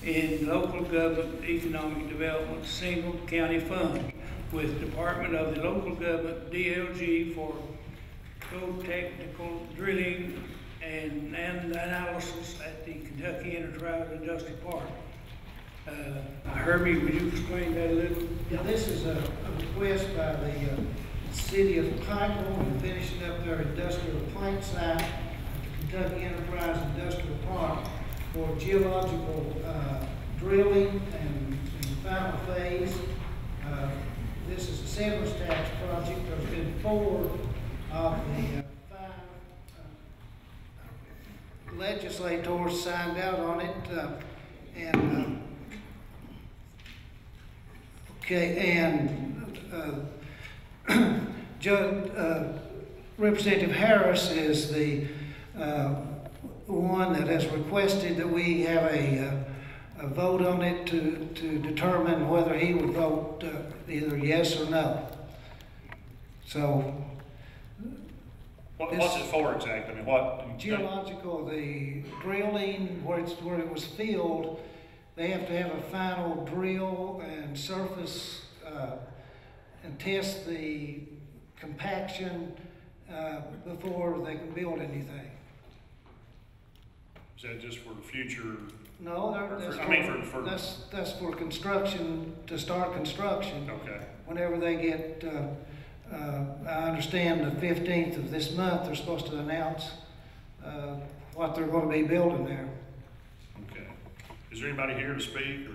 in local government economic development single county fund with Department of the Local Government DLG for geotechnical drilling and analysis at the Kentucky Enterprise Industrial Park. Herbie, would you explain that a little? Yeah, this is a request by the city of Pikeville and finishing up their industrial plant site at the Kentucky Enterprise Industrial Park for geological drilling and final phase. This is a sales tax project. There's been 4 of the 5 legislators signed out on it, Representative Harris is the one that has requested that we have a vote on it to determine whether he would vote either yes or no. So, what's it for exactly? I mean, what? Geological, the drilling where it was filled, they have to have a final drill and surface and test the compaction before they can build anything. Is that just for future? No, that's for construction, to start construction. Okay. Whenever they get, I understand the 15th of this month, they're supposed to announce what they're going to be building there. Okay. Is there anybody here to speak? Or,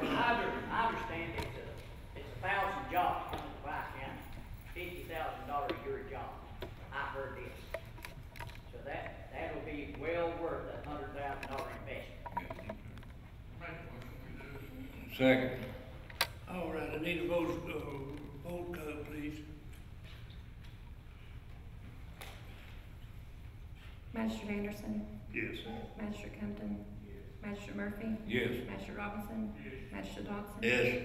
I understand it's 1,000 jobs coming to Pike County, $50,000 a year job. I heard this. So that'll be well worth that $100,000 investment. Second. All right, I need a vote, please. Magistrate Anderson. yes. Magistrate Compton. Magistrate Murphy. Yes. Magistrate Robinson. Magistrate Dodson. Yes.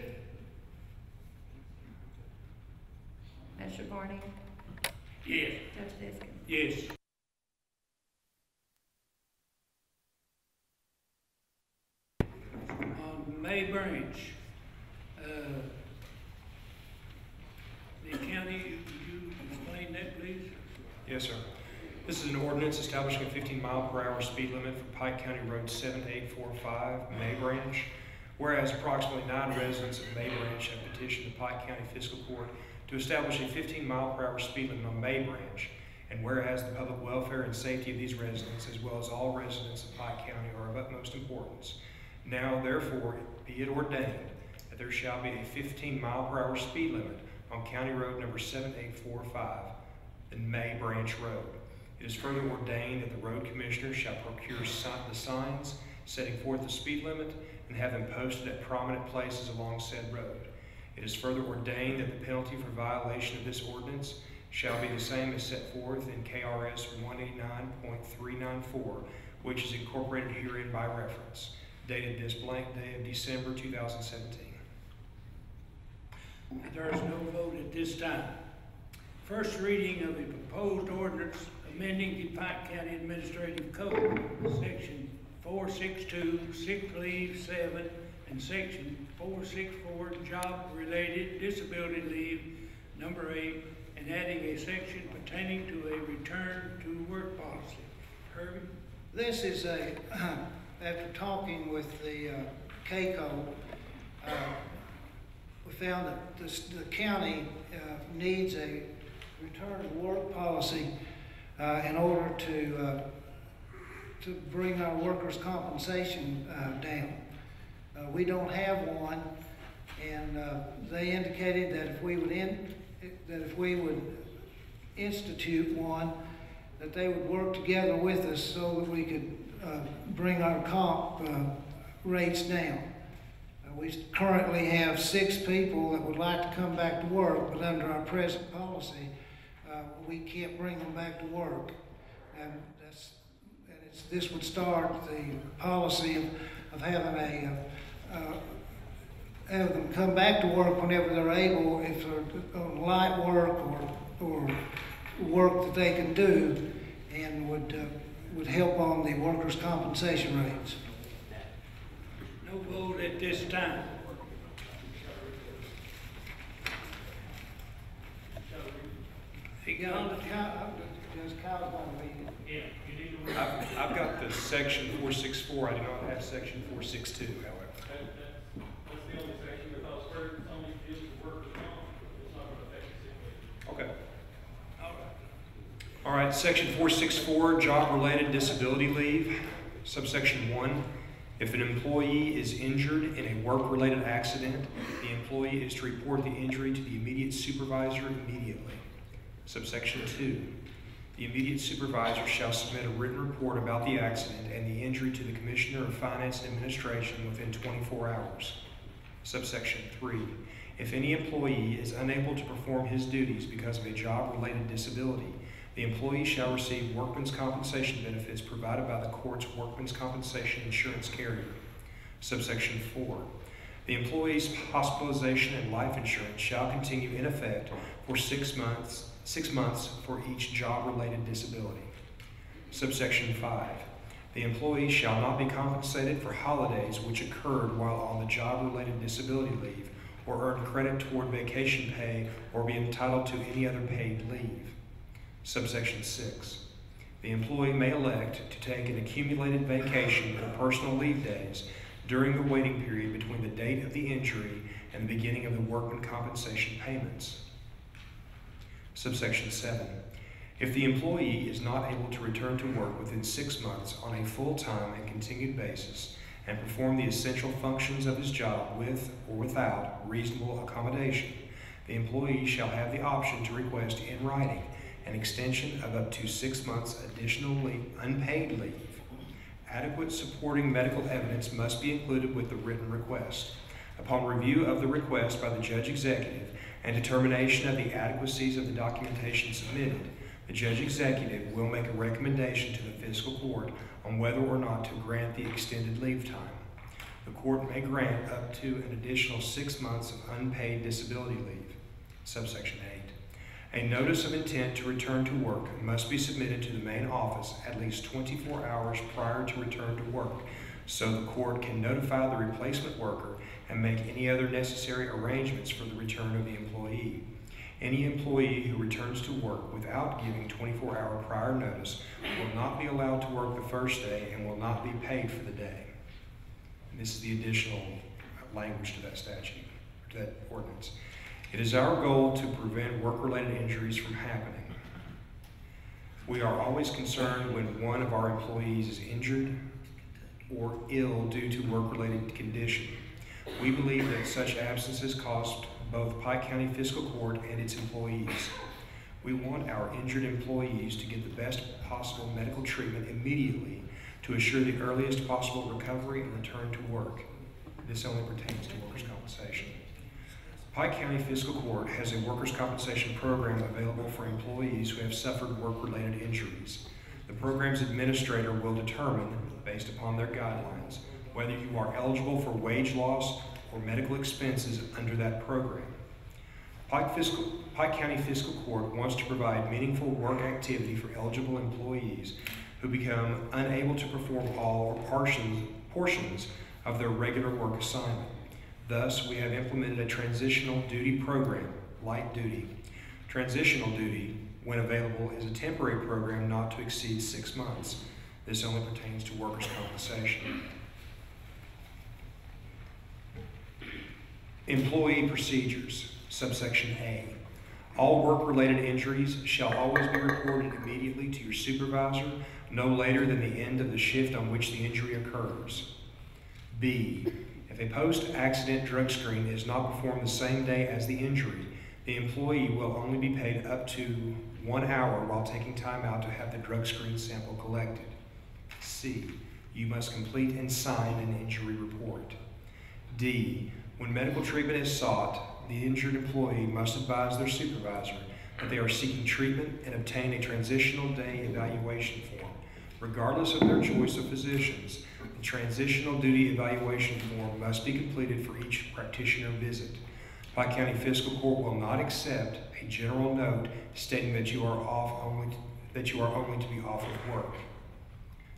Magistrate Barney. Yes. Judge Diskin. Yes. On May Branch, the county, would you explain that, please? Yes, sir. This is an ordinance establishing a 15-mile-per-hour speed limit for Pike County Road 7845, May Branch. Whereas approximately 9 residents of May Branch have petitioned the Pike County Fiscal Court to establish a 15-mile-per-hour speed limit on May Branch, and whereas the public welfare and safety of these residents, as well as all residents of Pike County, are of utmost importance, now therefore be it ordained that there shall be a 15-mile-per-hour speed limit on County Road number 7845, the May Branch Road. It is further ordained that the road commissioner shall procure the signs setting forth the speed limit and have them posted at prominent places along said road. It is further ordained that the penalty for violation of this ordinance shall be the same as set forth in KRS 189.394, which is incorporated herein by reference, dated this blank day of December 2017. There is no vote at this time. First reading of a proposed ordinance amending the Pike County Administrative Code, Section 462, sick leave 7, and Section 464, job-related disability leave, number 8, and adding a section pertaining to a return to work policy. Herbie? This is after talking with the CAECO, we found that the county needs a return to work policy in order to bring our workers' compensation down. We don't have one, and they indicated that if we would institute one, that they would work together with us so that we could bring our comp rates down. We currently have 6 people that would like to come back to work, but under our present policy, we can't bring them back to work. And this would start the policy of having have them come back to work whenever they're able, if they're on light work or work that they can do, and would help on the workers' compensation rates. No vote at this time. Hey, Kyle's Gonzalez. gonna read it. I've got the section 464, I do not have section 462, however. That's the only section because first it's only deals with workers' comp, it's not gonna affect the sick leave. Okay. All right, section 464, job-related disability leave, subsection 1. If an employee is injured in a work-related accident, the employee is to report the injury to the immediate supervisor immediately. Subsection 2. The immediate supervisor shall submit a written report about the accident and the injury to the Commissioner of Finance and Administration within 24 hours. Subsection 3. If any employee is unable to perform his duties because of a job-related disability, the employee shall receive workman's compensation benefits provided by the court's workman's compensation insurance carrier. Subsection 4. The employee's hospitalization and life insurance shall continue in effect for 6 months for each job-related disability. Subsection 5. The employee shall not be compensated for holidays which occurred while on the job-related disability leave or earn credit toward vacation pay or be entitled to any other paid leave. Subsection 6. The employee may elect to take an accumulated vacation or personal leave days during the waiting period between the date of the injury and the beginning of the workman compensation payments. Subsection 7. If the employee is not able to return to work within 6 months on a full-time and continued basis and perform the essential functions of his job with or without reasonable accommodation, the employee shall have the option to request in writing an extension of up to 6 months additional unpaid leave. Adequate supporting medical evidence must be included with the written request. Upon review of the request by the judge executive and determination of the adequacies of the documentation submitted, the judge executive will make a recommendation to the fiscal court on whether or not to grant the extended leave time. The court may grant up to an additional 6 months of unpaid disability leave. Subsection 8. A notice of intent to return to work must be submitted to the main office at least 24 hours prior to return to work, so the court can notify the replacement worker and make any other necessary arrangements for the return of the employee. Any employee who returns to work without giving 24-hour prior notice will not be allowed to work the first day and will not be paid for the day. And this is the additional language to that statute, to that ordinance. It is our goal to prevent work-related injuries from happening. We are always concerned when one of our employees is injured or ill due to work-related condition. We believe that such absences cost both Pike County Fiscal Court and its employees. We want our injured employees to get the best possible medical treatment immediately to assure the earliest possible recovery and return to work. This only pertains to workers' compensation. Pike County Fiscal Court has a workers' compensation program available for employees who have suffered work-related injuries. The program's administrator will determine, based upon their guidelines, whether you are eligible for wage loss or medical expenses under that program. Pike County Fiscal Court wants to provide meaningful work activity for eligible employees who become unable to perform all or portions of their regular work assignment. Thus, we have implemented a transitional duty program, light duty. Transitional duty, when available, is a temporary program not to exceed 6 months. This only pertains to workers' compensation. Employee procedures, subsection A. All work-related injuries shall always be reported immediately to your supervisor, no later than the end of the shift on which the injury occurs. B. If a post-accident drug screen is not performed the same day as the injury, the employee will only be paid up to 1 hour while taking time out to have the drug screen sample collected. C. You must complete and sign an injury report. D. When medical treatment is sought, the injured employee must advise their supervisor that they are seeking treatment and obtain a transitional day evaluation form. Regardless of their choice of physicians, the transitional duty evaluation form must be completed for each practitioner visit. Pike County Fiscal Court will not accept a general note stating that you are off only that you are only to be off of work.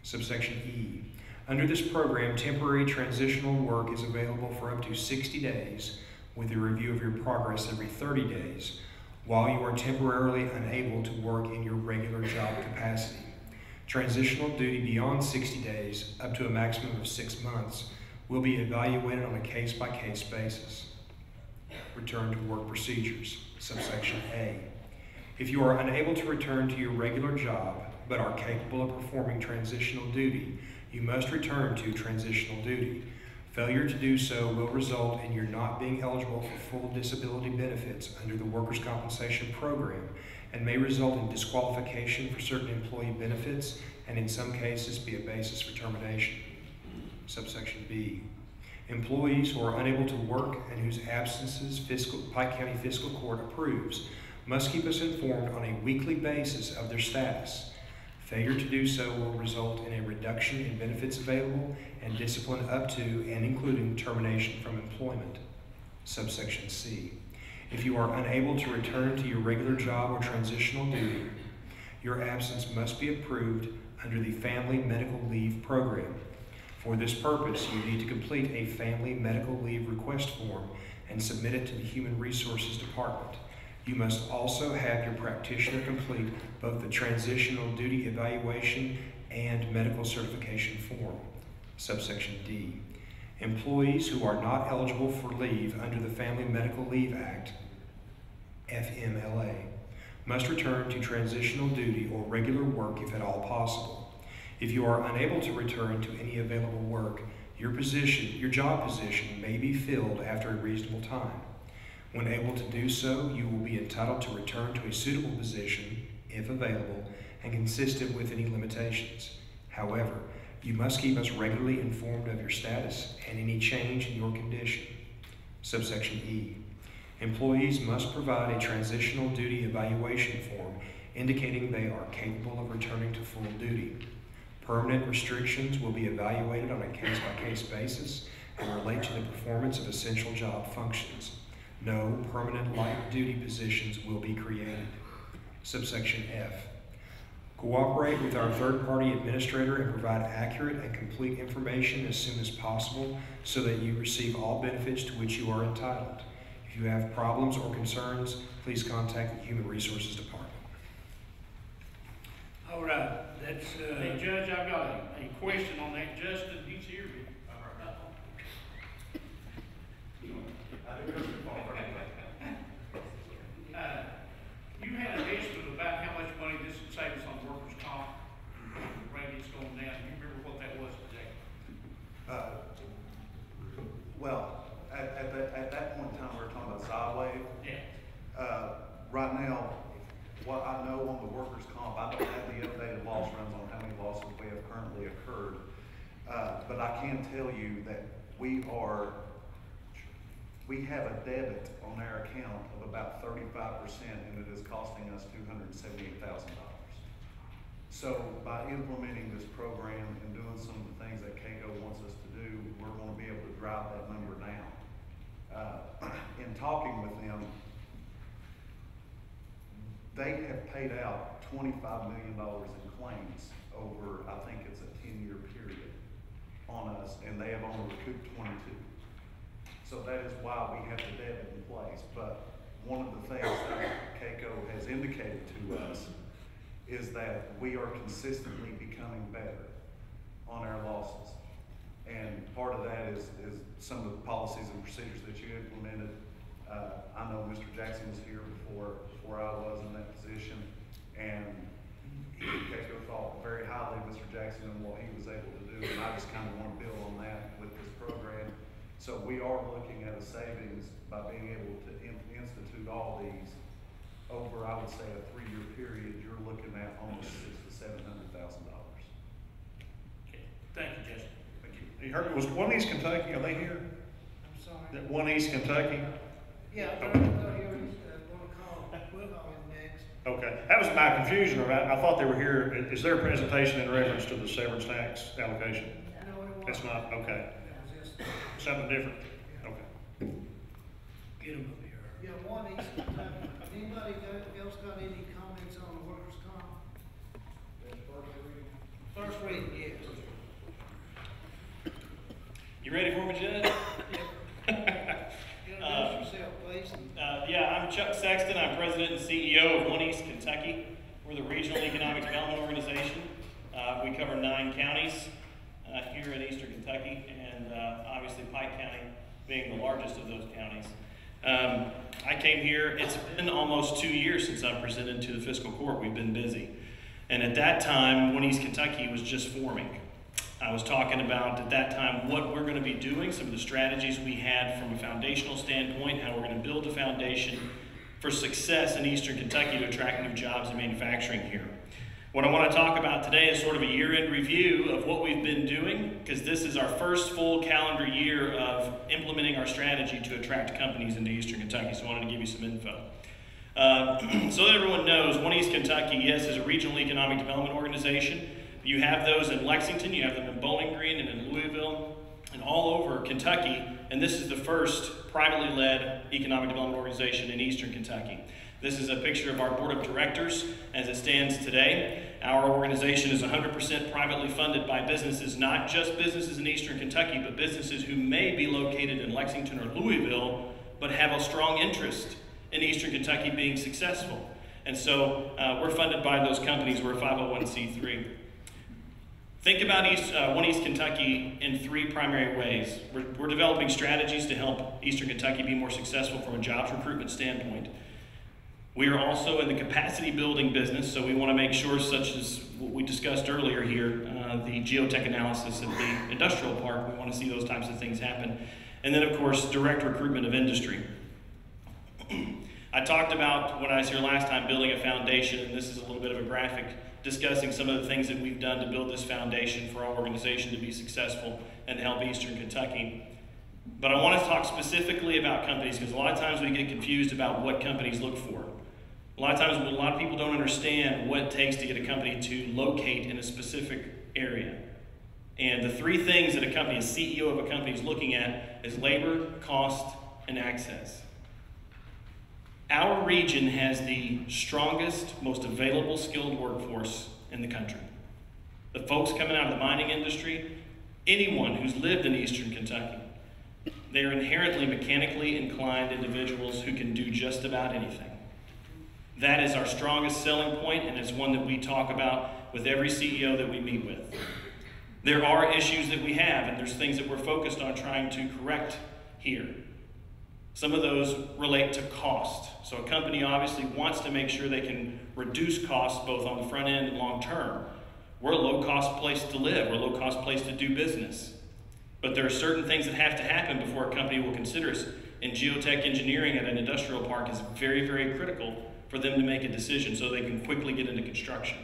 Subsection E. Under this program, temporary transitional work is available for up to 60 days with a review of your progress every 30 days while you are temporarily unable to work in your regular job capacity. Transitional duty beyond 60 days, up to a maximum of 6 months, will be evaluated on a case-by-case basis. Return to work procedures. Subsection A. If you are unable to return to your regular job but are capable of performing transitional duty, you must return to transitional duty. Failure to do so will result in your not being eligible for full disability benefits under the Workers' Compensation Program and may result in disqualification for certain employee benefits and in some cases be a basis for termination. Subsection B. Employees who are unable to work and whose absences Pike County Fiscal Court approves must keep us informed on a weekly basis of their status. Failure to do so will result in a reduction in benefits available and discipline up to and including termination from employment. Subsection C. If you are unable to return to your regular job or transitional duty, your absence must be approved under the Family Medical Leave Program. For this purpose, you need to complete a Family Medical Leave Request Form and submit it to the Human Resources Department. You must also have your practitioner complete both the Transitional Duty Evaluation and Medical Certification Form. Subsection D. Employees who are not eligible for leave under the Family Medical Leave Act, FMLA, must return to transitional duty or regular work if at all possible. If you are unable to return to any available work, your job position may be filled after a reasonable time. When able to do so, you will be entitled to return to a suitable position, if available, and consistent with any limitations. However, you must keep us regularly informed of your status and any change in your condition. Subsection E. Employees must provide a transitional duty evaluation form indicating they are capable of returning to full duty. Permanent restrictions will be evaluated on a case-by-case basis and relate to the performance of essential job functions. No permanent light duty positions will be created. Subsection F. Cooperate with our third-party administrator and provide accurate and complete information as soon as possible so that you receive all benefits to which you are entitled. If you have problems or concerns, please contact the Human Resources Department. All right, that's, Hey, Judge, I've got a question on that. Justin, he's here. You had an estimate about how much money this would save us on workers' comp, rates going down. Do you remember what that was today? Well, at that point in time, we were talking about Xywave. Yeah. Right now, what I know on the workers' comp, I don't have the updated loss runs on how many losses we have currently occurred. But I can tell you that we have a debit on our account of about 35%, and it is costing us $278,000. So by implementing this program and doing some of the things that KCO wants us to do, we're going to be able to drive that number down. In talking with them, they have paid out $25 million in claims over, I think it's a 10-year period on us, and they have only recouped 22. So that is why we have the debit in place. But one of the things that KCO has indicated to us is that we are consistently becoming better on our losses. And part of that is some of the policies and procedures that you implemented. I know Mr. Jackson was here before I was in that position, and KCO thought very highly of Mr. Jackson and what he was able to do, and I just kind of want to build on that with this program. So we are looking at a savings by being able to institute all these over, I would say, a 3-year period. You're looking at almost $600,000 to $700,000. Okay. Thank you, Justin. Thank you. You heard, was One East Kentucky, are they here? I'm sorry. That One East Kentucky? Yeah, I thought you were going to call him next. Okay, that was my confusion. I thought they were here. Is there a presentation in reference to the severance tax allocation? No, it wasn't. It's not, okay. It was just, Something different? Okay. get them up here. yeah, One East Kentucky. Anybody else got any comments on the workers' comp? three, yes. You ready for me, Judge? Introduce yourself, please. Yeah, I'm Chuck Sexton. I'm president and CEO of One East Kentucky. We're the regional economic development organization. We cover 9 counties here in eastern Kentucky, and obviously Pike County being the largest of those counties. I came here, it's been almost 2 years since I presented to the fiscal court. We've been busy. And at that time, One East Kentucky was just forming. I was talking about, at that time, what we're going to be doing, some of the strategies we had from a foundational standpoint, how we're going to build a foundation for success in eastern Kentucky to attract new jobs and manufacturing here. What I want to talk about today is sort of a year-end review of what we've been doing, because this is our first full calendar year of implementing our strategy to attract companies into eastern Kentucky, so I wanted to give you some info. So that everyone knows, One East Kentucky, yes, is a regional economic development organization. You have those in Lexington, you have them in Bowling Green and in Louisville, and all over Kentucky, and this is the first privately led economic development organization in eastern Kentucky. This is a picture of our board of directors as it stands today. Our organization is 100% privately funded by businesses, not just businesses in eastern Kentucky, but businesses who may be located in Lexington or Louisville, but have a strong interest in eastern Kentucky being successful. And so we're funded by those companies. We're a 501c3. Think about One East Kentucky in 3 primary ways. We're developing strategies to help eastern Kentucky be more successful from a jobs recruitment standpoint. We are also in the capacity building business, so we want to make sure, such as what we discussed earlier here, the geotech analysis of the industrial park, we want to see those types of things happen. And then, of course, direct recruitment of industry. I talked about, when I was here last time, building a foundation, and this is a little bit of a graphic discussing some of the things that we've done to build this foundation for our organization to be successful and help eastern Kentucky. But I want to talk specifically about companies, because a lot of times we get confused about what companies look for. A lot of times a lot of people don't understand what it takes to get a company to locate in a specific area. And the 3 things that a company, a CEO of a company is looking at is labor, cost, and access. Our region has the strongest, most available skilled workforce in the country. The folks coming out of the mining industry, anyone who's lived in eastern Kentucky, they are inherently mechanically inclined individuals who can do just about anything. That is our strongest selling point, and it's one that we talk about with every CEO that we meet with. There are issues that we have, and there's things that we're focused on trying to correct here. Some of those relate to cost. So a company obviously wants to make sure they can reduce costs both on the front end and long term. We're a low-cost place to live. We're a low-cost place to do business. But there are certain things that have to happen before a company will consider us. And geotech engineering at an industrial park is very, very critical for them to make a decision so they can quickly get into construction.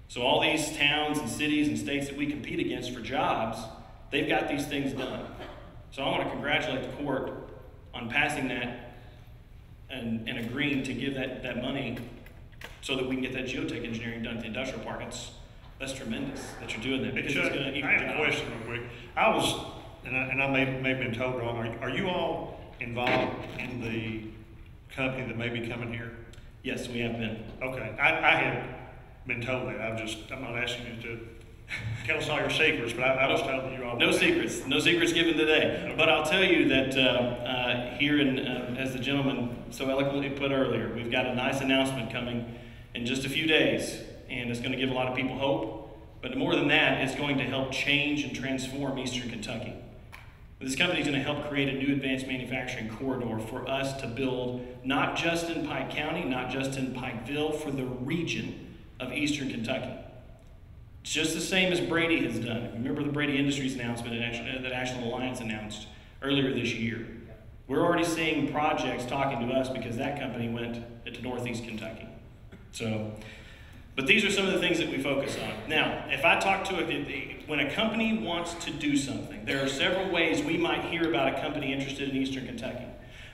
So all these towns and cities and states that we compete against for jobs, they've got these things done. So I want to congratulate the court on passing that and agreeing to give that money so that we can get that geotech engineering done at the industrial park. That's tremendous that you're doing that, because Chuck, it's going to equal I have a jobs. question real quick. I was, and I may have been told wrong, are you all involved in the company that may be coming here? Yes, we have been. Okay, I had been told that. I'm not asking you to tell us all your secrets, but I was told that you all. No secrets. No secrets given today. But I'll tell you that here as the gentleman so eloquently put earlier, we've got a nice announcement coming in just a few days, and it's going to give a lot of people hope. But more than that, it's going to help change and transform eastern Kentucky. This company is going to help create a new advanced manufacturing corridor for us to build, not just in Pike County, not just in Pikeville, for the region of eastern Kentucky. It's just the same as Brady has done. Remember the Brady Industries announcement that National Alliance announced earlier this year. We're already seeing projects talking to us because that company went into northeast Kentucky. But these are some of the things that we focus on. Now, if I talk to when a company wants to do something, there are several ways we might hear about a company interested in eastern Kentucky.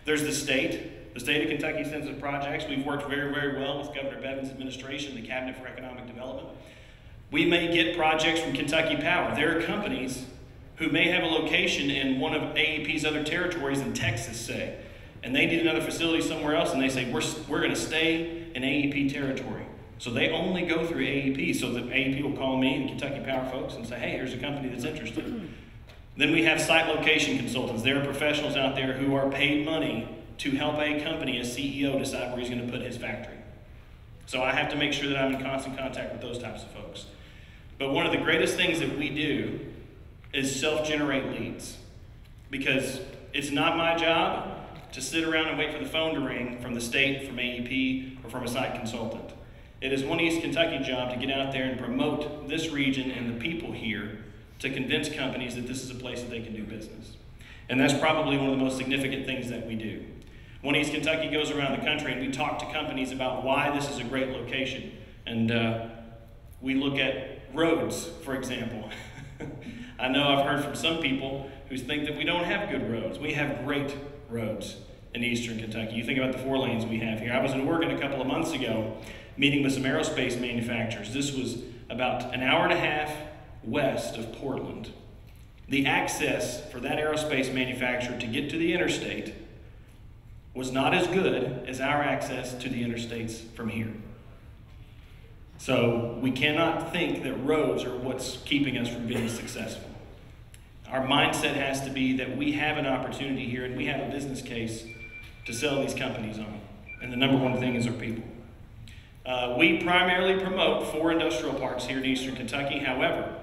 There's the state. The state of Kentucky sends us projects. We've worked very, very well with Governor Bevin's administration, the Cabinet for Economic Development. We may get projects from Kentucky Power. There are companies who may have a location in one of AEP's other territories in Texas, say, and they need another facility somewhere else, and they say, we're going to stay in AEP territory. So they only go through AEP, so the AEP will call me and Kentucky Power folks and say, hey, here's a company that's interested. Then we have site location consultants. There are professionals out there who are paid money to help a company, a CEO, decide where he's going to put his factory. So I have to make sure that I'm in constant contact with those types of folks. But one of the greatest things that we do is self-generate leads, because it's not my job to sit around and wait for the phone to ring from the state, from AEP, or from a site consultant. It is One East Kentucky job to get out there and promote this region and the people here to convince companies that this is a place that they can do business. And that's probably one of the most significant things that we do. One East Kentucky goes around the country and we talk to companies about why this is a great location. And we look at roads, for example. I know I've heard from some people who think that we don't have good roads. We have great roads in eastern Kentucky. You think about the 4 lanes we have here. I was in Oregon a couple of months ago meeting with some aerospace manufacturers. This was about an hour and a half west of Portland. The access for that aerospace manufacturer to get to the interstate was not as good as our access to the interstates from here. So we cannot think that roads are what's keeping us from being successful. Our mindset has to be that we have an opportunity here and we have a business case to sell these companies on. And the number one thing is our people. We primarily promote 4 industrial parks here in eastern Kentucky. However,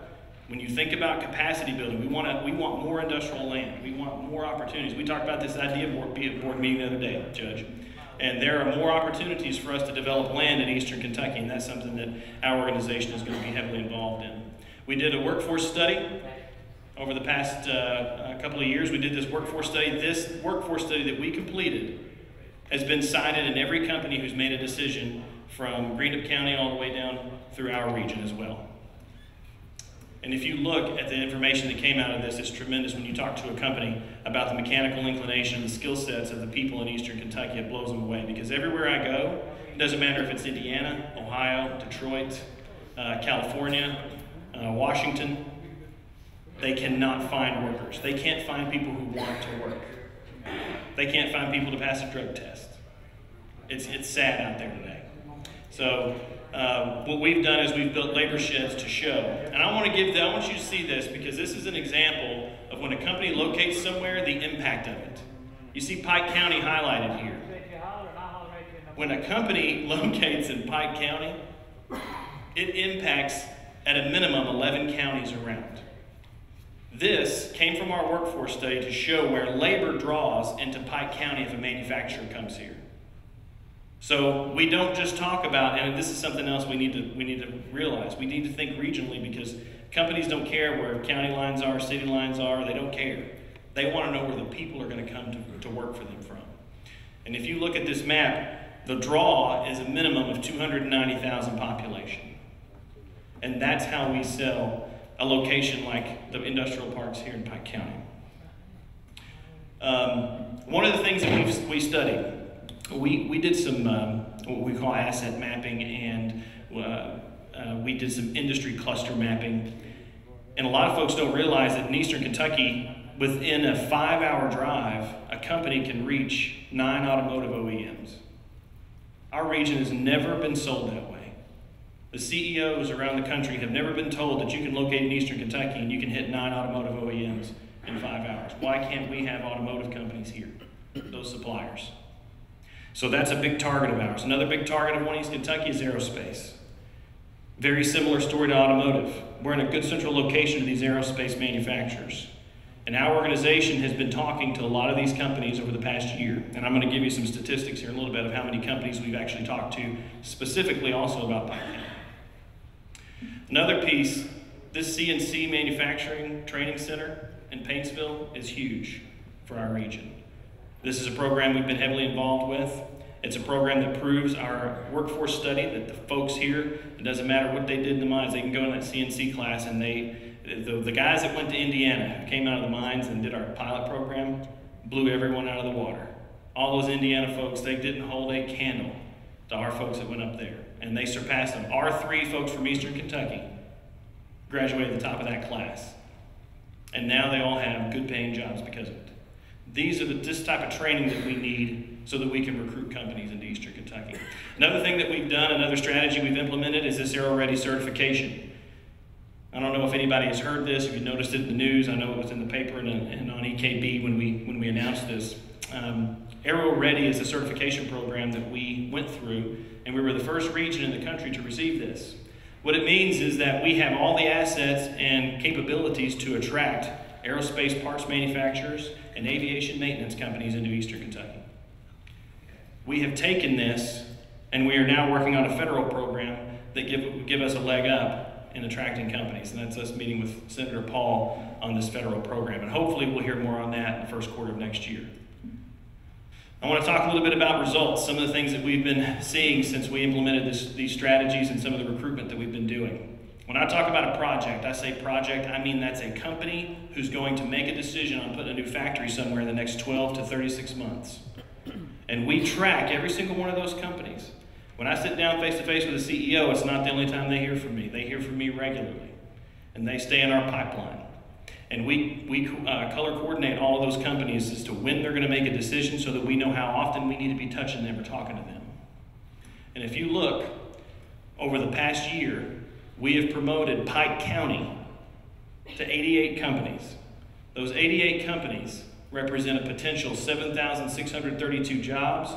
when you think about capacity building, we want more industrial land. We want more opportunities. We talked about this idea at board meeting the other day, Judge. And there are more opportunities for us to develop land in eastern Kentucky, and that's something that our organization is going to be heavily involved in. We did a workforce study over the past couple of years. We did this workforce study. This workforce study that we completed has been cited in every company who's made a decision from Greenup County all the way down through our region as well. And if you look at the information that came out of this, it's tremendous. When you talk to a company about the mechanical inclination, the skill sets of the people in eastern Kentucky, it blows them away. Because everywhere I go, it doesn't matter if it's Indiana, Ohio, Detroit, California, Washington, they cannot find workers. They can't find people who want to work. They can't find people to pass a drug test. It's sad out there today. So what we've done is we've built labor sheds to show. And I want you to see this because this is an example of when a company locates somewhere, the impact of it. You see Pike County highlighted here. When a company locates in Pike County, it impacts at a minimum 11 counties around. This came from our workforce study to show where labor draws into Pike County if a manufacturer comes here. So we don't just talk about, and this is something else we need to realize. We need to think regionally because companies don't care where county lines are, city lines are. They don't care. They want to know where the people are going to come to work for them from. And if you look at this map, the draw is a minimum of 290,000 population. And that's how we sell a location like the industrial parks here in Pike County. One of the things that we studied, we did some what we call asset mapping, and we did some industry cluster mapping. And a lot of folks don't realize that in eastern Kentucky, within a 5-hour drive, a company can reach 9 automotive OEMs. Our region has never been sold that way. The CEOs around the country have never been told that you can locate in eastern Kentucky and you can hit 9 automotive OEMs in 5 hours. Why can't we have automotive companies here, those suppliers? So that's a big target of ours. Another big target of One East Kentucky is aerospace. Very similar story to automotive. We're in a good central location to these aerospace manufacturers. And our organization has been talking to a lot of these companies over the past year. And I'm going to give you some statistics here in a little bit of how many companies we've actually talked to, specifically also about Pike County. Another piece, this CNC Manufacturing Training Center in Paintsville is huge for our region. This is a program we've been heavily involved with. It's a program that proves our workforce study that the folks here, it doesn't matter what they did in the mines, they can go in that CNC class and the guys that went to Indiana, came out of the mines and did our pilot program, blew everyone out of the water. All those Indiana folks, they didn't hold a candle to our folks that went up there. And they surpassed them. Our 3 folks from eastern Kentucky graduated at the top of that class. And now they all have good paying jobs because of it. These are this type of training that we need so that we can recruit companies into Eastern Kentucky. Another thing that we've done, another strategy we've implemented is this Aero Ready certification. I don't know if anybody has heard this, if you noticed it in the news. I know it was in the paper and on EKB when we announced this. Aero Ready is a certification program that we went through, and we were the first region in the country to receive this. What it means is that we have all the assets and capabilities to attract aerospace parts manufacturers and aviation maintenance companies into Eastern Kentucky. We have taken this, and we are now working on a federal program that give us a leg up in attracting companies, and that's us meeting with Senator Paul on this federal program, and hopefully we'll hear more on that in the first quarter of next year. I want to talk a little bit about results, some of the things that we've been seeing since we implemented these strategies and some of the recruitment that we've been doing. When I talk about a project, I say project, I mean that's a company who's going to make a decision on putting a new factory somewhere in the next 12 to 36 months. And we track every single one of those companies. When I sit down face to face with a CEO, it's not the only time they hear from me. They hear from me regularly, and they stay in our pipeline. And we color coordinate all of those companies as to when they're going to make a decision so that we know how often we need to be touching them or talking to them. And if you look over the past year, we have promoted Pike County to 88 companies. Those 88 companies represent a potential 7,632 jobs,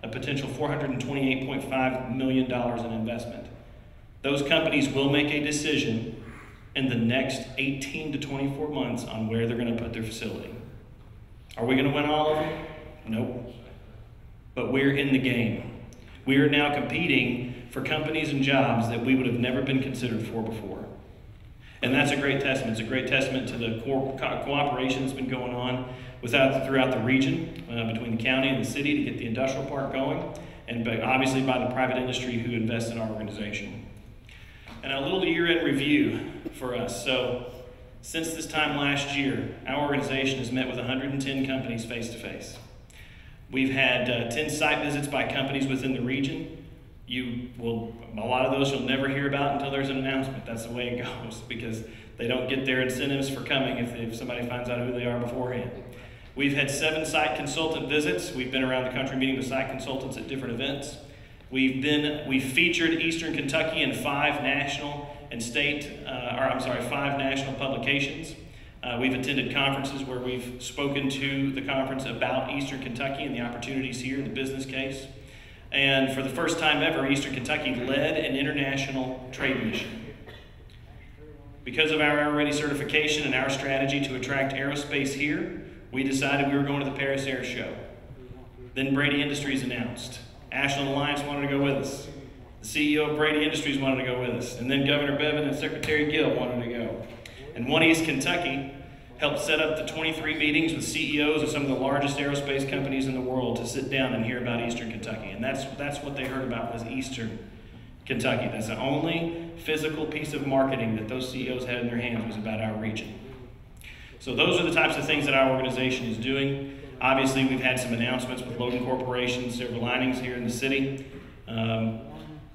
a potential $428.5 million in investment. Those companies will make a decision in the next 18 to 24 months on where they're going to put their facility. Are we going to win all of them? Nope. But we're in the game. We are now competing for companies and jobs that we would have never been considered for before. And that's a great testament. It's a great testament to the cooperation that's been going on throughout the region, between the county and the city to get the industrial park going, and obviously by the private industry who invests in our organization. And a little year-end review for us. So, since this time last year, our organization has met with 110 companies face-to-face. We've had 10 site visits by companies within the region. A lot of those you'll never hear about until there's an announcement. That's the way it goes, because they don't get their incentives for coming if somebody finds out who they are beforehand. We've had 7 site consultant visits. We've been around the country meeting with site consultants at different events. We've featured Eastern Kentucky in 5 national publications. We've attended conferences where we've spoken to the conference about Eastern Kentucky and the opportunities here in the business case. And for the first time ever, Eastern Kentucky led an international trade mission. Because of our Aero Ready certification and our strategy to attract aerospace here, we decided we were going to the Paris Air Show. Then Brady Industries announced. Ashland Alliance wanted to go with us. The CEO of Brady Industries wanted to go with us. And then Governor Bevin and Secretary Gill wanted to go. And One East Kentucky helped set up the 23 meetings with CEOs of some of the largest aerospace companies in the world to sit down and hear about Eastern Kentucky. And that's what they heard about was Eastern Kentucky. That's the only physical piece of marketing that those CEOs had in their hands was about our region. So those are the types of things that our organization is doing. Obviously, we've had some announcements with Logan Corporation, Silver Linings here in the city.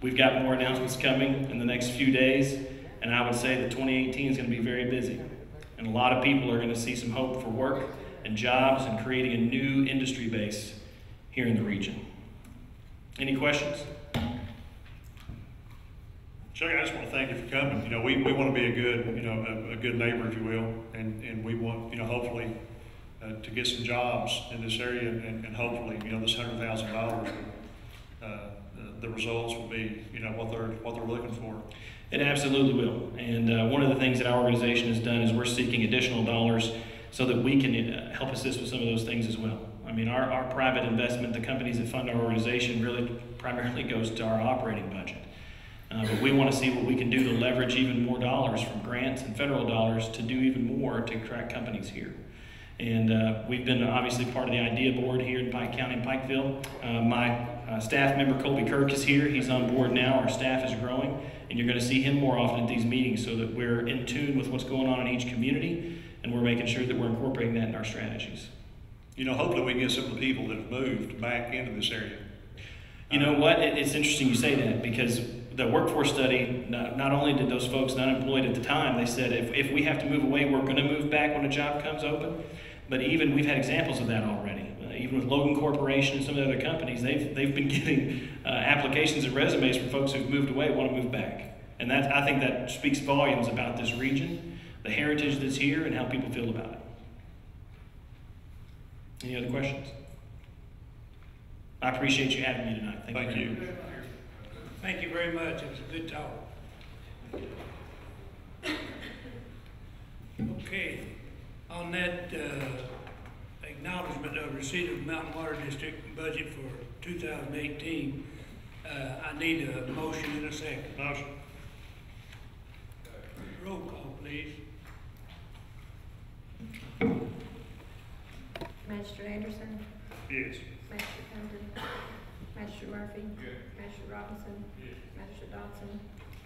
We've got more announcements coming in the next few days, and I would say that 2018 is going to be very busy. And a lot of people are going to see some hope for work and jobs and creating a new industry base here in the region. Any questions? Chuck, I just want to thank you for coming. You know, we want to be a good neighbor, if you will, and we want, hopefully to get some jobs in this area, and hopefully, this $100,000, the results will be, what they're looking for. It absolutely will. And one of the things that our organization has done is we're seeking additional dollars so that we can help assist with some of those things as well. I mean, our private investment, the companies that fund our organization, really primarily goes to our operating budget. But we want to see what we can do to leverage even more dollars from grants and federal dollars to do even more to attract companies here. And we've been obviously part of the IDEA board here in Pike County and Pikeville. My staff member Colby Kirk is here. He's on board now. Our staff is growing, and you're going to see him more often at these meetings so that we're in tune with what's going on in each community, and we're making sure that we're incorporating that in our strategies. Hopefully we can get some of the people that have moved back into this area. You know what? It's interesting you say that, because the workforce study, not only did those folks unemployed at the time, they said if we have to move away, we're going to move back when a job comes open. But even, we've had examples of that already. Even with Logan Corporation and some of the other companies, they've been getting applications and resumes from folks who've moved away, want to move back. And that, I think that speaks volumes about this region, the heritage that's here, and how people feel about it. Any other questions? I appreciate you having me tonight. Thank you. Thank you very much. It was a good talk. Okay, on that acknowledgement of receipt of Mountain Water District budget for 2018, I need a motion in a second. Motion. Roll call, please. Magistrate Anderson, Yes. Magistrate Compton, Magistrate Murphy, Magistrate Robinson, Magistrate Dodson,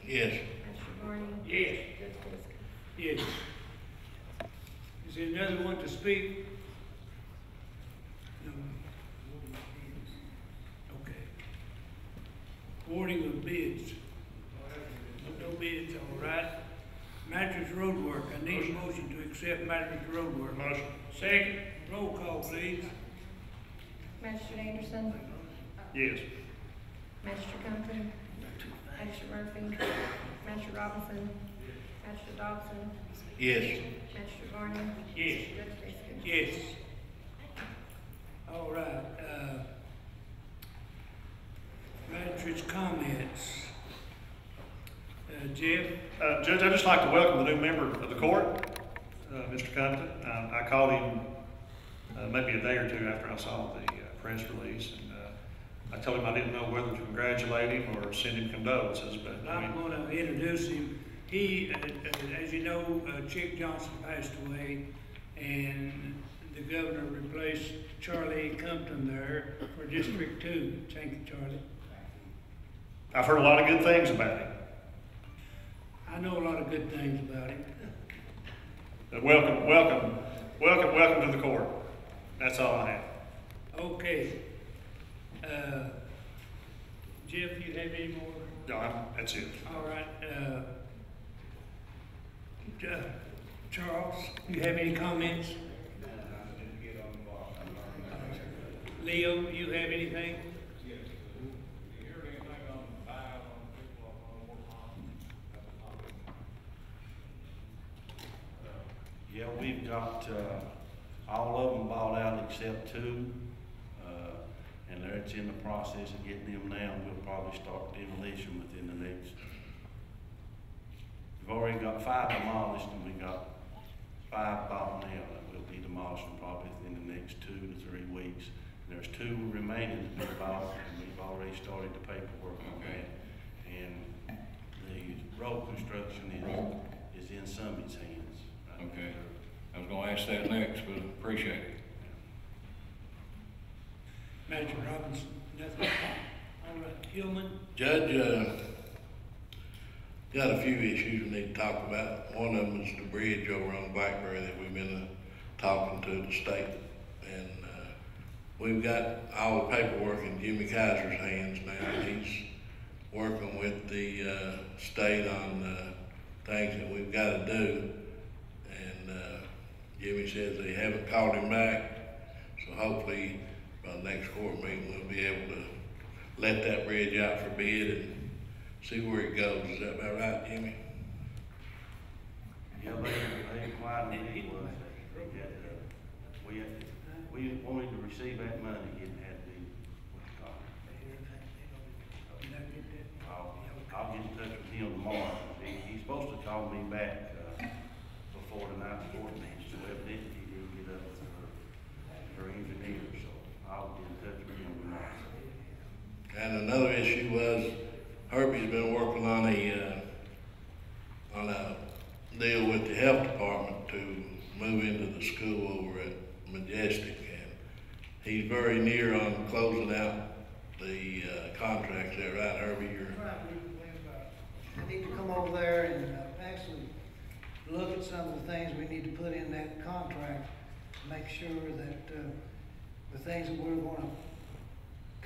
Yes. Magistrate Barney, Yes. Judge Biscuit. Yes. Is there another one to speak? No. Okay. Awarding of bids. No bids, all right. Mattress Road Work, I need a motion to accept Mattress Road Work. Motion. Second, roll call, please. Magistrate Anderson, Yes. Magistrate Compton, Magistrate Murphy, Magistrate Robinson, Magistrate Dodson, Yes. Magistrate Barney, Yes. Judge Biscuit. Yes. All right, Mattress comments. Jeff? Judge, I'd just like to welcome the new member of the court, Mr. Compton. I called him maybe a day or two after I saw the press release, and I told him I didn't know whether to congratulate him or send him condolences, but I I'm mean, going to introduce him. He, as you know, Chick Johnson passed away, and the governor replaced Charlie Compton there for District 2. Thank you, Charlie. I've heard a lot of good things about him. I know a lot of good things about him. Welcome to the court. That's all I have. Okay. Jeff, you have any more? No, that's it. All right. Charles, you have any comments? Leo, you have anything? Yeah, we've got, all of them bought out except two, and it's in the process of getting them now. We'll probably start demolition within the next. We've already got 5 demolished, and we got 5 bought now that will be demolished probably within the next 2 to 3 weeks. There's 2 remaining to be bought, and we've already started the paperwork on that. And the road construction is in Summit's hands. Okay. I was gonna ask that next, but appreciate it. Manager Robinson, nothing? All right, Hillman? Judge, got a few issues we need to talk about. One of them is the bridge over on Blackberry that we've been talking to the state. And we've got all the paperwork in Jimmy Kaiser's hands now. He's working with the state on things that we've got to do. And Jimmy says they haven't called him back. So hopefully by the next court meeting we'll be able to let that bridge out for bid and see where it goes. Is that about right, Jimmy? Yeah, they inquired me, we wanted to receive that money, it had to be, I'll get in touch with him tomorrow. He's supposed to call me back, before the night's court meeting, so evidently he didn't get up with her engineer, so I'll get in touch with him tomorrow. And another issue was Herbie's been working on a deal with the health department to move into the school over at Majestic, and he's very near on closing out the contract there, right, Herbie? Right, we need to come over there and actually look at some of the things we need to put in that contract, make sure that the things that we're going to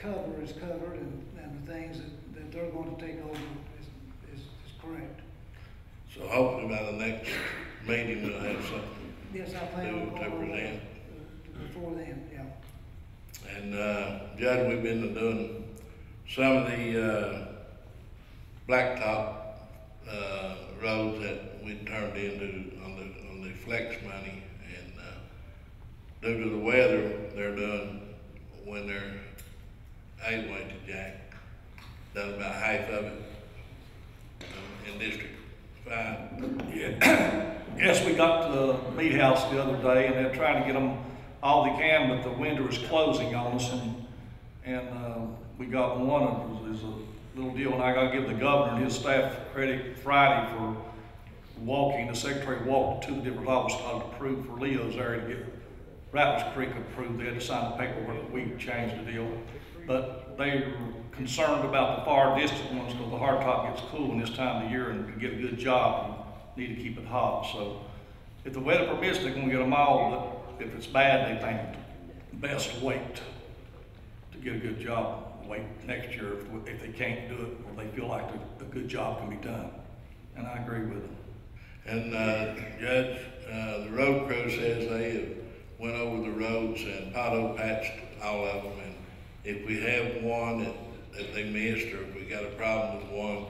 cover is covered, and the things that they're going to take over is correct. So hopefully by the next meeting we'll have something Yes, I plan on to present. before then, yeah. And, Judge, we've been doing some of the, blacktop, roads that we turned into on the flex money. And, due to the weather, they're done when they're 8-weighted jack. Done about half of it in District 5. Yeah. Yes, we got to the meat house the other day, and they're trying to get them all they can, but the window is closing on us, and we got one. There's a little deal, and I got to give the governor and his staff credit Friday for walking. The secretary walked to the different offices to approve for Leo's area to get Rattlers Creek approved. They had to sign the paperwork. We changed the deal, but they were concerned about the far distant ones because the hardtop gets cool in this time of year, and to get a good job, you need to keep it hot. So if the weather permits, they're gonna get them all, but if it's bad, they think it's best to wait to get a good job. Wait next year if they can't do it, or they feel like a good job can be done. And I agree with them. And, Judge, the road crew says they have went over the roads and pothole patched all of them. And if we have one that they missed, or if we got a problem with one,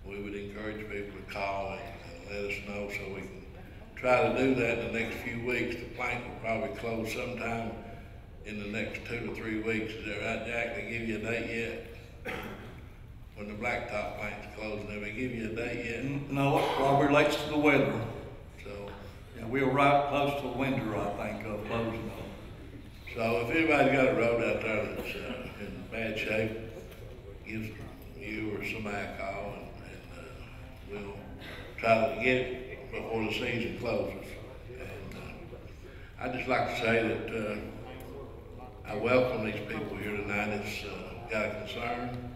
we would encourage people to call and let us know so we can try to do that in the next few weeks. The plant will probably close sometime in the next 2 to 3 weeks. Is that right, Jack? They give you a date yet? When the blacktop plant's closing, did they give you a date yet? No, it all relates to the weather. So, Yeah, we were right close to the winter, I think, of closing them. so if anybody's got a road out there that's in bad shape, give you or somebody a call, and we'll try to get it before the season closes. And I'd just like to say that I welcome these people here tonight that's got a concern.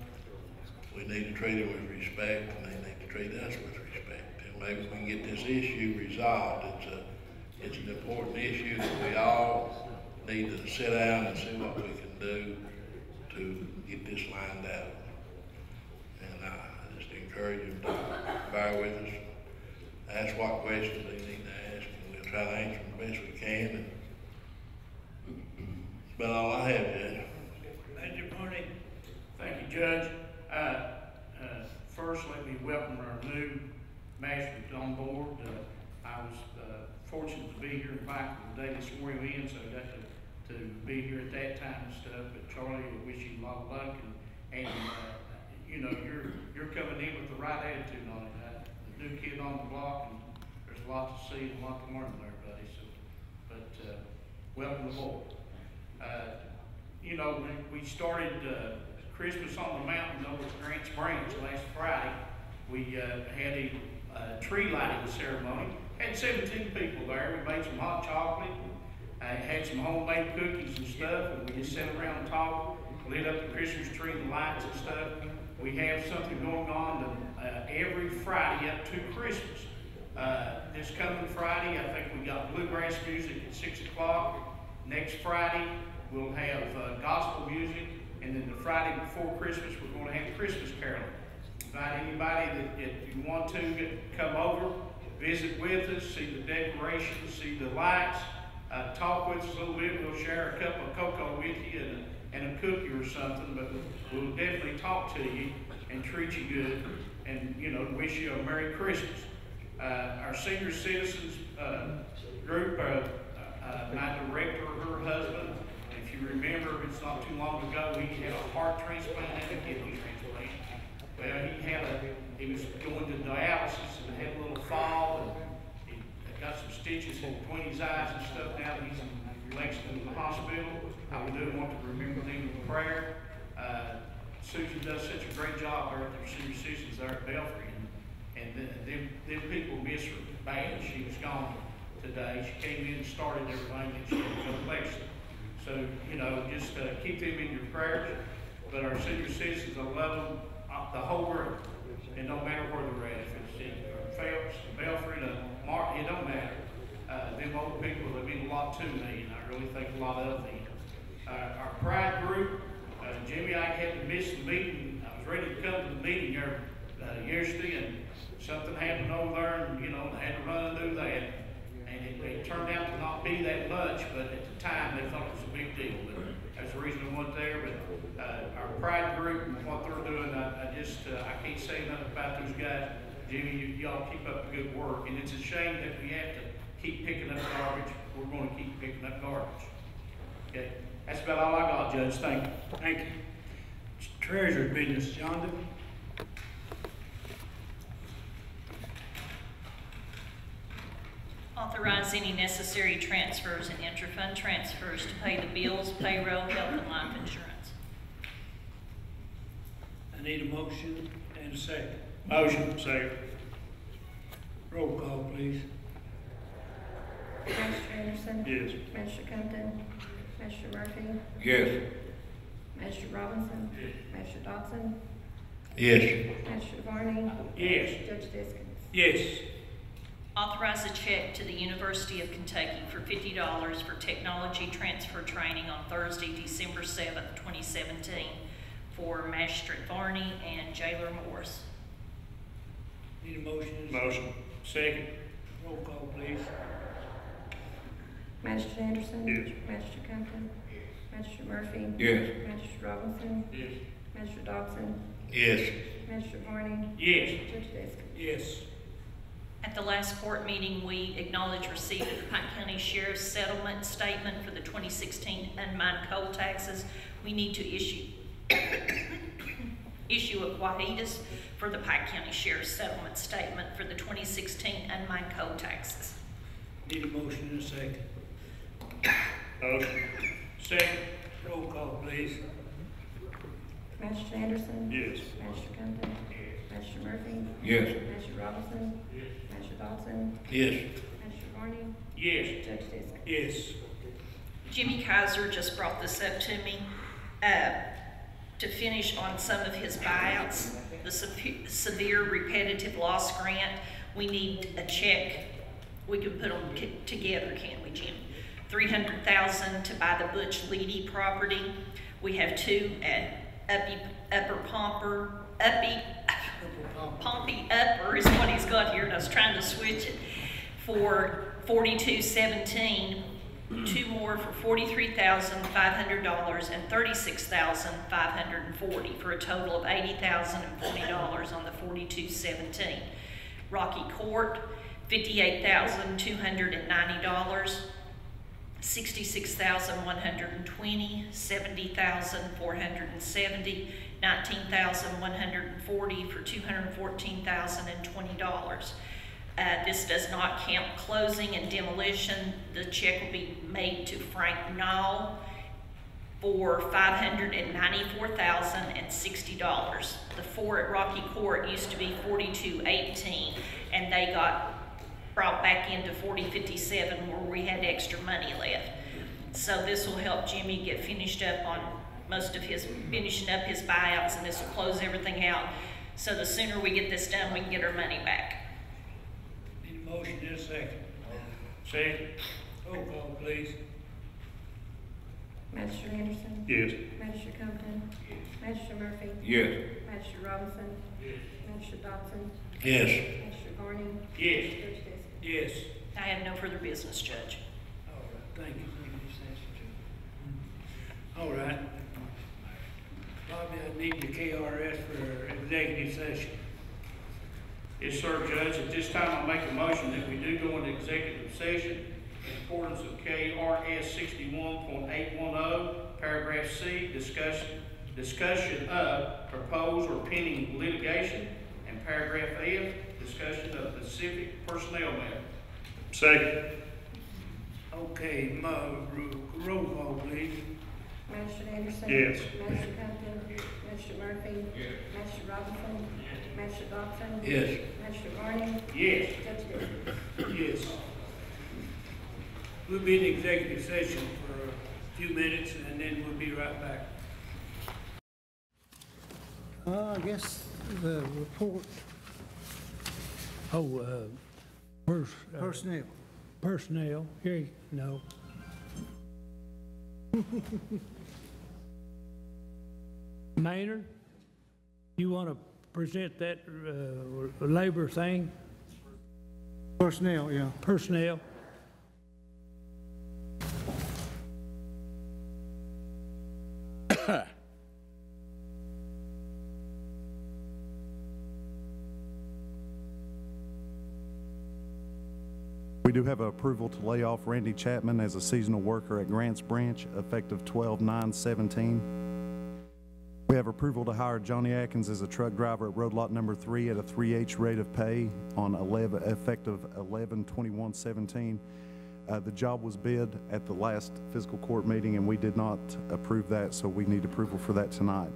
We need to treat them with respect, and they need to treat us with respect. And maybe we can get this issue resolved. It's an important issue that we all need to sit down and see what we can do to get this lined out. And I just encourage them to bear with us, ask what questions they need to ask, and we'll try to answer them the best we can. And that's about all I have, Judge. Thank you, Marty. Thank you, Judge. First, let me welcome our new magistrate on board. I was fortunate to be here in Michael the day this swore him in, so I got to be here at that time and stuff. But Charlie, I wish you a lot of luck, and you know, you're coming in with the right attitude on it. The new kid on the block, and there's a lot to see and a lot to learn there, buddy. So, but welcome aboard. You know, when we started Christmas on the Mountain over at Grants Branch last Friday, we had a tree lighting ceremony. Had 17 people there. We made some hot chocolate, had some homemade cookies and stuff, and we just sat around and talked, lit up the Christmas tree and the lights and stuff. We have something going on every Friday up to Christmas. This coming Friday, I think we got bluegrass music at 6 o'clock. Next Friday, we'll have gospel music. And then the Friday before Christmas, we're going to have Christmas caroling. Invite anybody that if you want to come over, visit with us, see the decorations, see the lights, talk with us a little bit. We'll share a cup of cocoa with you and a cookie or something, but we'll definitely talk to you and treat you good, and you know, wish you a Merry Christmas. Our senior citizens group, my director, her husband, if you remember, it's not too long ago, he had a heart transplant and a kidney transplant. Well, he was going to dialysis and had a little fall, and he got some stitches in between his eyes and stuff. Now that he's in Lexington in the hospital, I do want to remember them in prayer. Susan does such a great job there at their senior citizens there at Belfry, and them people miss her bad. She was gone today. She came in and started everything, and she had to go to Lexington. So, you know, just keep them in your prayers. But our senior citizens, I love them, the whole world. And no matter where they're at, if it's in Phelps, Belfry, Martin, it don't matter. Them old people, they mean a lot to me, and I really think a lot of them. Our pride group, Jimmy, I had to miss the meeting. I was ready to come to the meeting yesterday, and something happened over there, and, you know, I had to run and do that. And it it turned out to not be that much, but at the time, they thought it was a big deal. But that's the reason I went there, but, our pride group and what they're doing, I can't say enough about those guys. Jimmy, y'all keep up the good work, and it's a shame that we have to keep picking up garbage. We're gonna keep picking up garbage. Okay, that's about all I got, Judge, thank you. Thank you. Treasurer's business, Jonathan. Authorize any necessary transfers and interfund transfers to pay the bills, payroll, health, and life insurance. I need a motion and a second. Motion. Second. Roll call, please. Magistrate Anderson. Yes. Magistrate Compton. Magistrate Murphy. Yes. Magistrate Robinson. Magistrate Dodson. Yes. Magistrate Varney. Yes. Judge Diskins. Yes. Authorize a check to the University of Kentucky for $50 for technology transfer training on Thursday, December 7th, 2017 for Magistrate Varney and Jailer Morris. Need a motion and a second. Motion. Second. Roll call, please. Magistrate Anderson. Yes. Magistrate Compton. Magistrate Murphy. Yes. Magistrate Robinson. Yes. Magistrate Dodson. Yes. Magistrate Varney. Yes. Judge Diskins. Yes. At the last court meeting, we acknowledged receipt of the Pike County Sheriff's settlement statement for the 2016 unmined coal taxes. We need to issue a quietus for the Pike County Sheriff's settlement statement for the 2016 unmined coal taxes. Need a motion and a second. Motion. Second. Roll call, please. Magistrate Anderson. Yes. Magistrate Compton. Magistrate Murphy. Yes. Magistrate Robinson. Magistrate Dodson. Yes. Magistrate Varney. Yes. Judge Diskins. Yes. Jimmy Kaiser just brought this up to me, to finish on some of his buyouts, the severe repetitive loss grant. We need a check. We can put them together, can't we, Jim? $300,000 to buy the Butch Leedy property. We have two at Pompey Upper is what he's got here, and I was trying to switch it, for $42.17. Two more for $43,500 and $36,540 for a total of $80,040 on the $42.17. Rocky Court, $58,290. $66,120, $70,470, $19,140 for $214,020. This does not count closing and demolition. The check will be made to Frank Nall for $594,060. The four at Rocky Court used to be $42.18, and they got brought back into 4057 where we had extra money left. So this will help Jimmy get finished up on finishing up his buyouts, and this will close everything out. So the sooner we get this done, we can get our money back. Need a motion in a second. Second. Roll call, please. Magistrate Anderson. Yes. Magistrate Compton. Magistrate Murphy. Yes. Magistrate Robinson. Magistrate Dodson. Yes. Magistrate Varney. Yes. Judge Diskins. Yes. I have no further business, Judge. All right, thank you. All right. Bobby, I need the KRS for executive session. Yes, sir, Judge. At this time, I'll make a motion that we do go into executive session in accordance with KRS 61.810, paragraph C, discussion of proposed or pending litigation, and paragraph F, discussion of specific personnel matter. Second. Okay, roll call, please. Magistrate Anderson. Yes. Magistrate Compton. Magistrate Murphy. Magistrate Robinson. Magistrate Dodson. Yes. Magistrate Varney. Yes. Judge Diskins. Yes. We'll be in executive session for a few minutes, and then we'll be right back. I guess the report. Personnel. Personnel, here you no. Maynard, you want to present that labor thing? Personnel, yeah. Personnel. do have approval to lay off Randy Chapman as a seasonal worker at Grants Branch, effective 12/9/17. We have approval to hire Johnny Atkins as a truck driver at Road Lot Number 3 at a 3H rate of pay on effective 11/21/17. The job was bid at the last fiscal court meeting, and we did not approve that, so we need approval for that tonight.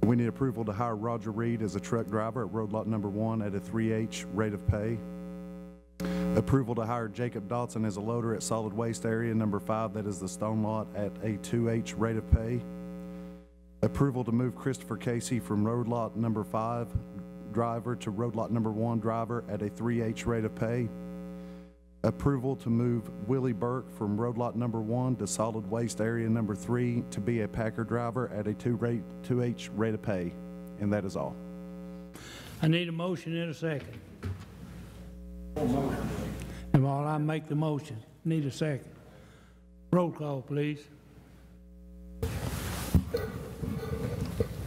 We need approval to hire Roger Reed as a truck driver at Road Lot Number 1 at a 3H rate of pay. Approval to hire Jacob Dotson as a loader at Solid Waste Area Number 5, that is the Stone Lot, at a 2H rate of pay. Approval to move Christopher Casey from Road Lot Number 5 driver to Road Lot Number 1 driver at a 3H rate of pay. Approval to move Willie Burke from Road Lot Number 1 to Solid Waste Area Number 3 to be a Packer driver at a 2H rate of pay. And that is all. I need a motion in a second. And while I make the motion, need a second. Roll call, please.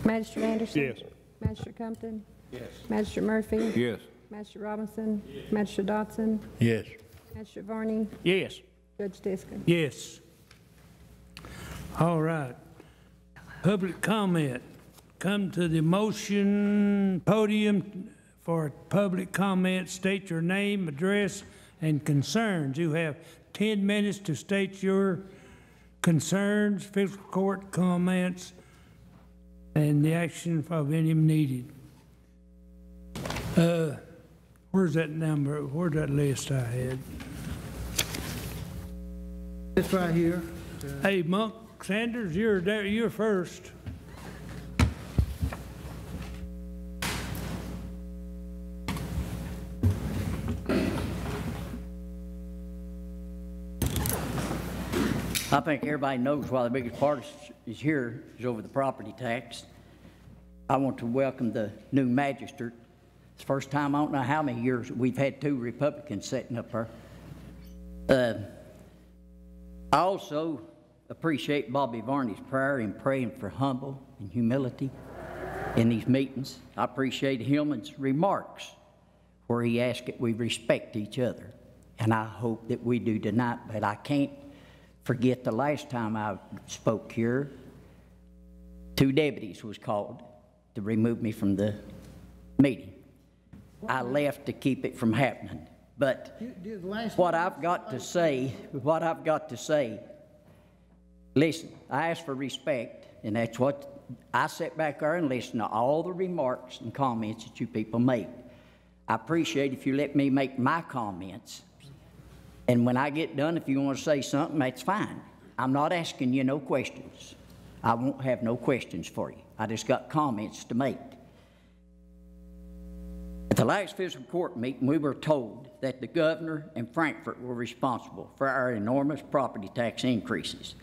Magistrate Anderson? Yes. Magistrate Compton? Yes. Magistrate Murphy? Yes. Magistrate Robinson? Magistrate Dotson? Yes. Magistrate Varney? Yes. Judge Diskin? Yes. All right. Public comment. Come to the motion podium for public comment. State your name, address, and concerns. You have 10 minutes to state your concerns, fiscal court comments, and the action of any needed. Where's that number? Where's that list I had? It's right here. Hey, Monk Sanders, you're there. You're first. I think everybody knows why the biggest part is here is over the property tax. I want to welcome the new magistrate. It's the first time, I don't know how many years, we've had 2 Republicans sitting up there. I also appreciate Bobby Varney's prayer in praying for humble and humility in these meetings. I appreciate Hillman's remarks where he asked that we respect each other. And I hope that we do tonight, but I can't forget the last time I spoke here, 2 deputies was called to remove me from the meeting. I left to keep it from happening. But what I've got to say, listen, I ask for respect, and that's what I sit back there and listen to all the remarks and comments that you people make. I appreciate if you let me make my comments. And when I get done, if you want to say something, that's fine. I'm not asking you no questions. I won't have no questions for you. I just got comments to make. At the last fiscal court meeting, we were told that the governor and Frankfurt were responsible for our enormous property tax increases.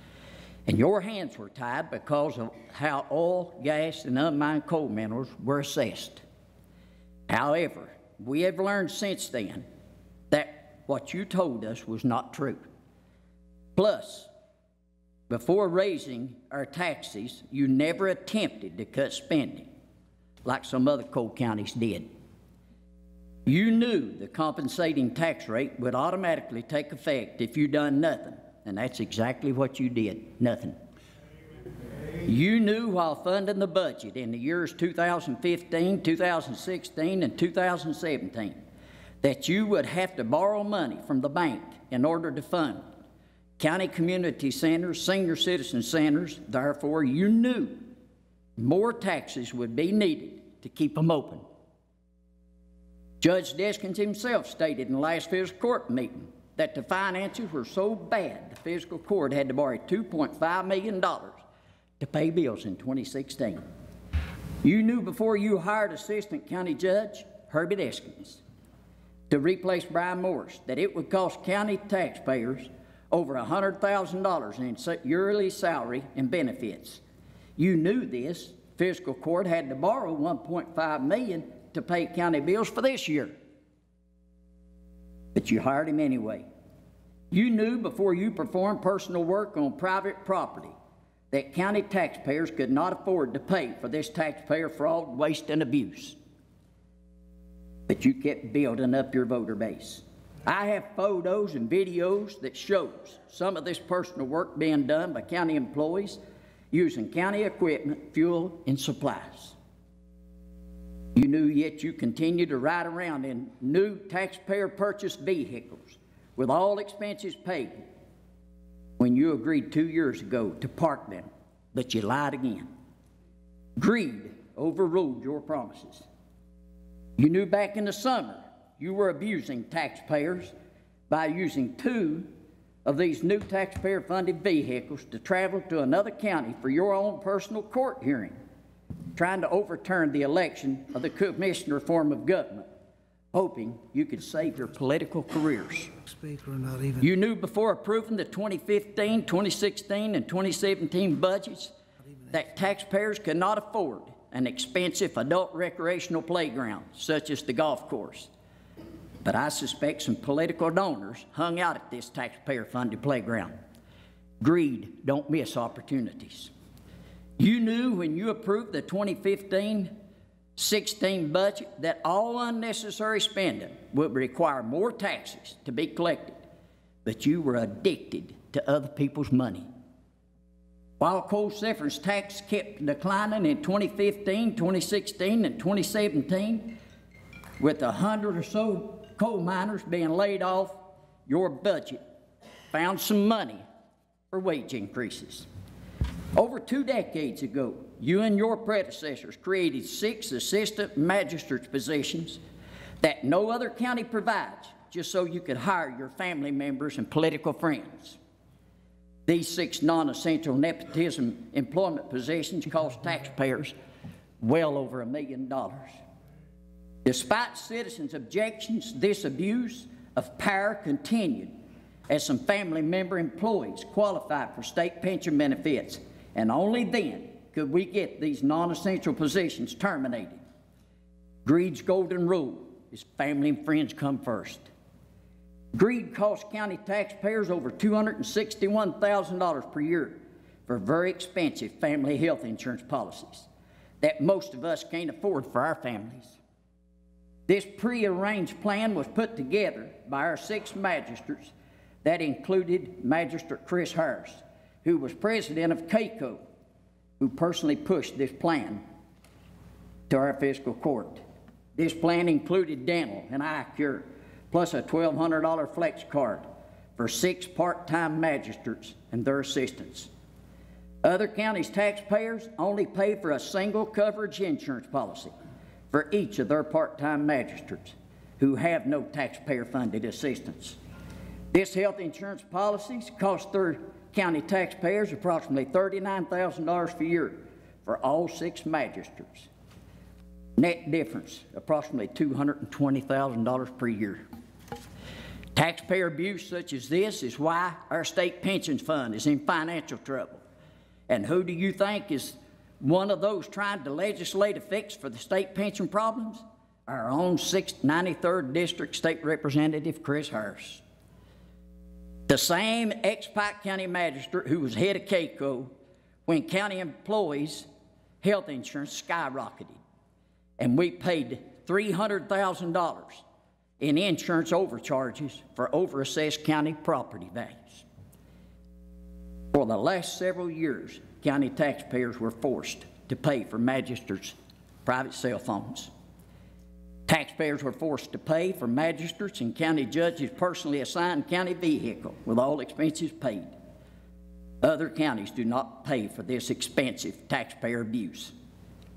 And your hands were tied because of how oil, gas, and unmined coal minerals were assessed. However, we have learned since then that what you told us was not true. Plus, before raising our taxes, you never attempted to cut spending like some other coal counties did. You knew the compensating tax rate would automatically take effect if you done nothing, and that's exactly what you did, nothing. You knew while funding the budget in the years 2015, 2016, and 2017 that you would have to borrow money from the bank in order to fund county community centers, senior citizen centers. Therefore, you knew more taxes would be needed to keep them open. Judge Deskins himself stated in the last fiscal court meeting that the finances were so bad the fiscal court had to borrow $2.5 million to pay bills in 2016. You knew before you hired Assistant County Judge Herbie Deskins to replace Brian Morris that it would cost county taxpayers over $100,000 in yearly salary and benefits. You knew this. Fiscal court had to borrow $1.5 million to pay county bills for this year. But you hired him anyway. You knew before you performed personal work on private property that county taxpayers could not afford to pay for this taxpayer fraud, waste, and abuse. But you kept building up your voter base. I have photos and videos that shows some of this personal work being done by county employees using county equipment, fuel, and supplies. You knew, yet you continue to ride around in new taxpayer-purchased vehicles with all expenses paid when you agreed 2 years ago to park them, but you lied again. Greed overruled your promises. You knew back in the summer you were abusing taxpayers by using 2 of these new taxpayer-funded vehicles to travel to another county for your own personal court hearing, trying to overturn the election of the commissioner form of government, hoping you could save your political careers. You knew before approving the 2015, 2016, and 2017 budgets that taxpayers could not afford an expensive adult recreational playground such as the golf course. But I suspect some political donors hung out at this taxpayer-funded playground. Greed don't miss opportunities. You knew when you approved the 2015-16 budget that all unnecessary spending would require more taxes to be collected, but you were addicted to other people's money. While coal severance tax kept declining in 2015, 2016, and 2017, with 100 or so coal miners being laid off, your budget found some money for wage increases. Over 2 decades ago, you and your predecessors created 6 assistant magistrates positions that no other county provides, just so you could hire your family members and political friends. These 6 non-essential nepotism employment positions cost taxpayers well over $1 million. Despite citizens' objections, this abuse of power continued as some family member employees qualified for state pension benefits, and only then could we get these non-essential positions terminated. Greed's golden rule is family and friends come first. Greed costs county taxpayers over $261,000 per year for very expensive family health insurance policies that most of us can't afford for our families. This prearranged plan was put together by our 6 magistrates that included Magistrate Chris Harris, who was president of CAECO, who personally pushed this plan to our fiscal court. This plan included dental and eye cure, plus a $1,200 flex card for 6 part-time magistrates and their assistants. Other counties' taxpayers only pay for a single coverage insurance policy for each of their part-time magistrates who have no taxpayer-funded assistance. This health insurance policies cost their county taxpayers approximately $39,000 per year for all 6 magistrates. Net difference, approximately $220,000 per year. Taxpayer abuse such as this is why our state pensions fund is in financial trouble. And who do you think is one of those trying to legislate a fix for the state pension problems? Our own 93rd District State Representative Chris Harris. The same ex-Pike County magistrate who was head of CAECO when county employees' health insurance skyrocketed, and we paid $300,000 in insurance overcharges for overassessed county property values. For the last several years, county taxpayers were forced to pay for magistrates' private cell phones. Taxpayers were forced to pay for magistrates and county judges' personally assigned county vehicle with all expenses paid. Other counties do not pay for this expensive taxpayer abuse.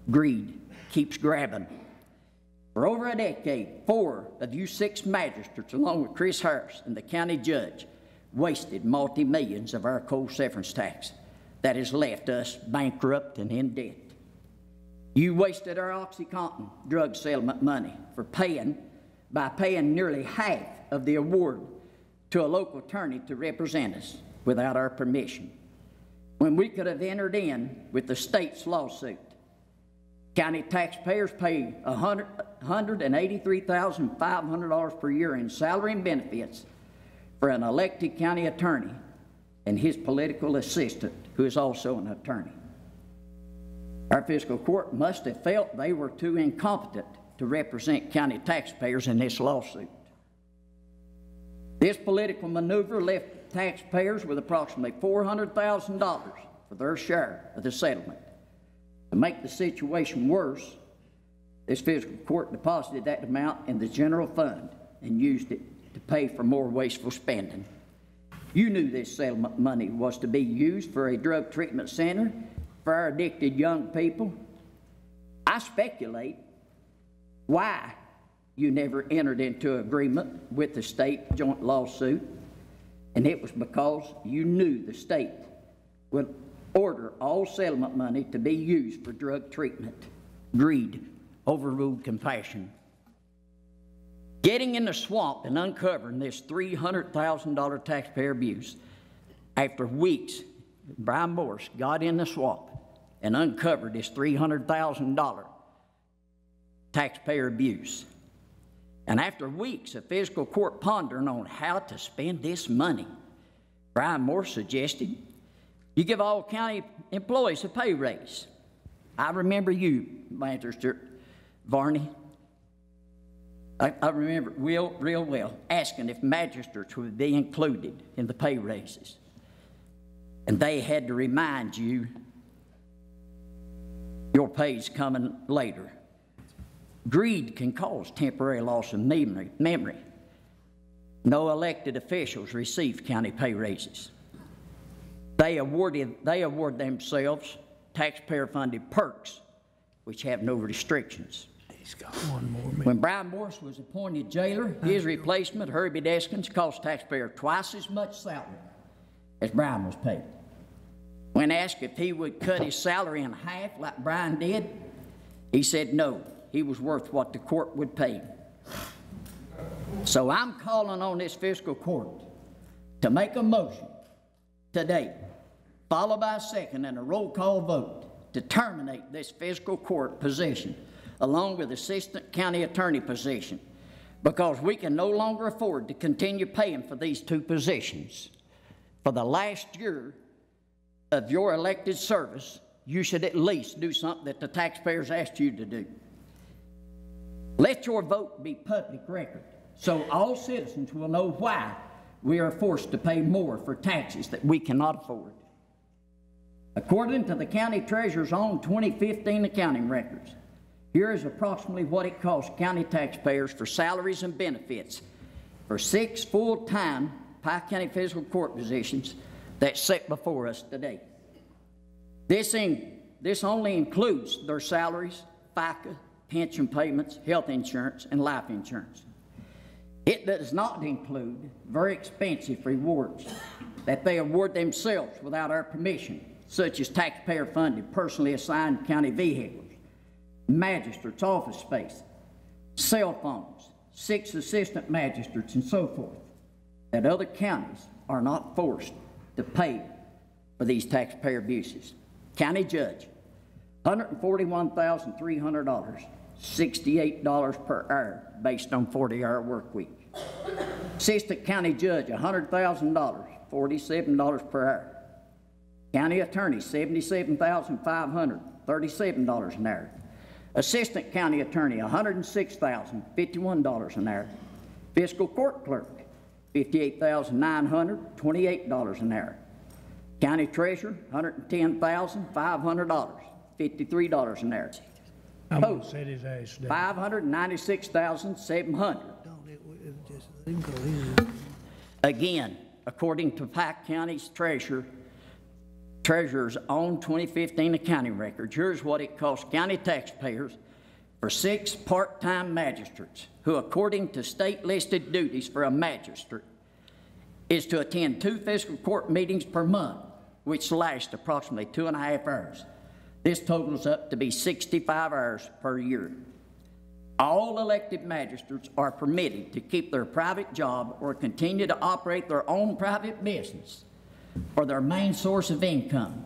Greed keeps grabbing. For over a decade, 4 of you 6 magistrates, along with Chris Harris and the county judge, wasted multi-millions of our coal severance tax that has left us bankrupt and in debt. You wasted our OxyContin drug settlement money by paying nearly half of the award to a local attorney to represent us without our permission, when we could have entered in with the state's lawsuit. County taxpayers pay $183,500 per year in salary and benefits for an elected county attorney and his political assistant, who is also an attorney. Our fiscal court must have felt they were too incompetent to represent county taxpayers in this lawsuit. This political maneuver left taxpayers with approximately $400,000 for their share of the settlement. To make the situation worse, this fiscal court deposited that amount in the general fund and used it to pay for more wasteful spending. You knew this settlement money was to be used for a drug treatment center for our addicted young people. I speculate why you never entered into agreement with the state joint lawsuit, and it was because you knew the state would order all settlement money to be used for drug treatment. Greed overruled compassion. Getting in the swamp and uncovering this $300,000 taxpayer abuse, after weeks, Brian Morse got in the swamp and uncovered this $300,000 taxpayer abuse. And after weeks of fiscal court pondering on how to spend this money, Brian Morse suggested you give all county employees a pay raise. I remember you, Magistrate Varney. I remember real well asking if magistrates would be included in the pay raises. And they had to remind you your pay's coming later. Greed can cause temporary loss of memory. No elected officials receive county pay raises. They award themselves taxpayer-funded perks, which have no restrictions. He's got one more minute. When Brian Morse was appointed jailer, his replacement, Herbie Deskins, cost taxpayer twice as much salary as Brian was paid. When asked if he would cut his salary in half like Brian did, he said no, he was worth what the court would pay him. So I'm calling on this fiscal court to make a motion today, followed by a second and a roll call vote, to terminate this fiscal court position along with assistant county attorney position, because we can no longer afford to continue paying for these two positions. For the last year of your elected service, you should at least do something that the taxpayers asked you to do. Let your vote be public record so all citizens will know why we are forced to pay more for taxes that we cannot afford. According to the county treasurer's own 2015 accounting records, here is approximately what it costs county taxpayers for salaries and benefits for 6 full-time Pike County Fiscal Court positions that sit before us today. This only includes their salaries, FICA, pension payments, health insurance, and life insurance. It does not include very expensive rewards that they award themselves without our permission, such as taxpayer-funded, personally assigned county vehicles, magistrates' office space, cell phones, 6 assistant magistrates, and so forth, that other counties are not forced to pay for these taxpayer abuses. County judge, $141,300, $68 per hour based on 40-hour work week. Assistant county judge, $100,000, $47 per hour. County attorney, $77,500, $37 an hour. Assistant county attorney, $106,000, $51 an hour. Fiscal court clerk, $58,900, $28 an hour. County treasurer, $110,500, $53 an hour. I'm gonna set his ass down. $596,700. Again, according to Pike County's treasurer's own 2015 accounting records, here's what it costs county taxpayers for 6 part-time magistrates who, according to state-listed duties for a magistrate, is to attend 2 fiscal court meetings per month, which last approximately 2.5 hours. This totals up to be 65 hours per year. All elected magistrates are permitted to keep their private job or continue to operate their own private business for their main source of income,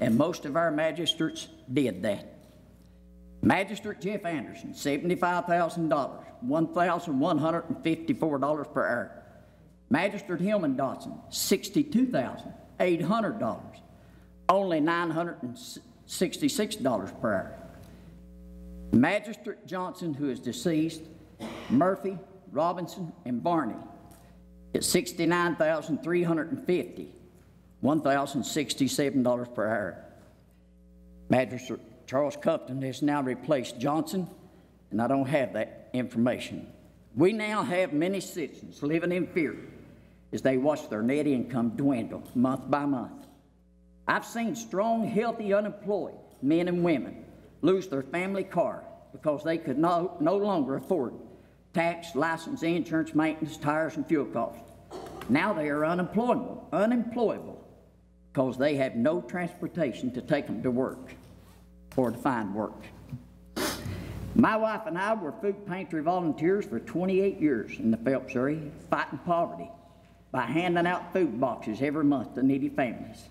and most of our magistrates did that. Magistrate Jeff Anderson, $75,000, $1,154 per hour. Magistrate Hillman Dotson, $62,800, only $966 per hour. Magistrate Johnson, who is deceased, Murphy, Robinson, and Barney, It's $69,350, $1,067 per hour. Magistrate Charles Compton has now replaced Johnson, and I don't have that information. We now have many citizens living in fear as they watch their net income dwindle month by month. I've seen strong, healthy, unemployed men and women lose their family car because they could no longer afford tax, license, insurance, maintenance, tires, and fuel costs. Now they are unemployable because they have no transportation to take them to work or to find work. My wife and I were food pantry volunteers for 28 years in the Phelps area, fighting poverty by handing out food boxes every month to needy families.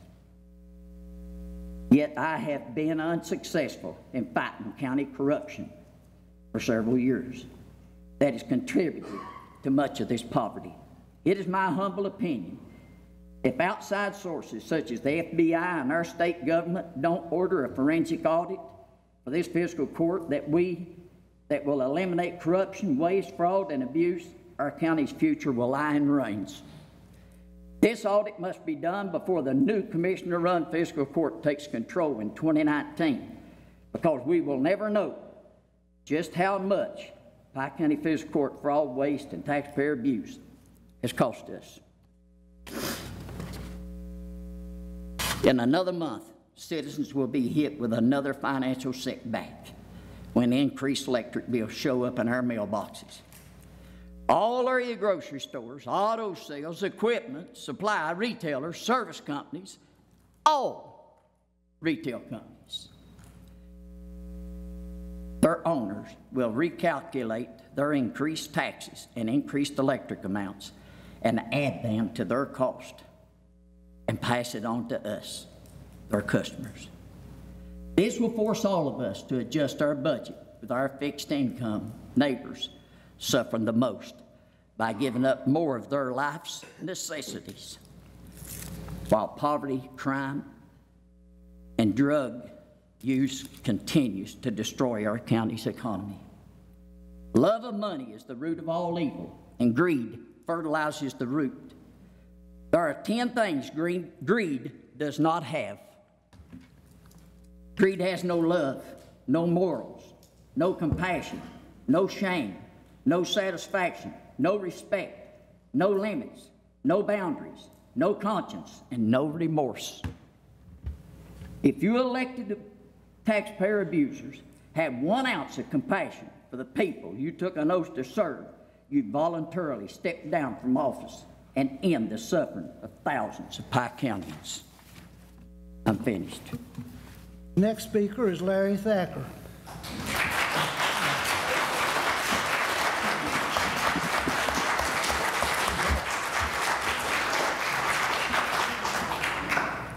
Yet I have been unsuccessful in fighting county corruption for several years. That has contributed to much of this poverty. It is my humble opinion, if outside sources such as the FBI and our state government don't order a forensic audit for this fiscal court that will eliminate corruption, waste, fraud, and abuse, our county's future will lie in ruins. This audit must be done before the new commissioner-run fiscal court takes control in 2019, because we will never know just how much Pike County Fiscal Court fraud, waste, and taxpayer abuse has cost us. In another month, citizens will be hit with another financial setback when increased electric bills show up in our mailboxes. All area grocery stores, auto sales, equipment, supply, retailers, service companies, all retail companies, their owners will recalculate their increased taxes and increased electric amounts and add them to their cost and pass it on to us, their customers. This will force all of us to adjust our budget with our fixed income neighbors suffering the most by giving up more of their life's necessities, while poverty, crime, and drug use continues to destroy our county's economy. Love of money is the root of all evil, and greed fertilizes the root. There are 10 things greed does not have. Greed has no love, no morals, no compassion, no shame, no satisfaction, no respect, no limits, no boundaries, no conscience, and no remorse. If you elected taxpayer abusers have 1 ounce of compassion for the people you took an oath to serve, you voluntarily step down from office and end the suffering of thousands of Pike Countyans. I'm finished. Next speaker is Larry Thacker.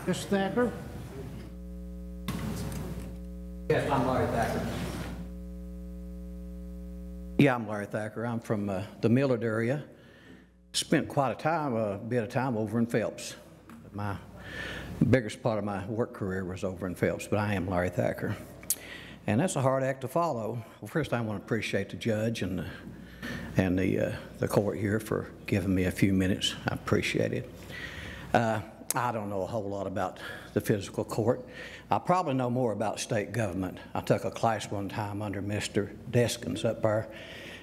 Mr. Thacker? Yes, I'm Larry Thacker. Yeah, I'm Larry Thacker. I'm from the Millard area. Spent quite a bit of time over in Phelps. My biggest part of my work career was over in Phelps, but I am Larry Thacker. And that's a hard act to follow. Well, first I want to appreciate the judge and the court here for giving me a few minutes. I appreciate it. I don't know a whole lot about the fiscal court. I probably know more about state government. I took a class one time under Mr. Deskins up there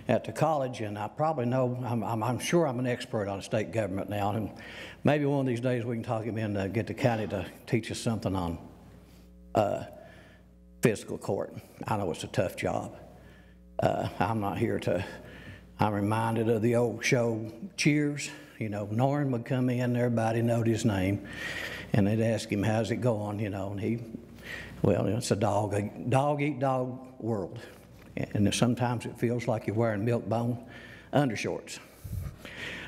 at the college, and I probably know, I'm sure I'm an expert on state government now, and maybe one of these days we can talk him in to get the county to teach us something on fiscal court. I know it's a tough job. I'm not here to, I'm reminded of the old show Cheers. You know, Norm would come in, everybody knowed his name, and they'd ask him, how's it going, you know, and he, well, it's a dog-eat-dog world. And sometimes it feels like you're wearing milk-bone undershorts.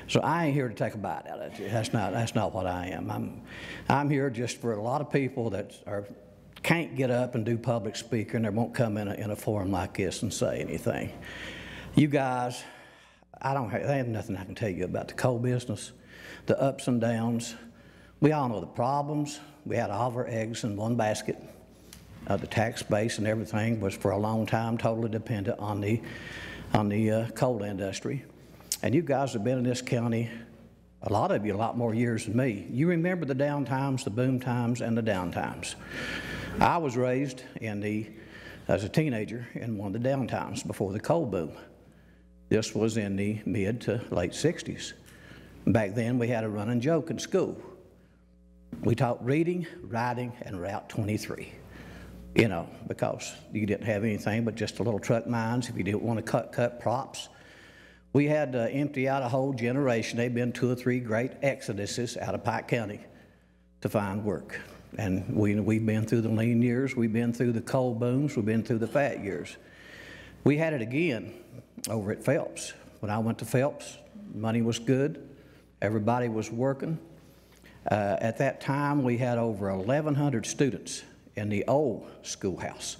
So I ain't here to take a bite out of you. That's not what I am. I'm here just for a lot of people that can't get up and do public speaking, or won't come in a forum like this and say anything. You guys, I have nothing I can tell you about the coal business, the ups and downs. We all know the problems. We had all of our eggs in one basket. The tax base and everything was for a long time totally dependent on the coal industry. And you guys have been in this county A lot of you, a lot more years than me. You remember the down times, the boom times, and the down times. I was raised as a teenager in one of the down times before the coal boom. This was in the mid to late 60s. Back then, we had a running joke in school. We taught reading, writing, and Route 23. You know, because you didn't have anything but just a little truck mines if you didn't want to cut props. We had to empty out a whole generation. They've been 2 or 3 great exoduses out of Pike County to find work. And we've been through the lean years, we've been through the coal booms, we've been through the fat years. We had it again over at Phelps. When I went to Phelps, money was good, everybody was working. At that time, we had over 1,100 students in the old schoolhouse.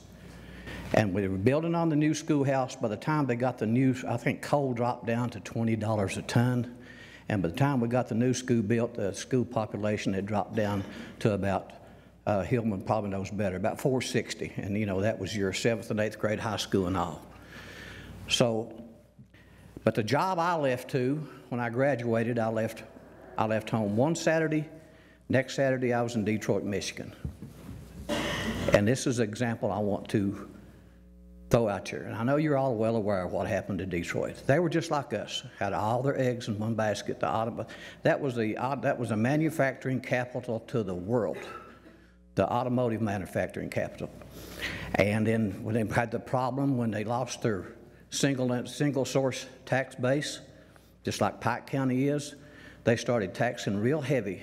And we were building on the new schoolhouse. By the time they got the new, I think coal dropped down to $20 a ton. And by the time we got the new school built, the school population had dropped down to about, Hillman probably knows better, about 460. And you know, that was your 7th and 8th grade high school and all. So, but the job I left to, when I graduated, I left home one Saturday. Next Saturday, I was in Detroit, Michigan. And this is an example I want to throw out here. And I know you're all well aware of what happened to Detroit. They were just like us, had all their eggs in one basket. That was a manufacturing capital to the world, the automotive manufacturing capital. And then when they had the problem, when they lost their single source tax base, just like Pike County is, they started taxing real heavy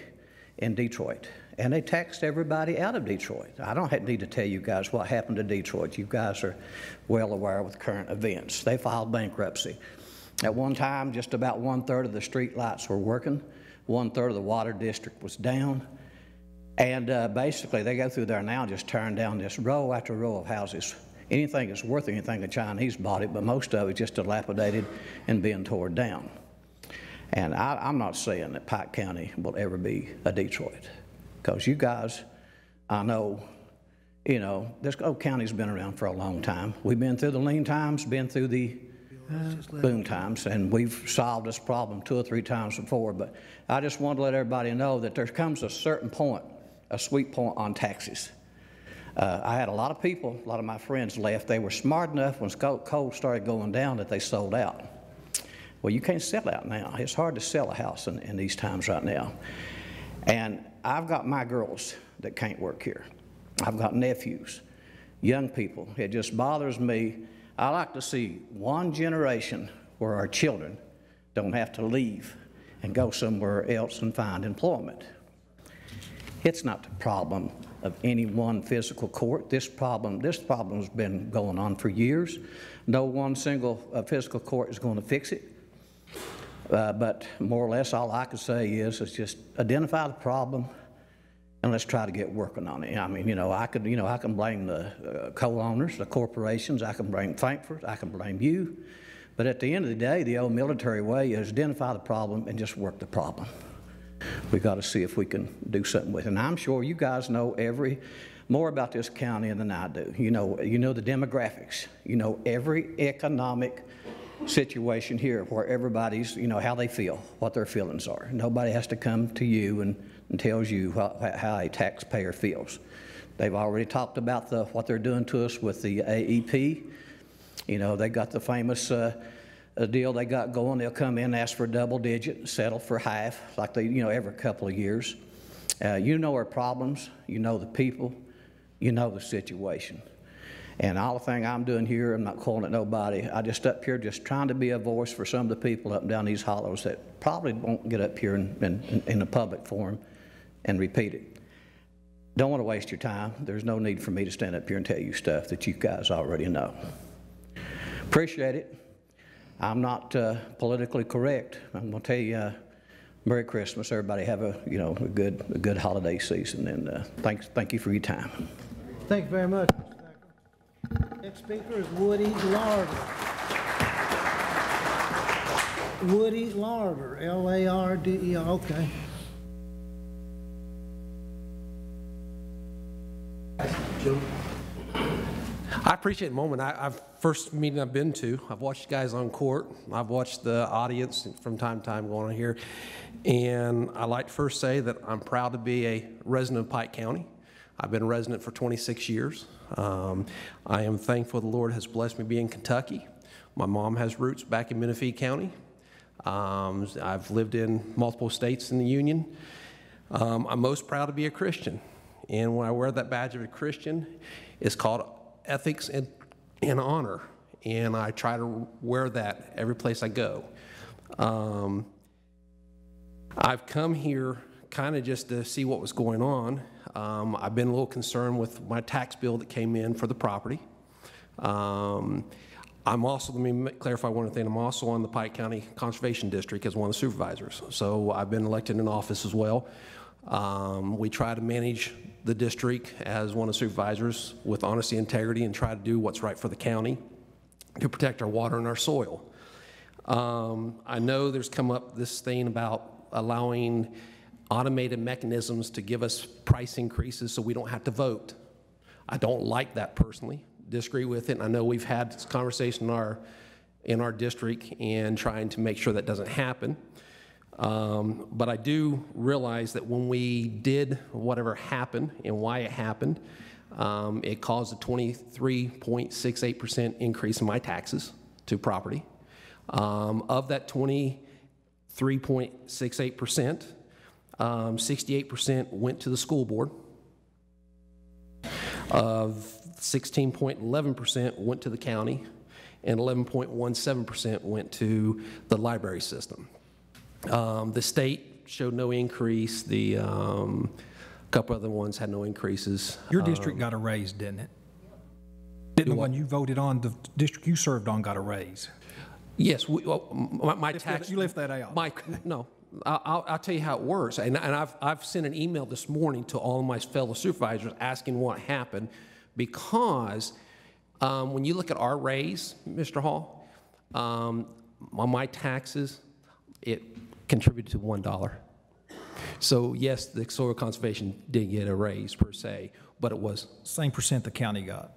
in Detroit. And they taxed everybody out of Detroit. I don't need to tell you guys what happened to Detroit. You guys are well aware with current events. They filed bankruptcy. At one time, just about 1/3 of the street lights were working. 1/3 of the water district was down. And basically, they go through there now just tearing down this row after row of houses. Anything that's worth anything, the Chinese bought it, but most of it just dilapidated and being torn down. And I'm not saying that Pike County will ever be a Detroit. Because you guys, I know, you know, this old county's been around for a long time. We've been through the lean times, been through the boom times, and we've solved this problem 2 or 3 times before. But I just want to let everybody know that there comes a certain point, a sweet point on taxes. I had a lot of people, a lot of my friends left. They were smart enough when coal started going down that they sold out. Well, you can't sell out now. It's hard to sell a house in these times right now. And I've got my girls that can't work here. I've got nephews, young people. It just bothers me. I like to see one generation where our children don't have to leave and go somewhere else and find employment. It's not the problem of any one physical court. This problem's been going on for years. No one single physical court is going to fix it. But more or less all I can say is just identify the problem and let's try to get working on it. I mean, you know, I can blame the coal owners, the corporations, I can blame Frankfurt, I can blame you. But at the end of the day, the old military way is identify the problem and just work the problem. We got to see if we can do something with it. And I'm sure you guys know more about this county than I do. You know the demographics. You know every economic situation here where everybody's, you know, how they feel, what their feelings are. Nobody has to come to you and tells you how a taxpayer feels. They've already talked about what they're doing to us with the AEP. You know, they got the famous deal they got going. They'll come in, ask for double digit, settle for half, like they, you know, every couple of years. You know our problems, you know the people, you know the situation. And all the thing I'm doing here, I'm not calling it nobody. I just up here just trying to be a voice for some of the people up and down these hollows that probably won't get up here in a public forum and repeat it. Don't want to waste your time. There's no need for me to stand up here and tell you stuff that you guys already know. Appreciate it. I'm not politically correct. I'm going to tell you Merry Christmas. Everybody have a good holiday season, and thank you for your time. Thank you very much. Next speaker is Woody Larder. Woody Larder, L-A-R-D-E-R, okay. I appreciate the moment. I've first meeting I've been to. I've watched you guys on court. I've watched the audience from time to time going on here. And I'd like to first say that I'm proud to be a resident of Pike County. I've been a resident for 26 years. I am thankful the Lord has blessed me being in Kentucky. My mom has roots back in Menifee County. I've lived in multiple states in the Union. I'm most proud to be a Christian. And when I wear that badge of a Christian, it's called ethics and honor. And I try to wear that every place I go. I've come here kind of just to see what was going on. I've been a little concerned with my tax bill that came in for the property. I'm also, let me clarify one thing, I'm also on the Pike County Conservation District as one of the supervisors. So I've been elected in office as well. We try to manage the district as one of the supervisors with honesty and integrity and try to do what's right for the county to protect our water and our soil. I know there's come up this thing about allowing automated mechanisms to give us price increases so we don't have to vote. I don't like that personally, disagree with it, and I know we've had this conversation in our district and trying to make sure that doesn't happen. But I do realize that when we did whatever happened and why it happened, it caused a 23.68% increase in my taxes to property. Of that 23.68%, 68% went to the school board. Of 16.11% went to the county, and 11.17% went to the library system. The state showed no increase. The couple other ones had no increases. Your district got a raise, didn't it? Didn't the one you voted on, the district you served on, got a raise? Yes, my tax. You left that out. No, I'll tell you how it works. And I've sent an email this morning to all of my fellow supervisors asking what happened, because when you look at our raise, Mr. Hall, on my taxes, it contributed to $1. So yes, the soil conservation did get a raise per se, but it was same percent the county got.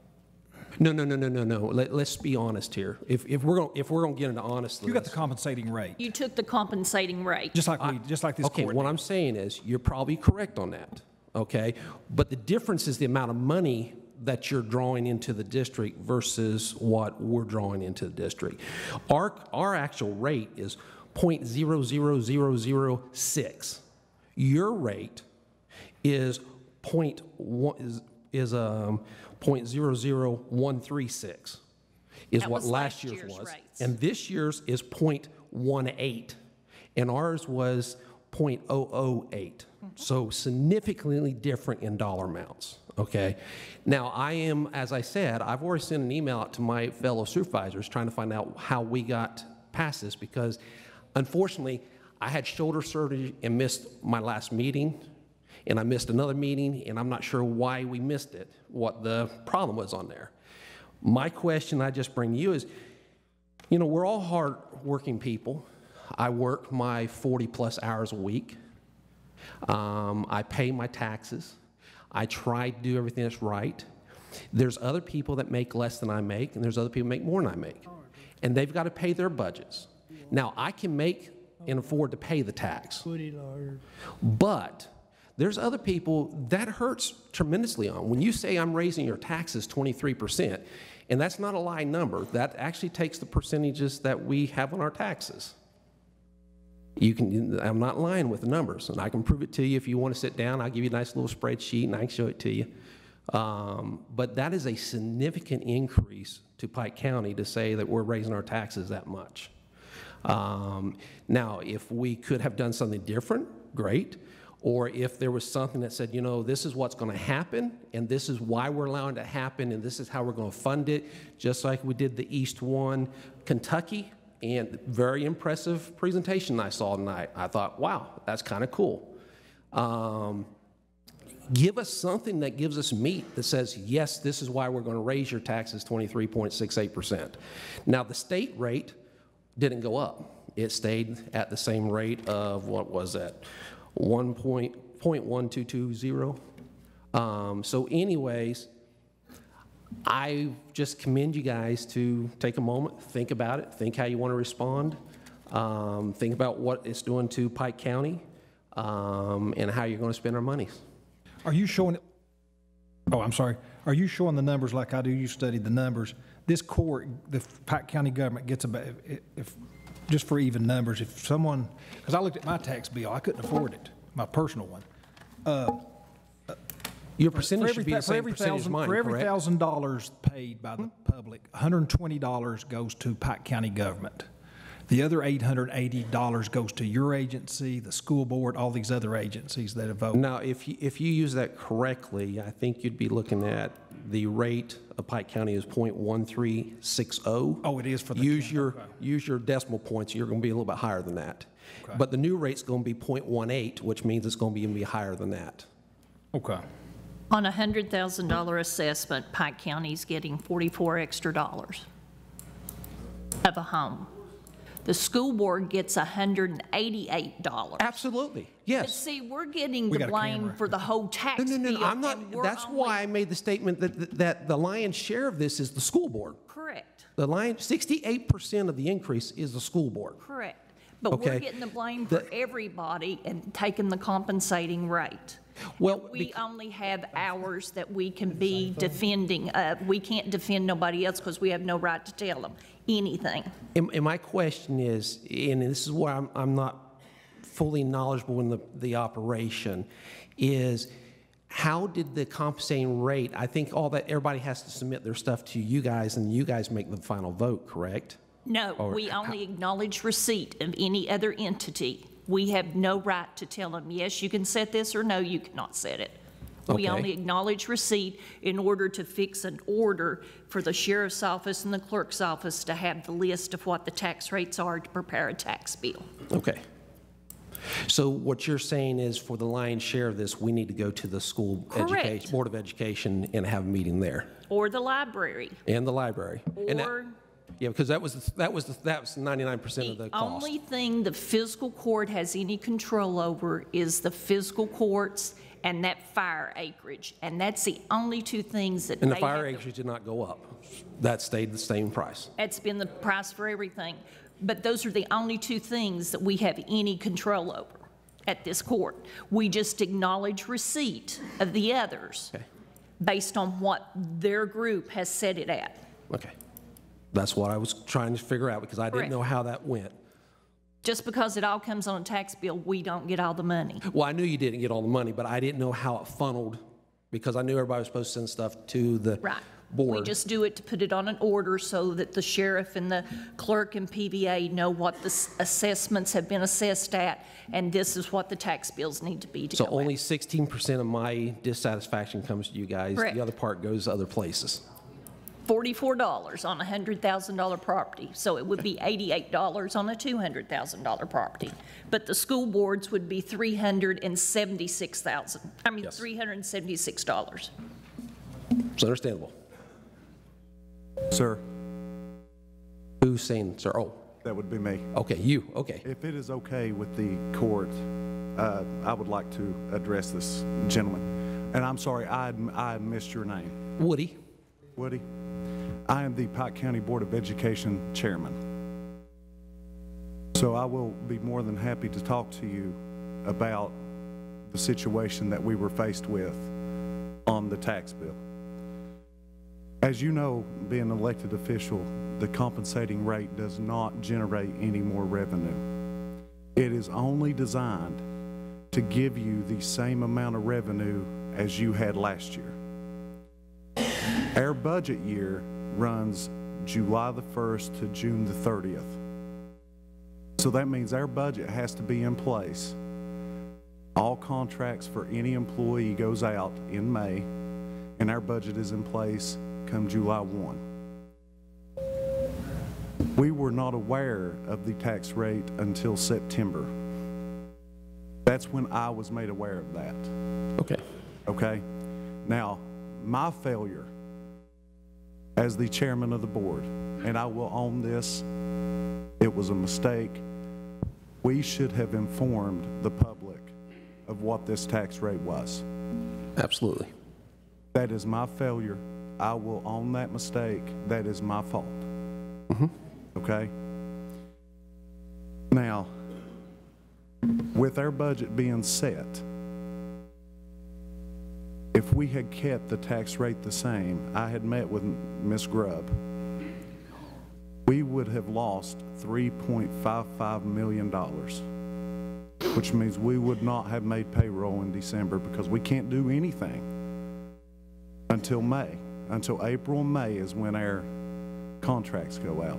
No. Let's be honest here. If we're gonna get into honest, you got the compensating rate. You took the compensating rate. Just like this. Okay, court what did. I'm saying is you're probably correct on that. Okay, but the difference is the amount of money that you're drawing into the district versus what we're drawing into the district. Our actual rate is 0.00006. Your rate is 0.00136 is what last year's was. Rates. And this year's is 0.18, and ours was 0.008. So significantly different in dollar amounts, okay? Now, I am, as I said, I've already sent an email out to my fellow supervisors trying to find out how we got past this, because unfortunately, I had shoulder surgery and missed my last meeting, and I missed another meeting, and I'm not sure why we missed it, what the problem was on there. My question I just bring to you is, you know, we're all hard-working people. I work my 40-plus hours a week. I pay my taxes. I try to do everything that's right. There's other people that make less than I make, and there's other people that make more than I make. And they've got to pay their budgets. Now, I can make and afford to pay the tax. But there's other people that hurts tremendously on. When you say I'm raising your taxes 23%, and that's not a lie number, that actually takes the percentages that we have on our taxes. I'm not lying with the numbers, and I can prove it to you if you want to sit down. I'll give you a nice little spreadsheet, and I can show it to you. But that is a significant increase to Pike County to say that we're raising our taxes that much. Now, if we could have done something different, great. Or if there was something that said, you know, this is what's going to happen, and this is why we're allowing it to happen, and this is how we're going to fund it, just like we did the East 1 Kentucky, and very impressive presentation I saw tonight. I thought, wow, that's kind of cool. Give us something that gives us meat that says, yes, this is why we're going to raise your taxes 23.68%. Now, the state rate didn't go up. It stayed at the same rate of, what was that, 1.1220. So anyways, I just commend you guys to take a moment, think about it, think how you want to respond, think about what it's doing to Pike County, and how you're going to spend our monies. Are you showing, oh, I'm sorry. Are you showing the numbers like I do? You studied the numbers. This court, the Pike County government gets about, if just for even numbers, if someone, because I looked at my tax bill, I couldn't afford it, my personal one. Your percentage should be the same percentage as mine, for every correct? $1,000 paid by the public, $120 goes to Pike County government. The other $880 goes to your agency, the school board, all these other agencies that have voted. Now, if you use that correctly, I think you'd be looking at the rate of Pike County is .1360. Oh, it is for the use your decimal points. You're going to be a little bit higher than that. Okay. But the new rate's going to be .18, which means it's going to be even higher than that. Okay. On a $100,000 assessment, Pike County's getting $44 extra of a home. The school board gets $188. Absolutely, yes. But see, we're getting the blame for the whole tax bill. No, I'm not. That's why I made the statement that the lion's share of this is the school board. Correct. 68% of the increase is the school board. Correct. But we're getting the blame for everybody and taking the compensating rate. Well, we only have hours that we can be defending. We can't defend nobody else because we have no right to tell them anything. And my question is, and this is where I'm not fully knowledgeable in the operation, is how did the compensating rate, I think all that, everybody has to submit their stuff to you guys and you guys make the final vote, correct? No, we only acknowledge receipt of any other entity. We have no right to tell them, yes, you can set this, or no, you cannot set it. We only acknowledge receipt in order to fix an order for the sheriff's office and the clerk's office to have the list of what the tax rates are to prepare a tax bill. Okay. So what you're saying is for the lion's share of this, we need to go to the school education, Board of Education and have a meeting there. Or the library. And the library. Or yeah, because that was 99% of the cost. The only thing the fiscal court has any control over is the fiscal courts and that fire acreage, and that's the only two things that. And the fire acreage did not go up; that stayed the same price. That's been the price for everything, but those are the only two things that we have any control over at this court. We just acknowledge receipt of the others based on what their group has set it at. Okay. That's what I was trying to figure out because I didn't know how that went. Just because it all comes on a tax bill, we don't get all the money. Well, I knew you didn't get all the money, but I didn't know how it funneled because I knew everybody was supposed to send stuff to the board. We just do it to put it on an order so that the sheriff and the clerk and PVA know what the assessments have been assessed at, and this is what the tax bills need to be to go So only 16% of my dissatisfaction comes to you guys. Correct. The other part goes other places. $44 on a $100,000 property, so it would be $88 on a $200,000 property. But the school boards would be $376,000. I mean, $376. It's understandable. Sir. Who's saying, sir? Oh. That would be me. Okay, you, okay. If it is okay with the court, I would like to address this gentleman. And I'm sorry, I missed your name. Woody. Woody. I am the Pike County Board of Education Chairman. So I will be more than happy to talk to you about the situation that we were faced with on the tax bill. As you know, being an elected official, the compensating rate does not generate any more revenue. It is only designed to give you the same amount of revenue as you had last year. Our budget year runs July the 1st to June the 30th. So that means our budget has to be in place. All contracts for any employee goes out in May, and our budget is in place come July 1. We were not aware of the tax rate until September. That's when I was made aware of that. Okay. Okay? Now, my failure as the chairman of the board, and I will own this, it was a mistake. We should have informed the public of what this tax rate was. Absolutely. That is my failure. I will own that mistake. That is my fault. Okay? Now, with our budget being set, if we had kept the tax rate the same, I had met with Ms. Grubb, we would have lost $3.55 million, which means we would not have made payroll in December because we can't do anything until May. Until April and May is when our contracts go out.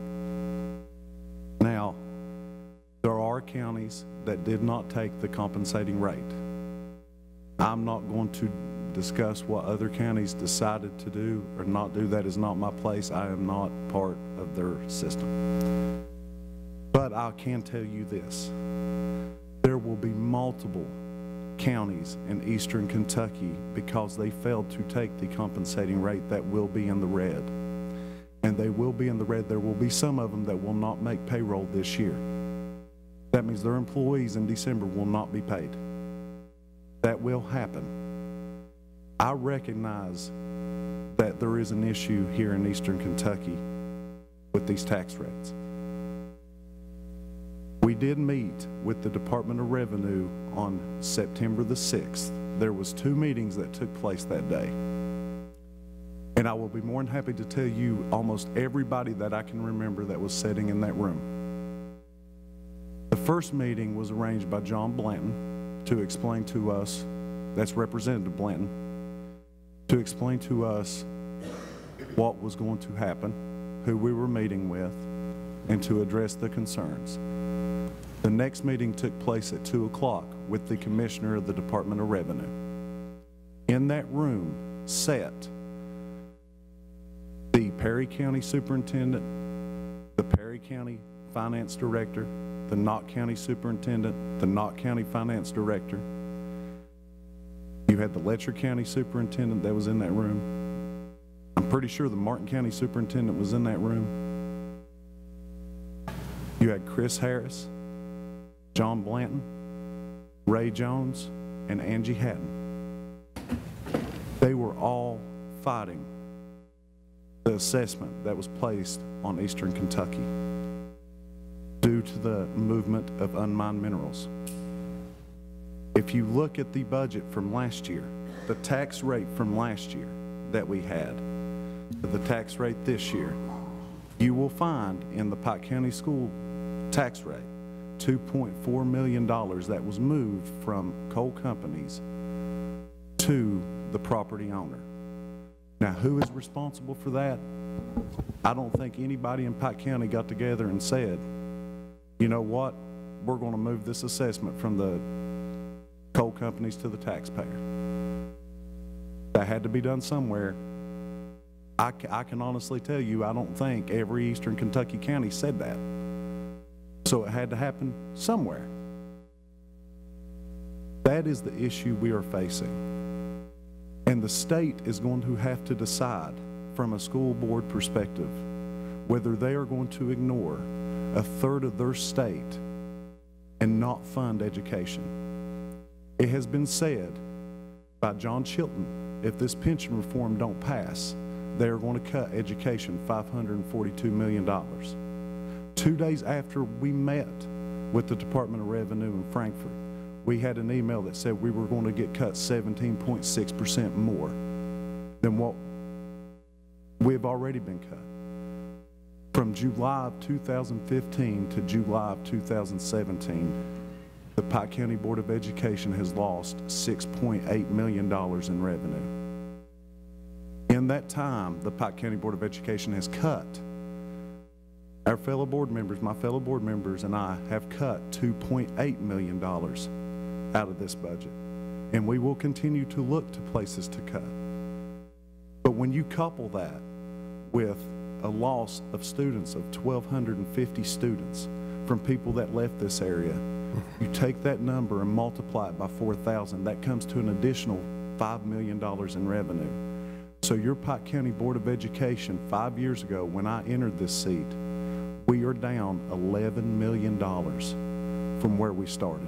Now, there are counties that did not take the compensating rate. I'm not going to discuss what other counties decided to do or not do. That is not my place. I am not part of their system. But I can tell you this. There will be multiple counties in eastern Kentucky, because they failed to take the compensating rate, that will be in the red. And they will be in the red. There will be some of them that will not make payroll this year. That means their employees in December will not be paid. That will happen. I recognize that there is an issue here in eastern Kentucky with these tax rates. We did meet with the Department of Revenue on September the 6th. There was 2 meetings that took place that day. And I will be more than happy to tell you almost everybody that I can remember that was sitting in that room. The first meeting was arranged by John Blanton to explain to us, that's Representative Blanton, to explain to us what was going to happen, who we were meeting with, and to address the concerns. The next meeting took place at 2 o'clock with the Commissioner of the Department of Revenue. In that room sat the Perry County Superintendent, the Perry County Finance Director, the Knott County Superintendent, the Knott County Finance Director. You had the Letcher County Superintendent that was in that room. I'm pretty sure the Martin County Superintendent was in that room. You had Chris Harris, John Blanton, Ray Jones, and Angie Hatton. They were all fighting the assessment that was placed on eastern Kentucky due to the movement of unmined minerals. If you look at the budget from last year, the tax rate from last year that we had, the tax rate this year, you will find in the Pike County School tax rate $2.4 million that was moved from coal companies to the property owner. Now, who is responsible for that? I don't think anybody in Pike County got together and said, you know what, we're going to move this assessment from the coal companies to the taxpayer. That had to be done somewhere. I can honestly tell you, I don't think every eastern Kentucky county said that. So it had to happen somewhere. That is the issue we are facing. And the state is going to have to decide from a school board perspective whether they are going to ignore a third of their state and not fund education. It has been said by John Chilton, if this pension reform don't pass, they are going to cut education $542 million. 2 days after we met with the Department of Revenue in Frankfort, we had an email that said we were going to get cut 17.6% more than what we've already been cut. From July of 2015 to July of 2017, the Pike County Board of Education has lost $6.8 million in revenue. In that time, the Pike County Board of Education has cut, our fellow board members, my fellow board members and I have cut $2.8 million out of this budget. And we will continue to look to places to cut. But when you couple that with a loss of students of 1,250 students from people that left this area, you take that number and multiply it by 4,000, that comes to an additional $5 million in revenue. So your Pike County Board of Education, 5 years ago when I entered this seat, we are down $11 million from where we started.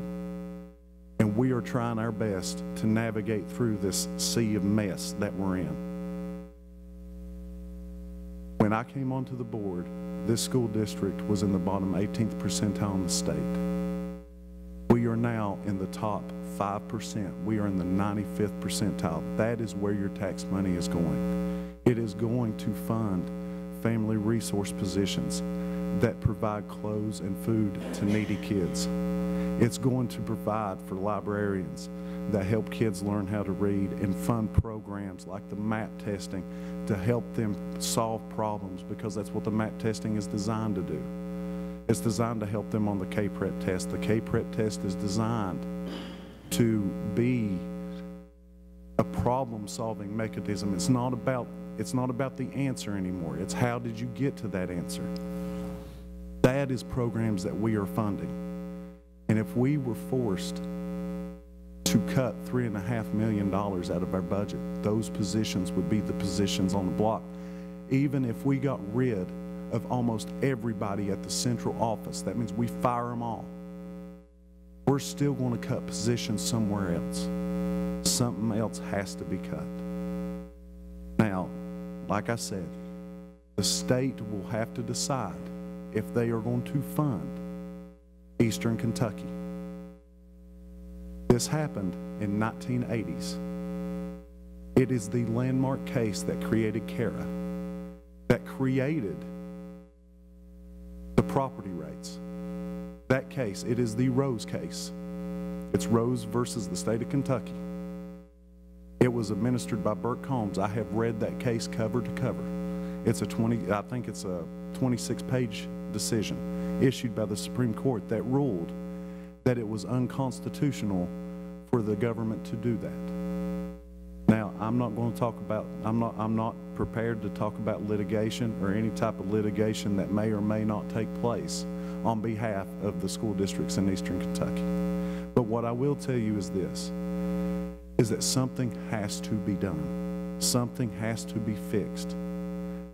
And we are trying our best to navigate through this sea of mess that we're in. When I came onto the board, this school district was in the bottom 18th percentile in the state. We are now in the top 5%. We are in the 95th percentile. That is where your tax money is going. It is going to fund family resource positions that provide clothes and food to needy kids. It's going to provide for librarians that help kids learn how to read and fund programs like the MAP testing to help them solve problems, because that's what the MAP testing is designed to do. It's designed to help them on the K-PREP test. The K-PREP test is designed to be a problem-solving mechanism. It's not about the answer anymore. It's how did you get to that answer. That is programs that we are funding. And if we were forced to cut $3.5 million out of our budget, those positions would be the positions on the block. Even if we got rid of almost everybody at the central office, that means we fire them all. We're still going to cut positions somewhere else. Something else has to be cut. Now, like I said, the state will have to decide if they are going to fund Eastern Kentucky. This happened in 1980s. It is the landmark case that created CARA, that created the property rates. That case, it is the Rose case. It's Rose versus the state of Kentucky. It was administered by Burt Combs. I have read that case cover to cover. It's I think it's a 26-page decision issued by the Supreme Court that ruled that it was unconstitutional for the government to do that. Now, I'm not prepared to talk about litigation or any type of litigation that may or may not take place on behalf of the school districts in Eastern Kentucky. But what I will tell you is this, is that something has to be done. Something has to be fixed.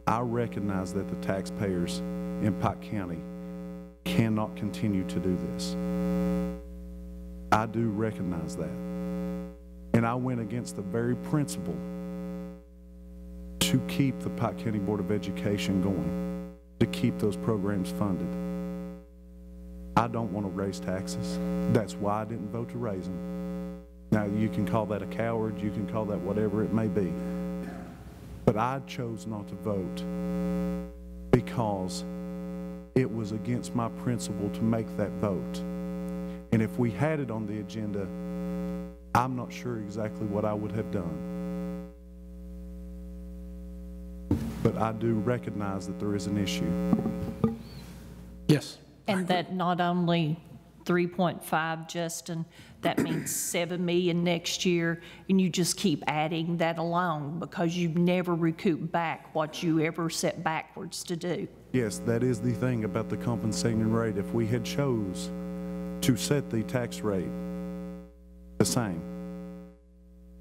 I recognize that the taxpayers in Pike County cannot continue to do this. I do recognize that. And I went against the very principle to keep the Pike County Board of Education going, to keep those programs funded. I don't want to raise taxes. That's why I didn't vote to raise them. Now, you can call that a coward, you can call that whatever it may be. But I chose not to vote because it was against my principle to make that vote. And if we had it on the agenda, I'm not sure exactly what I would have done. But I do recognize that there is an issue. Yes. And that not only 3.5, Justin, that means 7 million next year, and you just keep adding that along because you never recoup back what you ever set backwards to do. Yes, that is the thing about the compensating rate. If we had chose to set the tax rate the same,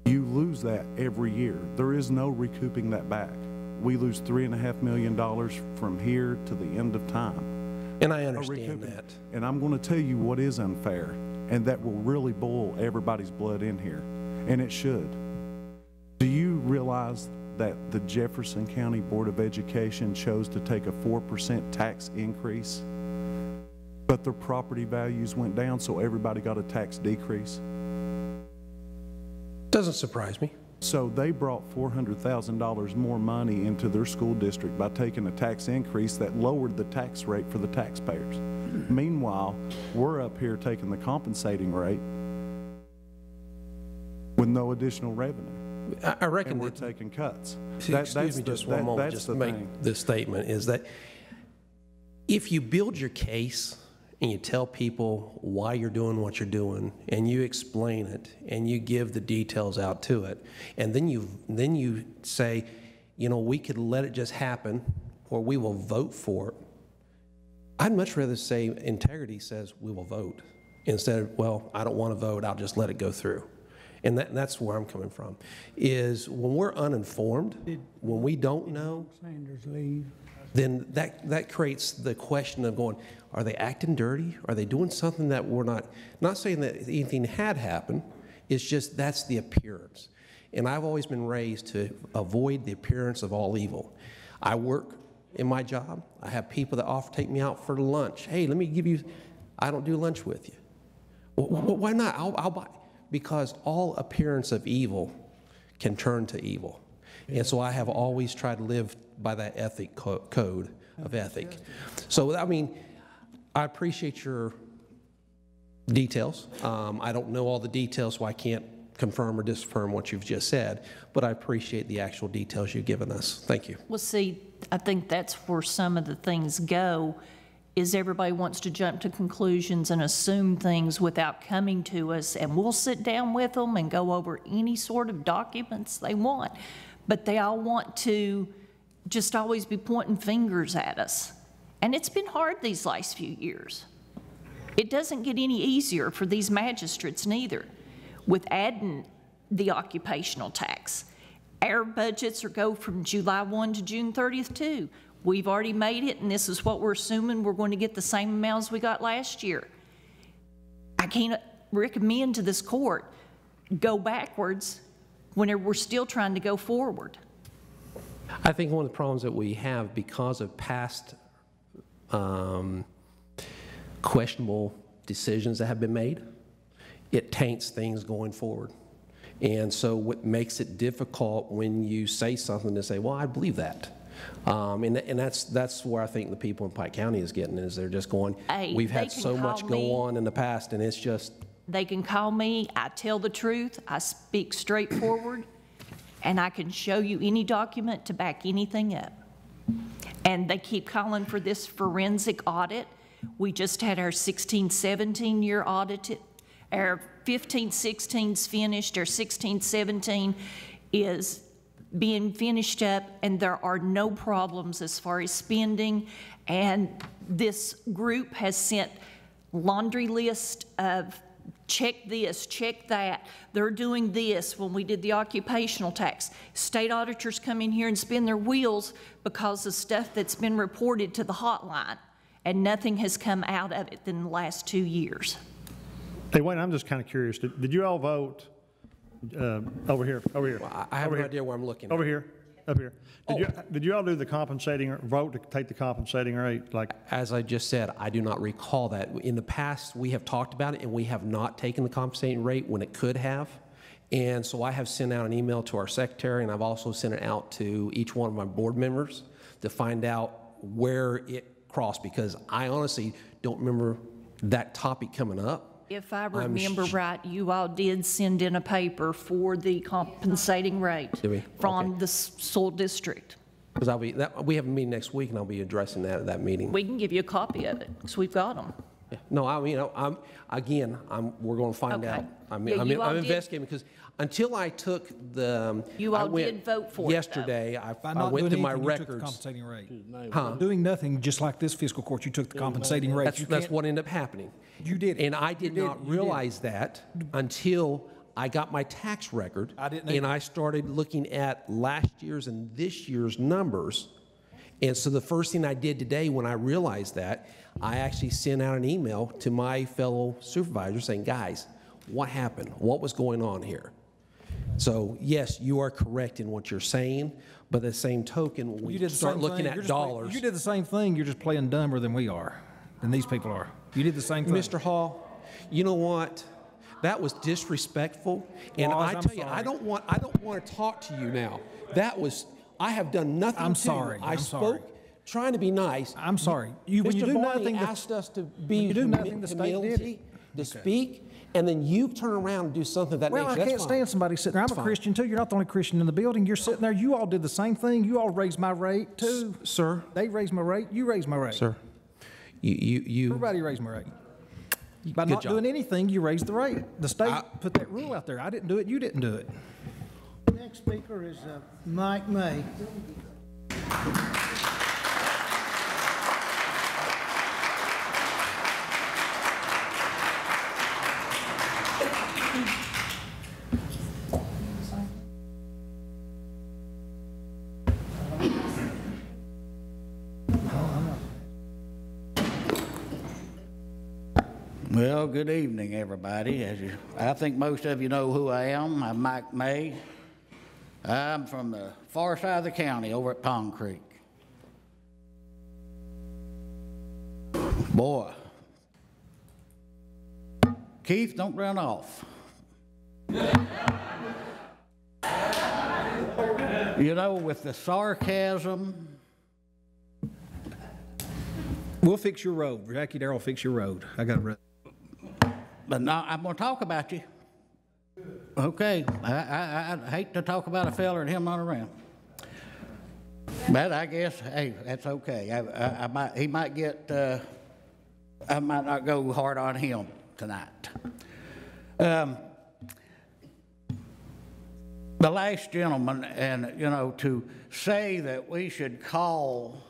you lose that every year. There is no recouping that back. We lose $3.5 million from here to the end of time. And I understand that. And I'm going to tell you what is unfair, and that will really boil everybody's blood in here, and it should. Do you realize that the Jefferson County Board of Education chose to take a 4% tax increase, but their property values went down, so everybody got a tax decrease? Doesn't surprise me. So they brought $400,000 more money into their school district by taking a tax increase that lowered the tax rate for the taxpayers. Meanwhile, we're up here taking the compensating rate with no additional revenue. I reckon and we're taking cuts. Excuse me just one moment, just to make this statement, is that if you build your case and you tell people why you're doing what you're doing, and you explain it, and you give the details out to it, and then you say, you know, we could let it just happen, or we will vote for it. I'd much rather say integrity says we will vote, instead of, well, I don't want to vote, I'll just let it go through. And that's where I'm coming from, is when we're uninformed, when we don't know, Sanders leave. then that creates the question of going, are they acting dirty? Are they doing something that we're not saying that anything had happened, it's just that's the appearance. And I've always been raised to avoid the appearance of all evil. I work in my job. I have people that offer to take me out for lunch. Hey, let me give you, I don't do lunch with you. Well, why not? I'll buy. Because all appearance of evil can turn to evil. And so I have always tried to live by that code of ethic. So, I mean, I appreciate your details. I don't know all the details, so I can't confirm or disaffirm what you've just said, but I appreciate the actual details you've given us. Thank you. Well, see, I think that's where some of the things go, is everybody wants to jump to conclusions and assume things without coming to us, and we'll sit down with them and go over any sort of documents they want, but they all want to just always be pointing fingers at us. And it's been hard these last few years. It doesn't get any easier for these magistrates neither, with adding the occupational tax. Our budgets go from July 1 to June 30th too. We've already made it, and this is what we're assuming we're going to get the same amount as we got last year. I can't recommend to this court go backwards whenever we're still trying to go forward. I think one of the problems that we have because of past questionable decisions that have been made, it taints things going forward. And so what makes it difficult when you say something to say, well, I believe that. And that's where I think the people in Pike County is getting, is they're just going, hey, we've had so much go on in the past, and it's just. They can call me, I tell the truth, I speak straightforward, and I can show you any document to back anything up. And they keep calling for this forensic audit. We just had our 16-17 year audit. Our 15-16's finished, our 16-17 is being finished up, and there are no problems as far as spending. And this group has sent laundry list of check this, check that. They're doing this when we did the occupational tax. State auditors come in here and spin their wheels because of stuff that's been reported to the hotline, and nothing has come out of it in the last 2 years. Hey, Wayne, I'm just kind of curious. Did you all vote over here? Well, I have no idea where I'm looking. Over here, up here. Did you all do the compensating vote to take the compensating rate? Like, as I just said, I do not recall that. In the past, we have talked about it, and we have not taken the compensating rate when it could have. And so I have sent out an email to our secretary, and I've also sent it out to each one of my board members to find out where it crossed, because I honestly don't remember that topic coming up. If I remember right, you all did send in a paper for the compensating rate from the school district. Because we have a meeting next week, and I'll be addressing that at that meeting. We can give you a copy of it, because we've got them. Yeah. No, I mean, we're going to find out. I'm investigating, because until I took the, you all did vote for yesterday. I went through my records. You took the compensating rate. Huh? Doing nothing, just like this fiscal court, you took the compensating rate. That's what ended up happening. You did. And I did not realize that until I got my tax record. And I started looking at last year's and this year's numbers. And so the first thing I did today when I realized that, I actually sent out an email to my fellow supervisors saying, guys, what happened? What was going on here? So yes, you are correct in what you're saying, but at the same token, when we start looking at dollars. You did the same thing, you're just playing dumber than we are, than these people are. You did the same thing. Mr. Hall, you know what? That was disrespectful, and I tell you, I don't want to talk to you now. That was, I have done nothing. I'm sorry. I spoke trying to be nice. I'm sorry. When you do nothing, asked us to be humility, to speak, and then you turn around and do something that well, I can't stand somebody sitting there. I'm a Christian too. You're not the only Christian in the building. You're sitting there. You all did the same thing. You all raised my rate too, sir. They raised my rate. You raised my rate, sir. You. Everybody raised my rate. By not doing anything, you raised the rate. The state put that rule out there. I didn't do it. You didn't do it. Next speaker is Mike May. Well, good evening, everybody. I think most of you know who I am. I'm Mike May. I'm from the far side of the county over at Pond Creek. Boy. Keith, don't run off. You know, with the sarcasm. We'll fix your road. Jackie Darrell will fix your road. I got it. But now I'm going to talk about you. Okay, I hate to talk about a fella and him not around. But I guess, hey, that's okay. He might get, I might not go hard on him tonight. The last gentleman, and you know, to say that we should call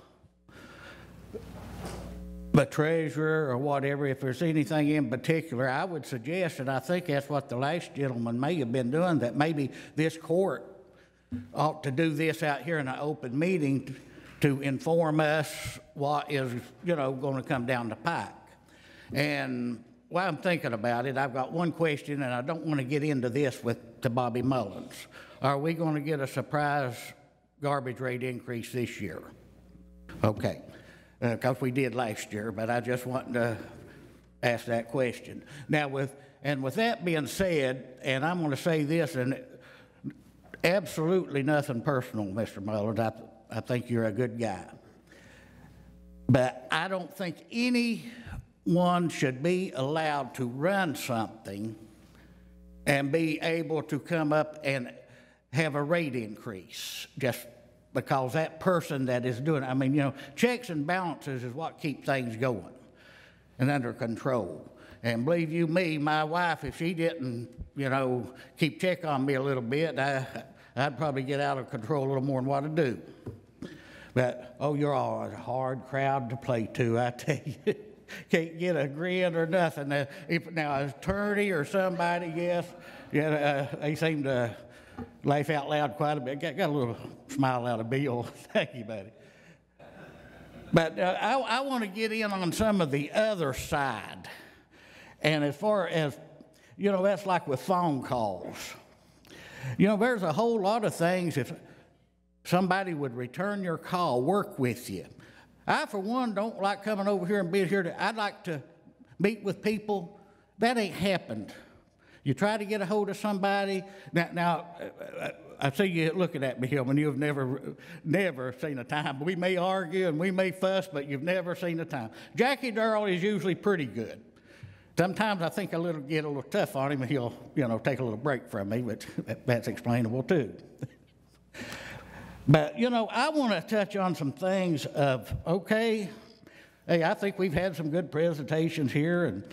the treasurer or whatever, if there's anything in particular, I would suggest, and I think that's what the last gentleman may have been doing, that maybe this court ought to do this out here in an open meeting to inform us what is, you know, going to come down the pike. And while I'm thinking about it, I've got one question, and I don't want to get into this to Bobby Mullins. Are we going to get a surprise garbage rate increase this year? Okay. Because we did last year, but I just wanted to ask that question. Now, with that being said, and I'm going to say this, and absolutely nothing personal, Mr. Mullins. I think you're a good guy. But I don't think anyone should be allowed to run something and be able to come up and have a rate increase just because that person that is doing it, I mean, you know, checks and balances is what keep things going and under control. And believe you me, my wife, if she didn't, you know, keep check on me a little bit, I'd probably get out of control a little more than what I do. But, oh, you're all a hard crowd to play to, I tell you. Can't get a grin or nothing. Now, an attorney or somebody, yes, yeah, they seem to laugh out loud quite a bit. Got a little smile out of Bill. Thank you, buddy. But I want to get in on some of the other side. And as far as, you know, that's like with phone calls. You know, there's a whole lot of things, if somebody would return your call, work with you. I, for one, don't like coming over here and being here. I'd like to meet with people. That ain't happened. You try to get a hold of somebody. Now I see you looking at me, Hillman. You've never seen a time. We may argue and we may fuss, but you've never seen a time. Jackie Darrell is usually pretty good. Sometimes I think I get a little tough on him, and he'll, you know, take a little break from me, but that's explainable too. But, you know, I want to touch on some things of, okay, hey, I think we've had some good presentations here, and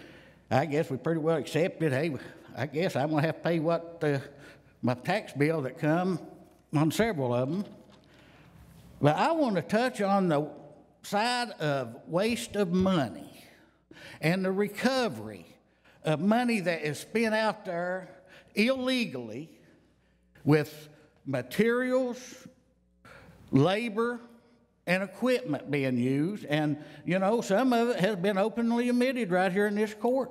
I guess we pretty well accepted, hey, I guess I'm going to have to pay what my tax bill that come on several of them. But I want to touch on the side of waste of money and the recovery of money that is spent out there illegally with materials, labor, and equipment being used. And, you know, some of it has been openly admitted right here in this court.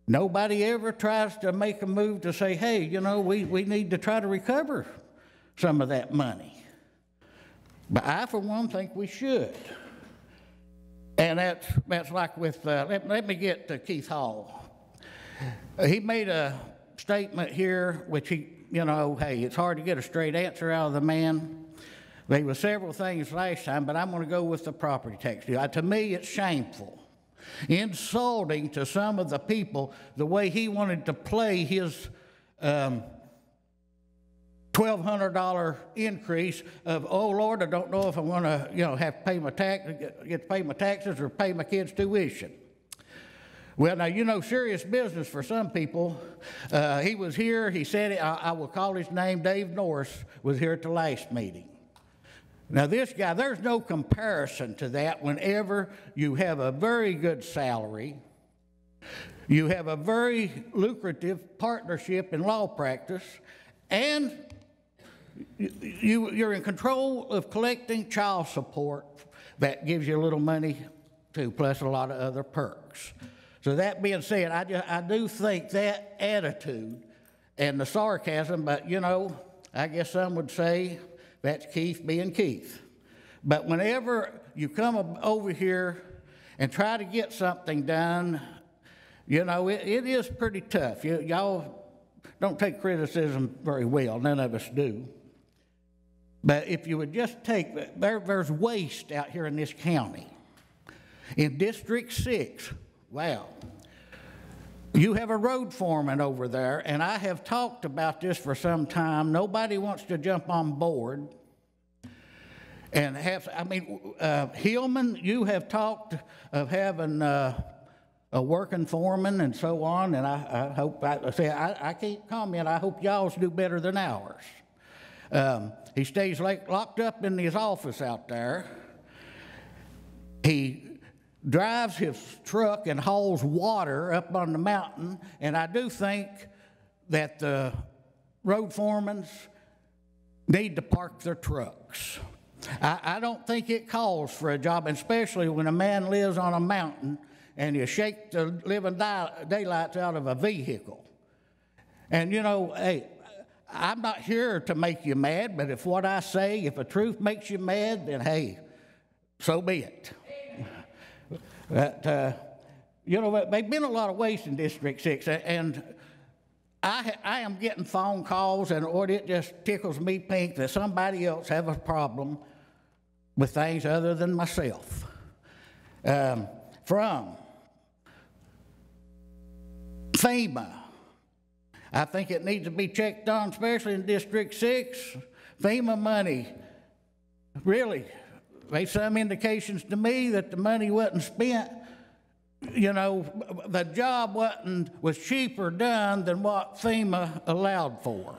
Nobody ever tries to make a move to say, hey, you know, we need to try to recover some of that money. But I, for one, think we should. And that's like with, let me get to Keith Hall. He made a statement here, which he, you know, hey, it's hard to get a straight answer out of the man. There were several things last time, but I'm going to go with the property tax deal. To me, it's shameful. Insulting to some of the people the way he wanted to play his $1,200 increase of, oh Lord, I don't know if I'm going to, you know, have to pay get to pay my taxes or pay my kids' tuition. Well, now, you know, serious business for some people. He was here, he said it, I will call his name, Dave Norris, was here at the last meeting. Now, this guy, there's no comparison to that whenever you have a very good salary, you have a very lucrative partnership in law practice, and you're in control of collecting child support that gives you a little money too, plus a lot of other perks. So that being said, I do think that attitude and the sarcasm, but, you know, I guess some would say that's Keith being Keith. But whenever you come over here and try to get something done. You know, it is pretty tough. Y'all don't take criticism very well. None of us do. But if you would just take, there's waste out here in this county. In District 6, wow. You have a road foreman over there, and I have talked about this for some time. Nobody wants to jump on board. And Hillman, you have talked of having a working foreman and so on, and I hope, I can't comment, I hope y'all's do better than ours. He stays locked up in his office out there. He drives his truck and hauls water up on the mountain, and I do think that the road foremans need to park their trucks. I don't think it calls for a job, especially when a man lives on a mountain and you shake the living daylights out of a vehicle. And you know, hey, I'm not here to make you mad, but if what I say, if the truth makes you mad, then hey, so be it. But, you know, there've been a lot of waste in District 6, and I am getting phone calls, and it just tickles me pink that somebody else have a problem with things other than myself. From FEMA, I think it needs to be checked on, especially in District 6. FEMA money, really, there's some indications to me that the money wasn't spent. You know, the job was cheaper done than what FEMA allowed for.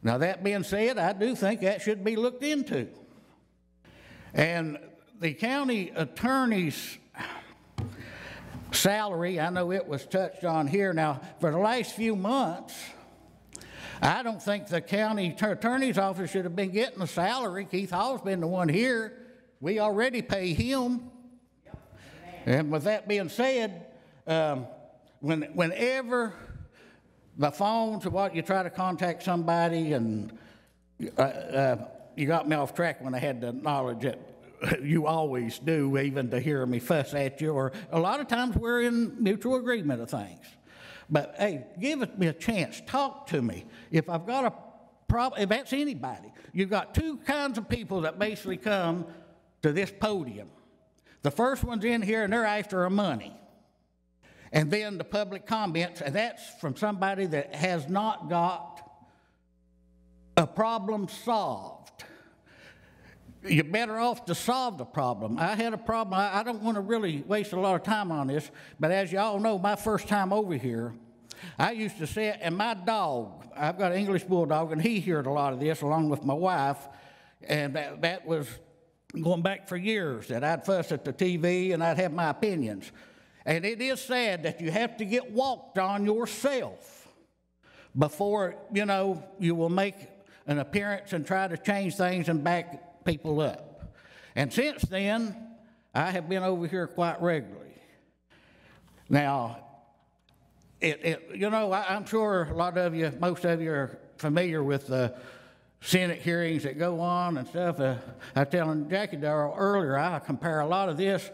Now, that being said, I do think that should be looked into. And the county attorney's salary, I know it was touched on here. Now, for the last few months, I don't think the county attorney's office should have been getting a salary. Keith Hall's been the one here. We already pay him. And with that being said, whenever the phones or what, you try to contact somebody, and you got me off track when I had the knowledge that you always do, even to hear me fuss at you, or a lot of times we're in mutual agreement of things. But hey, give me a chance, talk to me. If I've got a problem, if that's anybody, you've got two kinds of people that basically come to this podium. The first one's in here and they're after our money. And then the public comments, and that's from somebody that has not got a problem solved. You're better off to solve the problem. I had a problem. I don't want to really waste a lot of time on this, but as you all know, my first time over here, I used to sit, and my dog, I've got an English bulldog, and he heard a lot of this along with my wife, and that was going back for years, that I'd fuss at the TV and I'd have my opinions. And it is sad that you have to get walked on yourself before, you know, you will make an appearance and try to change things and back people up. And since then, I have been over here quite regularly. Now, you know, I'm sure a lot of you, most of you are familiar with the Senate hearings that go on and stuff. I was telling Jackie Darrell earlier, I compare a lot of this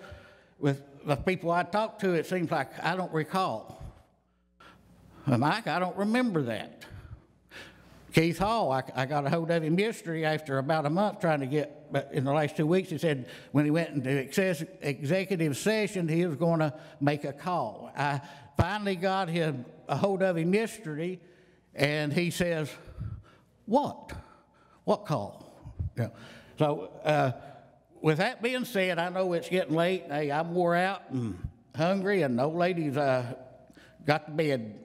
with the people I talk to. It seems like I don't recall. Mike, I don't remember that. Keith Hall, I got a hold of him yesterday after about a month trying to get, but in the last 2 weeks, he said when he went into executive session, he was going to make a call. I finally got him a hold of him yesterday, and he says, "What? What call?" Yeah. So with that being said, I know it's getting late. Hey, I'm wore out and hungry, and the old lady's got the bed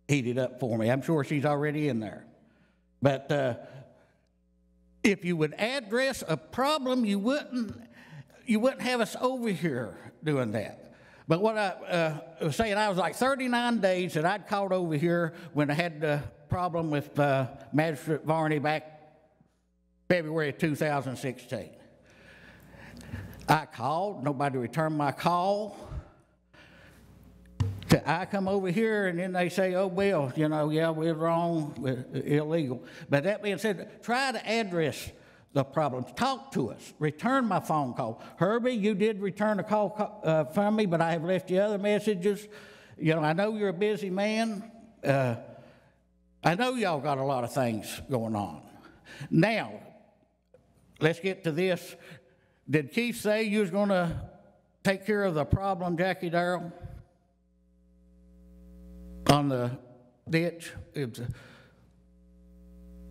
heated up for me. I'm sure she's already in there. But if you would address a problem, you wouldn't have us over here doing that. But what I was saying, I was like 39 days that I'd called over here when I had the problem with Magistrate Varney back February of 2016. I called, nobody returned my call. I come over here and then they say, "Oh, well, you know, yeah, we're wrong, we're illegal." But that being said, try to address the problems. Talk to us. Return my phone call. Herbie, you did return a call from me, but I have left you other messages. You know, I know you're a busy man. I know y'all got a lot of things going on. Now, let's get to this. Did Keith say you was going to take care of the problem, Jackie Darrell, on the ditch?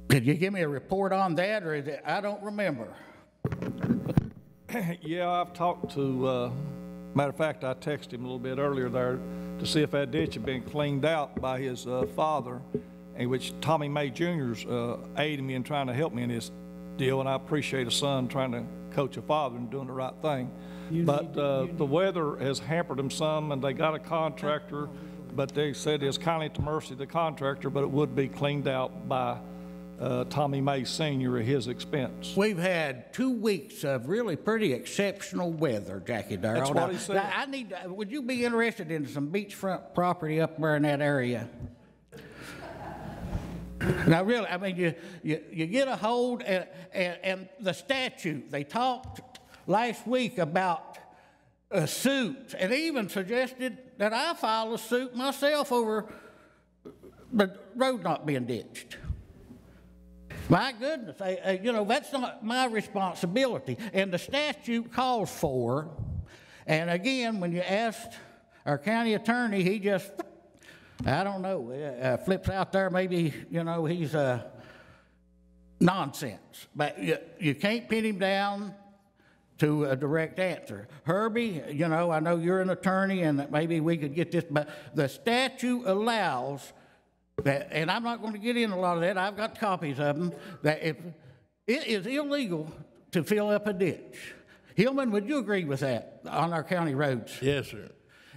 Could you give me a report on that, or is it, I don't remember? Yeah, I've talked to, matter of fact, I texted him a little bit earlier there to see if that ditch had been cleaned out by his father, in which Tommy May Jr.'s aiding me and trying to help me in this deal, and I appreciate a son trying to coach a father and doing the right thing. But the weather has hampered them some, and they got a contractor, but they said it's kindly to mercy of the contractor, but it would be cleaned out by Tommy May Sr. at his expense. We've had 2 weeks of really pretty exceptional weather, Jackie Darrell. That's what he said. Now, I need would you be interested in some beachfront property up there in that area? Now, really, I mean, you get a hold, and the statute, they talked last week about a suit, and even suggested that I file a suit myself over the road not being ditched. My goodness, you know, that's not my responsibility. And the statute calls for, and again, when you asked our county attorney, he just, I don't know, flips out there, maybe, you know, he's nonsense. But you can't pin him down to a direct answer. Herbie, you know, I know you're an attorney and that maybe we could get this, but the statute allows that, and I'm not going to get into a lot of that, I've got copies of them, that if it is illegal to fill up a ditch. Hillman, would you agree with that on our county roads? Yes, sir.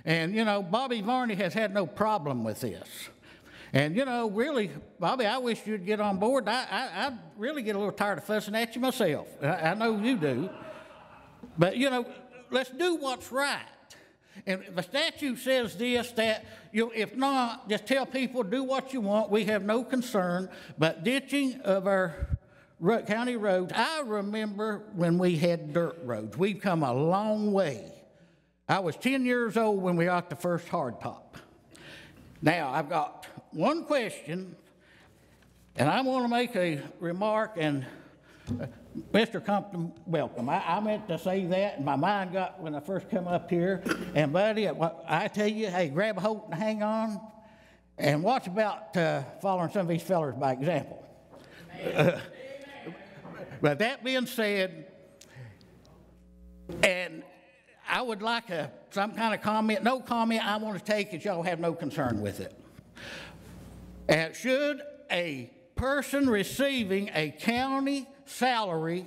And, you know, Bobby Varney has had no problem with this. And, you know, really, Bobby, I wish you'd get on board. I really get a little tired of fussing at you myself. I know you do. But, you know, let's do what's right. And the statute says this, that, you know, if not, just tell people, do what you want. We have no concern. But ditching of our county roads, I remember when we had dirt roads. We've come a long way. I was 10 years old when we got the first hardtop. Now, I've got one question, and I want to make a remark, and Mr. Compton, welcome. I meant to say that, and my mind got when I first come up here. And, buddy, I tell you, hey, grab a hold and hang on, and watch about following some of these fellers by example. But that being said, and I would like some kind of comment. No comment I want to take is y'all have no concern with it. And should a person receiving a county salary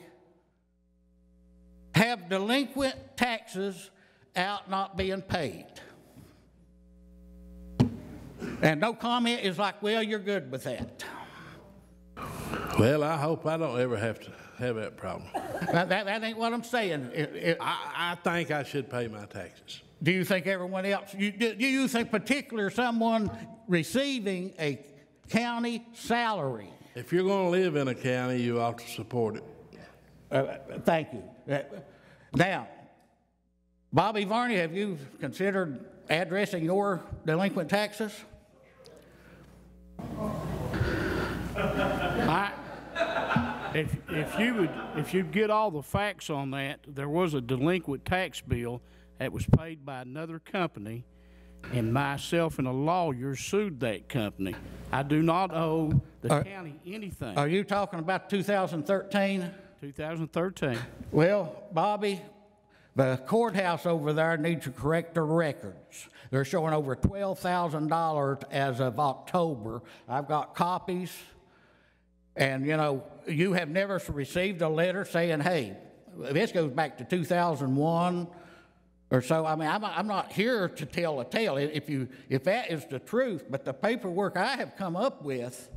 have delinquent taxes out not being paid? And no comment is like, well, you're good with that. Well, I hope I don't ever have to have that problem. That ain't what I'm saying. I think I should pay my taxes. Do you think everyone else, do you think particular someone receiving a county salary? If you're going to live in a county, you ought to support it. Thank you. Now, Bobby Varney, have you considered addressing your delinquent taxes? If you'd get all the facts on that, there was a delinquent tax bill that was paid by another company, and myself and a lawyer sued that company. I do not owe the county anything. Are you talking about 2013? 2013. Well, Bobby, the courthouse over there needs to correct their records. They're showing over $12,000 as of October. I've got copies. And, you know, you have never received a letter saying, hey, this goes back to 2001 or so. I mean, I'm not here to tell a tale if that is the truth, but the paperwork I have come up with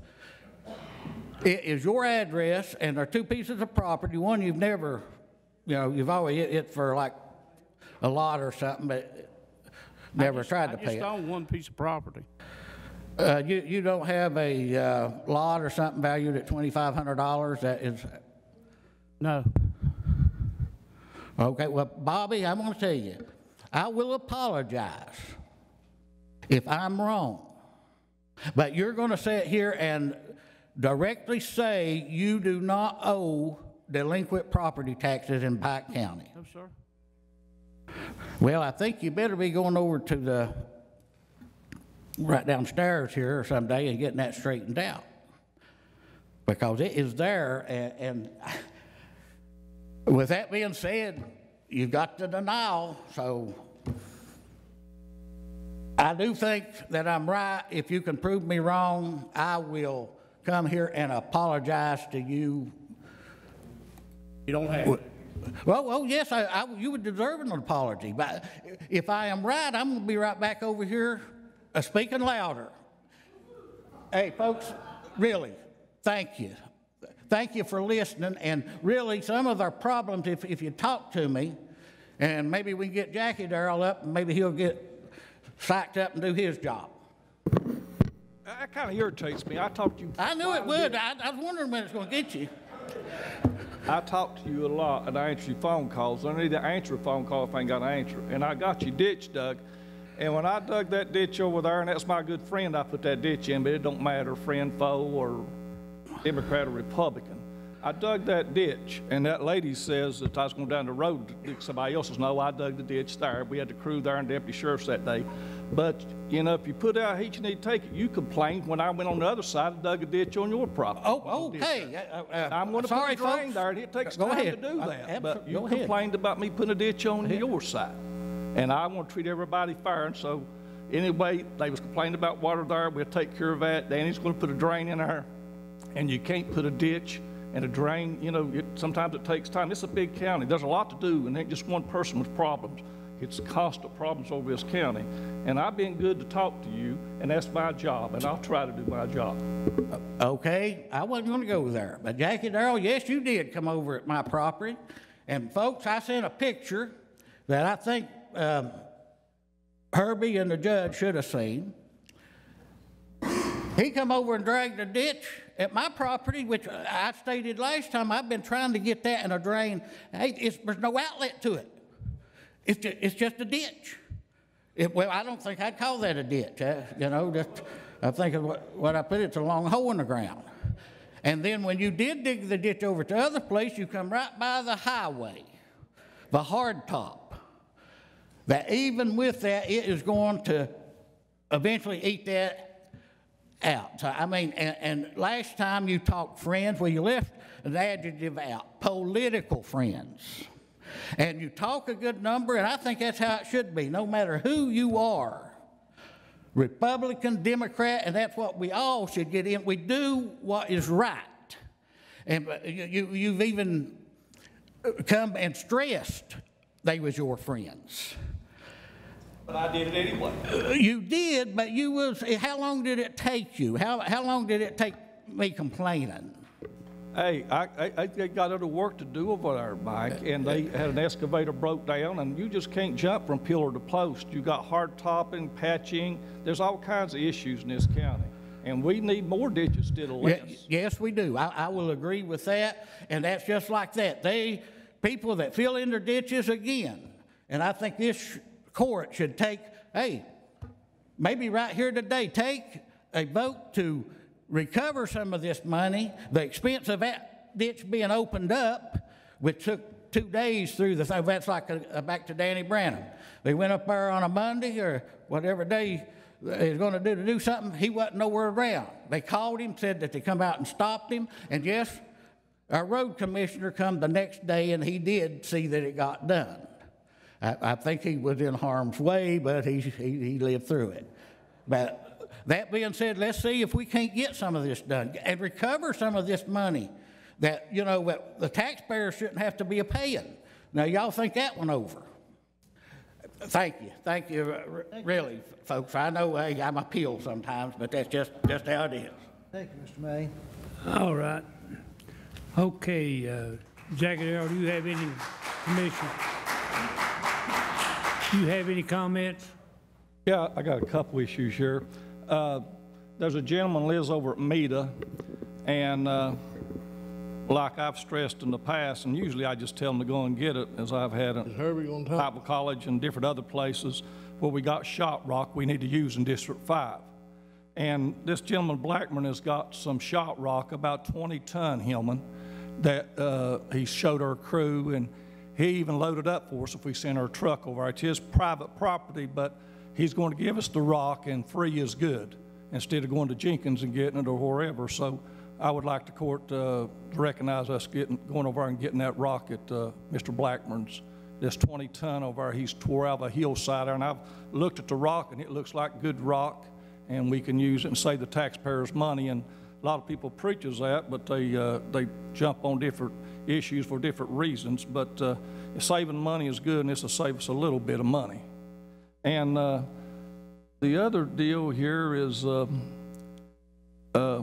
is your address, and there are 2 pieces of property. One you've never, you know, you've always it for like a lot or something, but never tried to pay it. I just own 1 piece of property. You don't have a lot or something valued at $2,500? That is. No. Okay, well, Bobby, I'm gonna tell you, I will apologize if I'm wrong. But you're gonna sit here and directly say you do not owe delinquent property taxes in Pike County. No, sir. Well, I think you better be going over to the, right downstairs here someday and getting that straightened out. Because it is there, and with that being said, you got the denial, so I do think that I'm right. If you can prove me wrong, I will come here and apologize to you. You don't have to. Well, yes, you would deserve an apology, but if I am right, I'm gonna be right back over here speaking louder. Hey, folks, really, thank you. Thank you for listening, and really, some of our problems, if you talk to me, and maybe we can get Jackie Darrell up, and maybe he'll get psyched up and do his job. That kind of irritates me. I talked to you. I knew it would. I was wondering when it's going to get you. I talk to you a lot, and I answer your phone calls. I need to answer a phone call if I ain't got an answer. And I got your ditch dug. And when I dug that ditch over there, and that's my good friend I put that ditch in, but it don't matter, friend, foe, or Democrat or Republican. I dug that ditch, and that lady says that I was going down the road to somebody else's. No, I dug the ditch there. We had the crew there and deputy sheriffs that day. But, you know, if you put out heat, you need to take it. You complained when I went on the other side and dug a ditch on your property. Oh, okay. I'm going to put a drain there, and it takes time to do that. But you complained about me putting a ditch on your side. And I want to treat everybody fair, and so anyway, they was complaining about water there. We'll take care of that. Danny's going to put a drain in there, and you can't put a ditch and a drain. You know, sometimes it takes time. It's a big county. There's a lot to do, and ain't just one person with problems. It's constant problems over this county. And I've been good to talk to you, and that's my job, and I'll try to do my job. Okay, I wasn't going to go there. But Jackie Darrell, yes, you did come over at my property. And folks, I sent a picture that I think Herbie and the judge should have seen. He come over and dragged a ditch at my property, which I stated last time. I've been trying to get that in a drain. Hey, there's no outlet to it. It's just a ditch. Well, I don't think I'd call that a ditch. You know, I think of what I put, it's a long hole in the ground. And then when you did dig the ditch over to other place, you come right by the highway, the hard top. That even with that, it is going to eventually eat that out. So, I mean, and last time you talked friends, well, you left an adjective out, political friends. And you talk a good number, and I think that's how it should be, no matter who you are. Republican, Democrat, and that's what we all should get in. We do what is right. And you've even come and stressed they was your friends. But I did it anyway. You did, but you was, how long did it take you? How long did it take me complaining? Hey, I got other work to do over there, Mike, and they had an excavator broke down, and you just can't jump from pillar to post. You got hard topping, patching. There's all kinds of issues in this county, and we need more ditches instead of less. Yes, we do. I will agree with that, and that's just like that. People that fill in their ditches again, and I think this court should take, hey, maybe right here today, take a vote to recover some of this money. The expense of that ditch being opened up, which took 2 days through the thing. That's like back to Danny Branham. They went up there on a Monday or whatever day they was going to do something. He wasn't nowhere around. They called him, said that they come out and stopped him. And yes, our road commissioner come the next day, and he did see that it got done. I think he was in harm's way, but he lived through it. But that being said, let's see if we can't get some of this done and recover some of this money that, you know, the taxpayers shouldn't have to be paying. Now, y'all think that one over. Thank you, really, folks. I know I'm appeal sometimes, but that's just how it is. Thank you, Mr. May. All right. Okay, Jackie Darrell, do you have any commission? Do you have any comments? Yeah, I got a couple issues here. There's a gentleman lives over at Meta, and like I've stressed in the past, and usually I just tell them to go and get it, as I've had at Bible College and different other places where we got shot rock we need to use in District 5. And this gentleman Blackburn has got some shot rock, about 20-ton Hillman, that he showed our crew, and he even loaded up for us if we send our truck over. It's his private property, but he's going to give us the rock, and free is good, instead of going to Jenkins and getting it or wherever. So I would like the court to recognize us going over and getting that rock at Mr. Blackburn's. This 20-ton over there, he's tore out of a hillside there, and I've looked at the rock, and it looks like good rock, and we can use it and save the taxpayers money. And a lot of people preaches that, but they jump on different issues for different reasons. But saving money is good, and this will save us a little bit of money. And the other deal here is our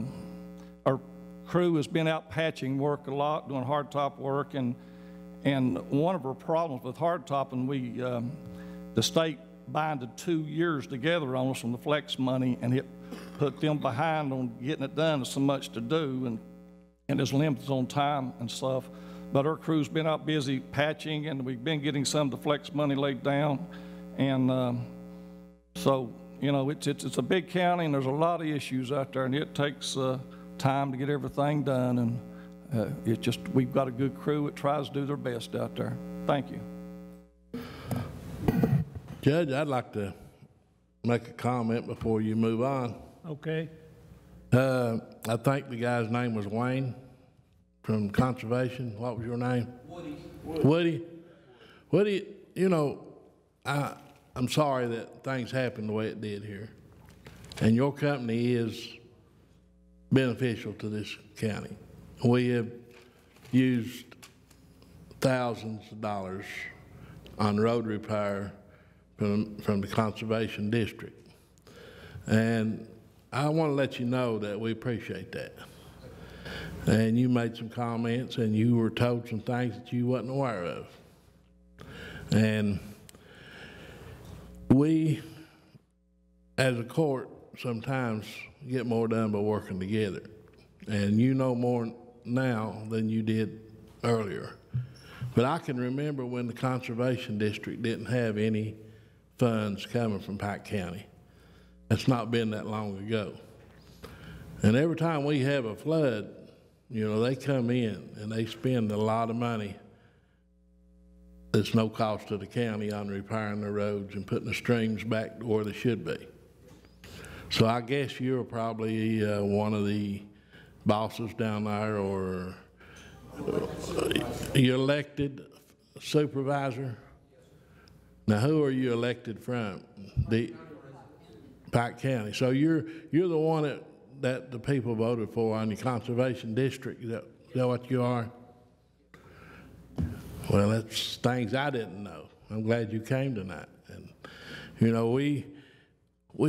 crew has been out patching work a lot, doing hardtop work, and one of our problems with hardtopping, the state binded 2 years together on us on the flex money, and it put them behind on getting it done. There's so much to do, and there's limits on time and stuff. But our crew's been out busy patching, and we've been getting some of the flex money laid down. And so, you know, it's a big county, and there's a lot of issues out there, and it takes time to get everything done. And it's just, we've got a good crew that tries to do their best out there. Thank you. Judge, I'd like to make a comment before you move on. Okay. I think the guy's name was Wayne from Conservation. What was your name? Woody. Woody, you know, I'm sorry that things happened the way it did here. And your company is beneficial to this county. We have used thousands of dollars on road repair from the Conservation District. And I want to let you know that we appreciate that. And you made some comments, and you were told some things that you wasn't aware of. And we, as a court, sometimes get more done by working together. And you know more now than you did earlier. But I can remember when the Conservation District didn't have any funds coming from Pike County. It's not been that long ago. And every time we have a flood, you know, they come in and they spend a lot of money that's no cost to the county on repairing the roads and putting the streams back to where they should be. So I guess you're probably one of the bosses down there, or you elected supervisor. Now, who are you elected from? The Pike County. So you're the one that the people voted for on the Conservation District. Is that what you are? Well, that's things I didn't know. I'm glad you came tonight. And you know, we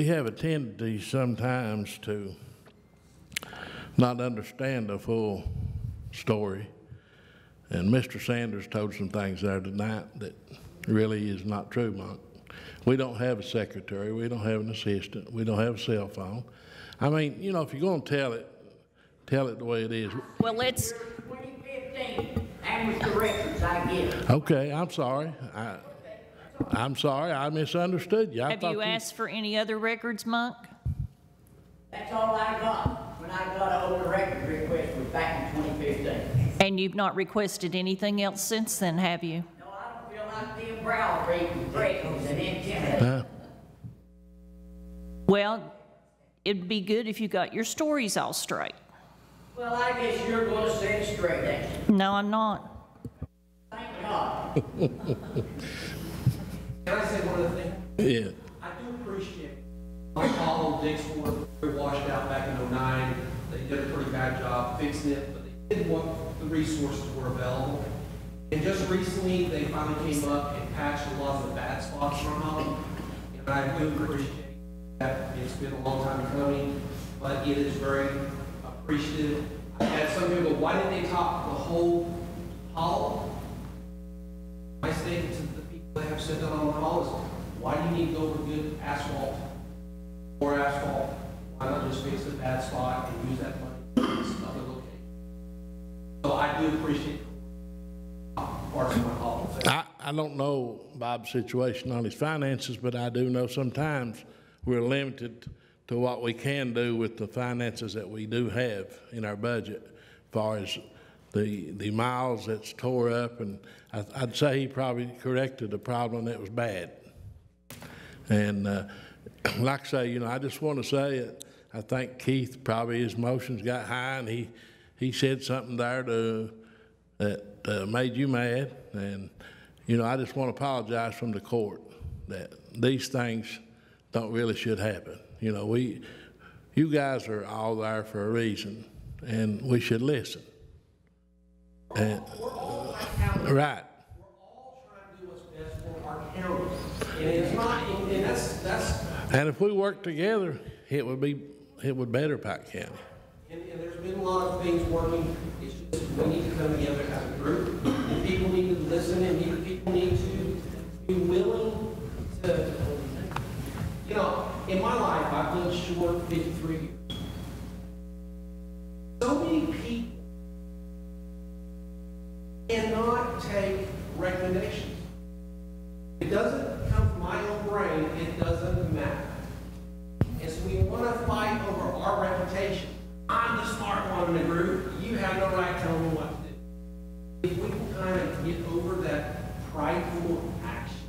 have a tendency sometimes to not understand the full story. And Mr. Sanders told some things there tonight that really is not true, Monk. We don't have a secretary. We don't have an assistant. We don't have a cell phone. I mean, you know, if you're going to tell it the way it is. Well, let's. 2015, that was the records I get. Okay, I'm sorry. I'm sorry. I misunderstood you. Have you asked for any other records, Monk? That's all I got when I got an old record request was back in 2015. And you've not requested anything else since then, have you? No, I don't feel like being browbeaten, threatened, and intimidated. Well, it'd be good if you got your stories all straight. Well, I guess you're going to set it straight, ain't you? No, I'm not. Thank God. Can I say one other thing? Yeah. I do appreciate my call Dixmoor, we washed out back in '09. They did a pretty bad job fixing it, but they did what the resources were available. And just recently, they finally came up and patched a lot of the bad spots from them. And I do appreciate that. It's been a long time coming, but it is very appreciative. I had some people go, why didn't they top the whole hollow? My statement to the people that have said that on the hollow is, why do you need to go with good asphalt? More asphalt. Why not just fix the bad spot and use that money to fix another location? So I do appreciate part of my call. I don't know Bob's situation on his finances, but I do know sometimes we're limited to what we can do with the finances that we do have in our budget, as far as the miles that's tore up, and I'd say he probably corrected a problem that was bad. And like I say, you know, I just want to say I think Keith, probably his emotions got high, and he said something there that made you mad. And, you know, I just want to apologize from the court that these things don't really should happen. You know, you guys are all there for a reason, and we should listen. And, right. We're all trying to do what's best for our county. And it's not, and that's. And if we work together, it would better Pike County. And there's been a lot of things working. It's just we need to come together as a group, and people need to listen, and people need to be willing to. You know, in my life, I've done short 53 years. So many people cannot take recommendations. It doesn't come from my own brain, it doesn't matter. And so we want to fight over our reputation. I'm the smart one in the group, you have no right to tell me what to do. If we can kind of get over that prideful action,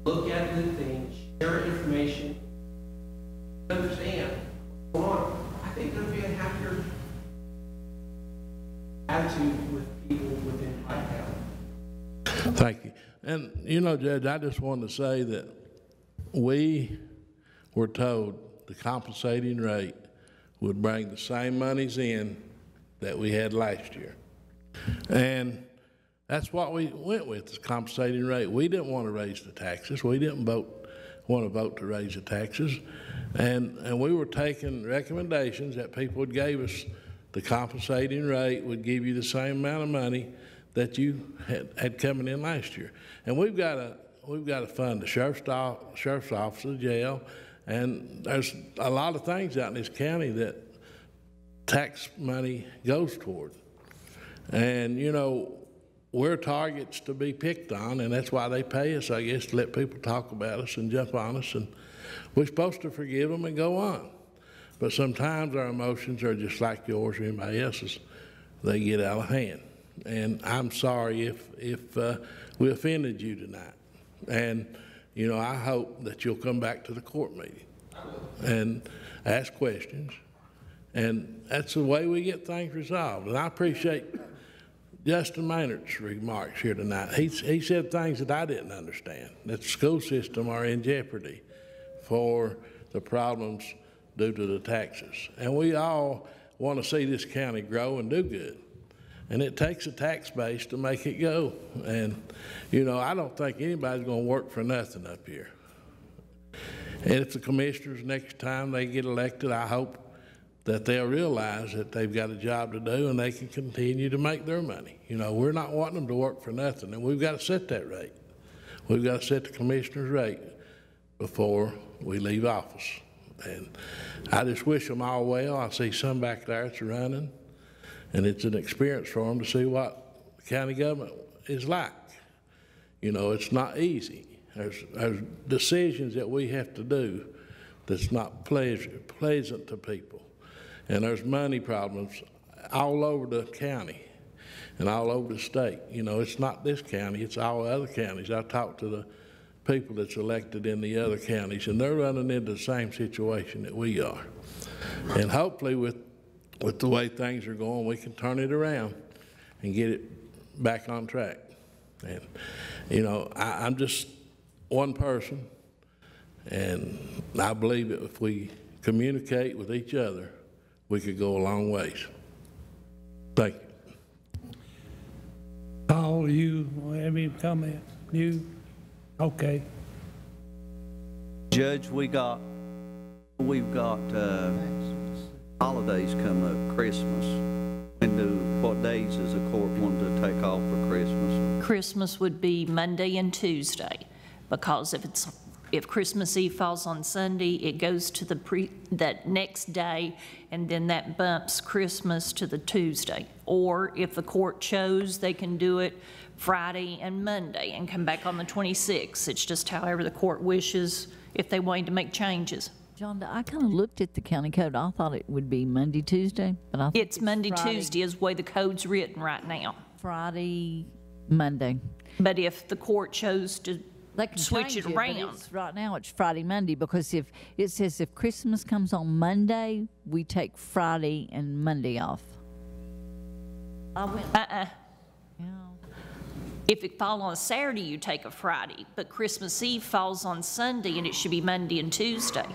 look at good things, share information, understand what's going on, I think there'll be a happier attitude with people within Pike County. Thank you. And, you know, Judge, I just wanted to say that we were told the compensating rate would bring the same monies in that we had last year. And that's what we went with, the compensating rate. We didn't want to raise the taxes. We didn't want to vote to raise the taxes. And we were taking recommendations that people would give us. The compensating rate would give you the same amount of money that you had coming in last year. And we've got to fund the sheriff's office, the jail, and there's a lot of things out in this county that tax money goes toward. And, you know, we're targets to be picked on, and that's why they pay us, I guess, to let people talk about us and jump on us, and we're supposed to forgive them and go on. But sometimes our emotions are just like yours or anybody else's. They get out of hand. And I'm sorry if we offended you tonight. And, you know, I hope that you'll come back to the court meeting and ask questions. And that's the way we get things resolved. And I appreciate Justin Maynard's remarks here tonight. He said things that I didn't understand, that the school system are in jeopardy for the problems due to the taxes. And we all want to see this county grow and do good. And it takes a tax base to make it go. And, you know, I don't think anybody's going to work for nothing up here. And if the commissioners next time they get elected, I hope that they'll realize that they've got a job to do and they can continue to make their money. You know, we're not wanting them to work for nothing, and we've got to set that rate. We've got to set the commissioner's rate before we leave office. And I just wish them all well. I see some back there that's running, and it's an experience for them to see what the county government is like. You know, it's not easy. There's decisions that we have to do that's not pleasant to people. And there's money problems all over the county and all over the state. You know, it's not this county, it's all other counties. I talked to the people that's elected in the other counties, and they're running into the same situation that we are. And hopefully with the way things are going, we can turn it around and get it back on track. And, you know, I'm just one person, and I believe that if we communicate with each other, we could go a long ways. Thank you. Paul, you have any comment? You? Okay. Judge, we've got holidays coming up, Christmas. What days is the court wanting to take off for Christmas? Christmas would be Monday and Tuesday, because if it's if Christmas Eve falls on Sunday, it goes to that next day, and then that bumps Christmas to the Tuesday. Or if the court chose, they can do it Friday and Monday and come back on the 26th. It's just however the court wishes if they wanted to make changes. John, I kind of looked at the county code. I thought it would be Monday, Tuesday, but I think it's Monday, Friday, Tuesday is the way the code's written right now. Friday, Monday. But if the court chose to switch it around. Right now it's Friday, Monday, because if it says if Christmas comes on Monday, we take Friday and Monday off. If it falls on a Saturday, you take a Friday, but Christmas Eve falls on Sunday, and it should be Monday and Tuesday.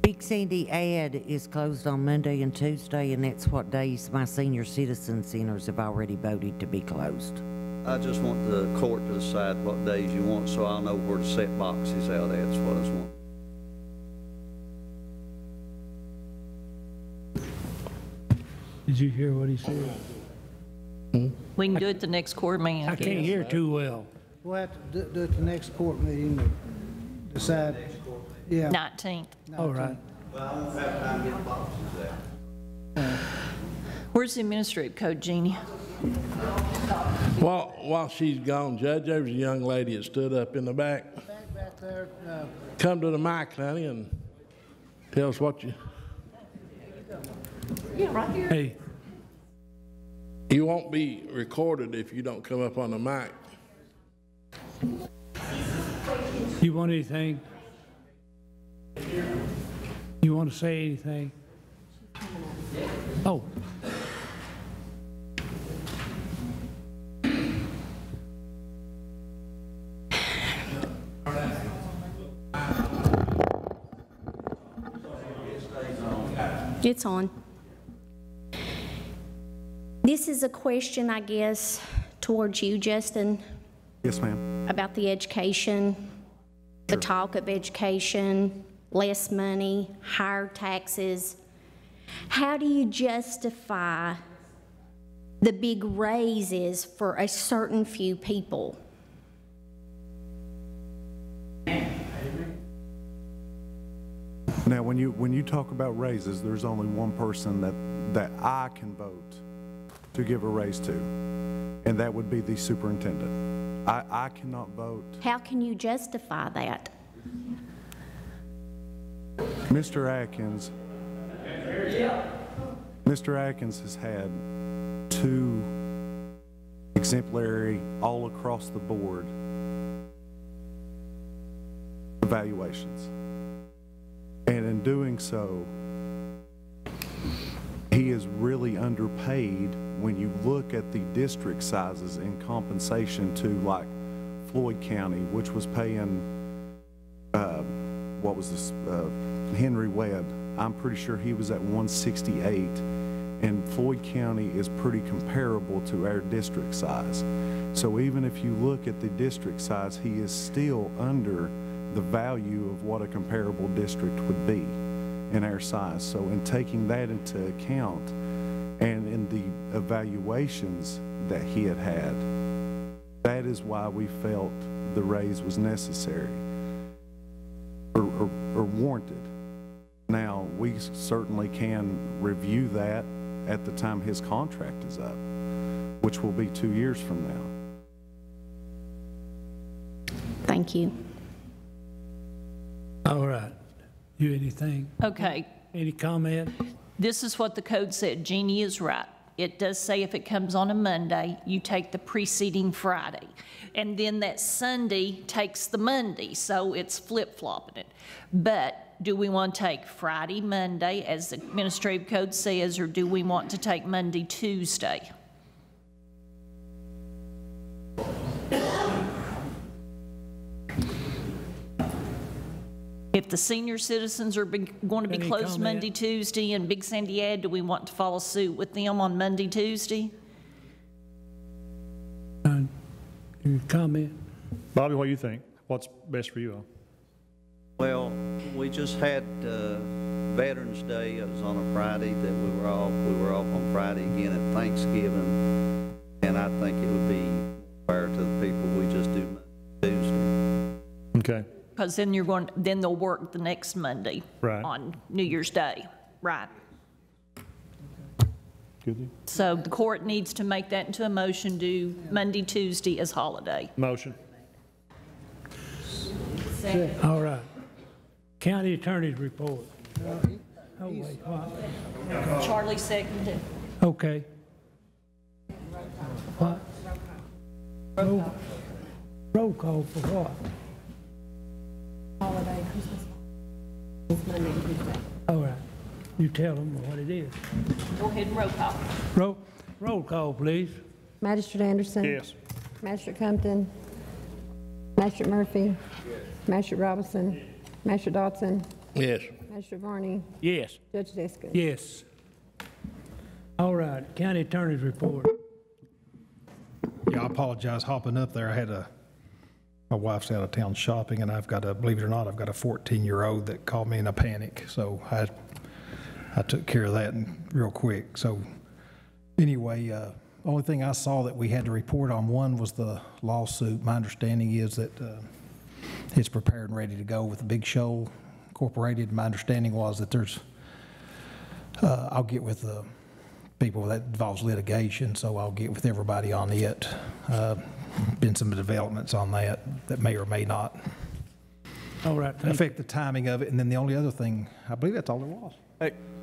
Big Sandy Ad is closed on Monday and Tuesday, and that's what days my senior citizen centers have already voted to be closed. I just want the court to decide what days you want, so I'll know where to set boxes out at, is what I want. Did you hear what he said? We can do it the next court meeting. I can't hear too well. We'll have to do it the next court meeting to decide. Yeah. 19th. All right. Well, I won't have time to get boxes out. Where's the administrative code, Jeannie? While she's gone, Judge, there was a young lady that stood up in the back. Back there. Come to the mic, honey, and tell us what you... Yeah, right here. Hey. You won't be recorded if you don't come up on the mic. You want anything? You want to say anything? Oh. It's on. This is a question, I guess, towards you, Justin. Yes, ma'am. About the education, the talk of education, less money, higher taxes. How do you justify the big raises for a certain few people? Now, when you talk about raises, there's only one person that I can vote to give a raise to, and that would be the superintendent. I cannot vote. How can you justify that? Mr. Atkins has had 2 exemplary, all across the board evaluations. And in doing so, he is really underpaid when you look at the district sizes in compensation to, like, Floyd County, which was paying, what was this, Henry Webb. I'm pretty sure he was at 168, and Floyd County is pretty comparable to our district size. So even if you look at the district size, he is still under the value of what a comparable district would be in our size. So in taking that into account, and in the evaluations that he had had, that is why we felt the raise was necessary or warranted. Now, we certainly can review that at the time his contract is up, which will be 2 years from now. Thank you. All right. You anything? Okay. Any comment? This is what the code said. Jeannie is right. It does say if it comes on a Monday, you take the preceding Friday. And then that Sunday takes the Monday, so it's flip-flopping it. But do we want to take Friday, Monday, as the administrative code says, or do we want to take Monday, Tuesday? If the senior citizens are going to be closed Monday, Tuesday, and Big Sandy Ad, do we want to follow suit with them on Monday, Tuesday? Your comment? Bobby, what do you think? What's best for you all? Well, we just had Veterans Day. It was on a Friday that we were off. We were off on Friday again at Thanksgiving, and I think it would be fair to the people. We just do Tuesday. Okay. Because then then they'll work the next Monday. Right. On New Year's Day, right? Good. So the court needs to make that into a motion, do Monday, Tuesday as holiday. Motion. All right. County Attorney's report. Oh, wait, what? Charlie seconded. Okay. What? Roll call for what? Holiday, Christmas. It's Monday and Tuesday. All right. You tell them what it is. Go ahead and roll call. Roll call, please. Magistrate Anderson. Yes. Magistrate Compton. Magistrate Murphy. Magistrate Robinson. Magistrate Dodson. Yes. Magistrate Varney. Yes. Judge Deskin. Yes. All right, County Attorney's report. Yeah, I apologize hopping up there. My wife's out of town shopping, and I've got believe it or not, I've got a 14-year-old that called me in a panic. So I took care of that real quick. So anyway, only thing I saw that we had to report on one was the lawsuit. My understanding is that it's prepared and ready to go with the Big Shoal Incorporated. My understanding was that I'll get with the people that involves litigation, so I'll get with everybody on it. Been some developments on that may or may not All right. affect the timing of it. And then the only other thing, I believe that's all there was.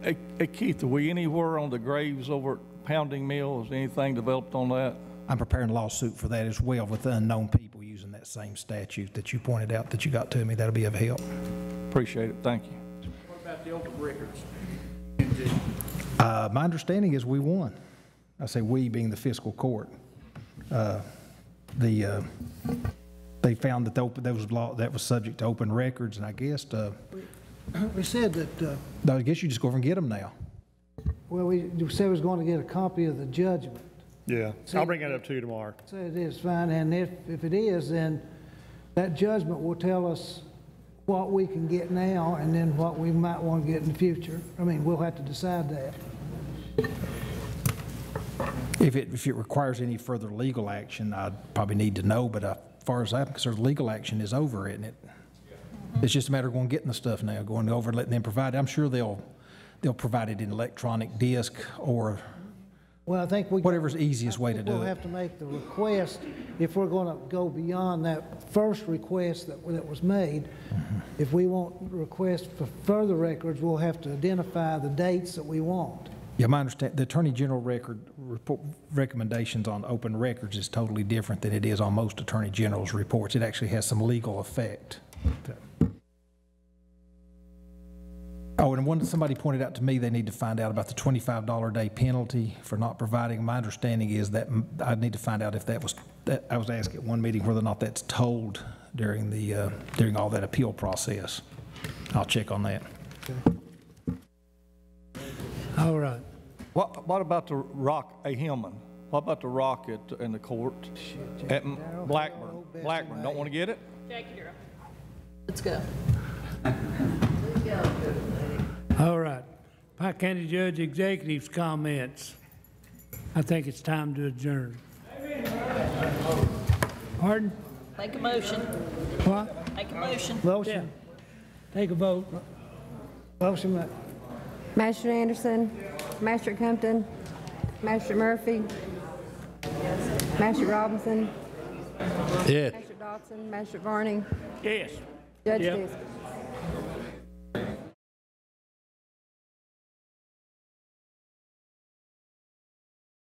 Hey, Keith, are we anywhere on the graves over at Pounding Mill? Is anything developed on that? I'm preparing a lawsuit for that as well with the unknown people using that same statute that you pointed out that you got to me. That'll be of help. Appreciate it. Thank you. What about the open records? My understanding is we won. I say we being the fiscal court. They found that that was subject to open records, and I guess We said that, I guess you just go over and get them now. well, we said we was going to get a copy of the judgment. Yeah. I'll bring that up to you tomorrow. So it is fine, and if it is, then that judgment will tell us what we can get now and then what we might want to get in the future. I mean, we'll have to decide that. If it requires any further legal action, I'd probably need to know, but as far as I'm concerned, legal action is over, isn't it? It's just a matter of going and getting the stuff now, going over and letting them provide it. I'm sure they'll provide it in electronic disc or Well, I think whatever's the easiest way to do we'll it. have to make the request, if we're going to go beyond that first request that was made. If we want request for further records, we'll have to identify the dates that we want. Yeah, my understanding, the Attorney General report recommendations on open records is totally different than it is on most Attorney General's reports. It actually has some legal effect. Oh, and somebody pointed out to me they need to find out about the $25 a day penalty for not providing. My understanding is that I need to find out if that was, I was asked at one meeting whether or not that's told during all that appeal process. I'll check on that. Okay. All right. What about the rock, Hillman? What about the rock in the court at Blackburn? Blackburn, don't want to get it? Jackie Durham. Let's go. All right. Pike County Judge Executive's comments. I think it's time to adjourn. Pardon? Make a motion. What? Make a motion. Motion. Take a vote. Motion. Magistrate Anderson. Magistrate Compton. Magistrate Murphy. Magistrate Robinson. Yes. Magistrate Dodson. Magistrate Varney. Yes. Judge Yep. Deskin.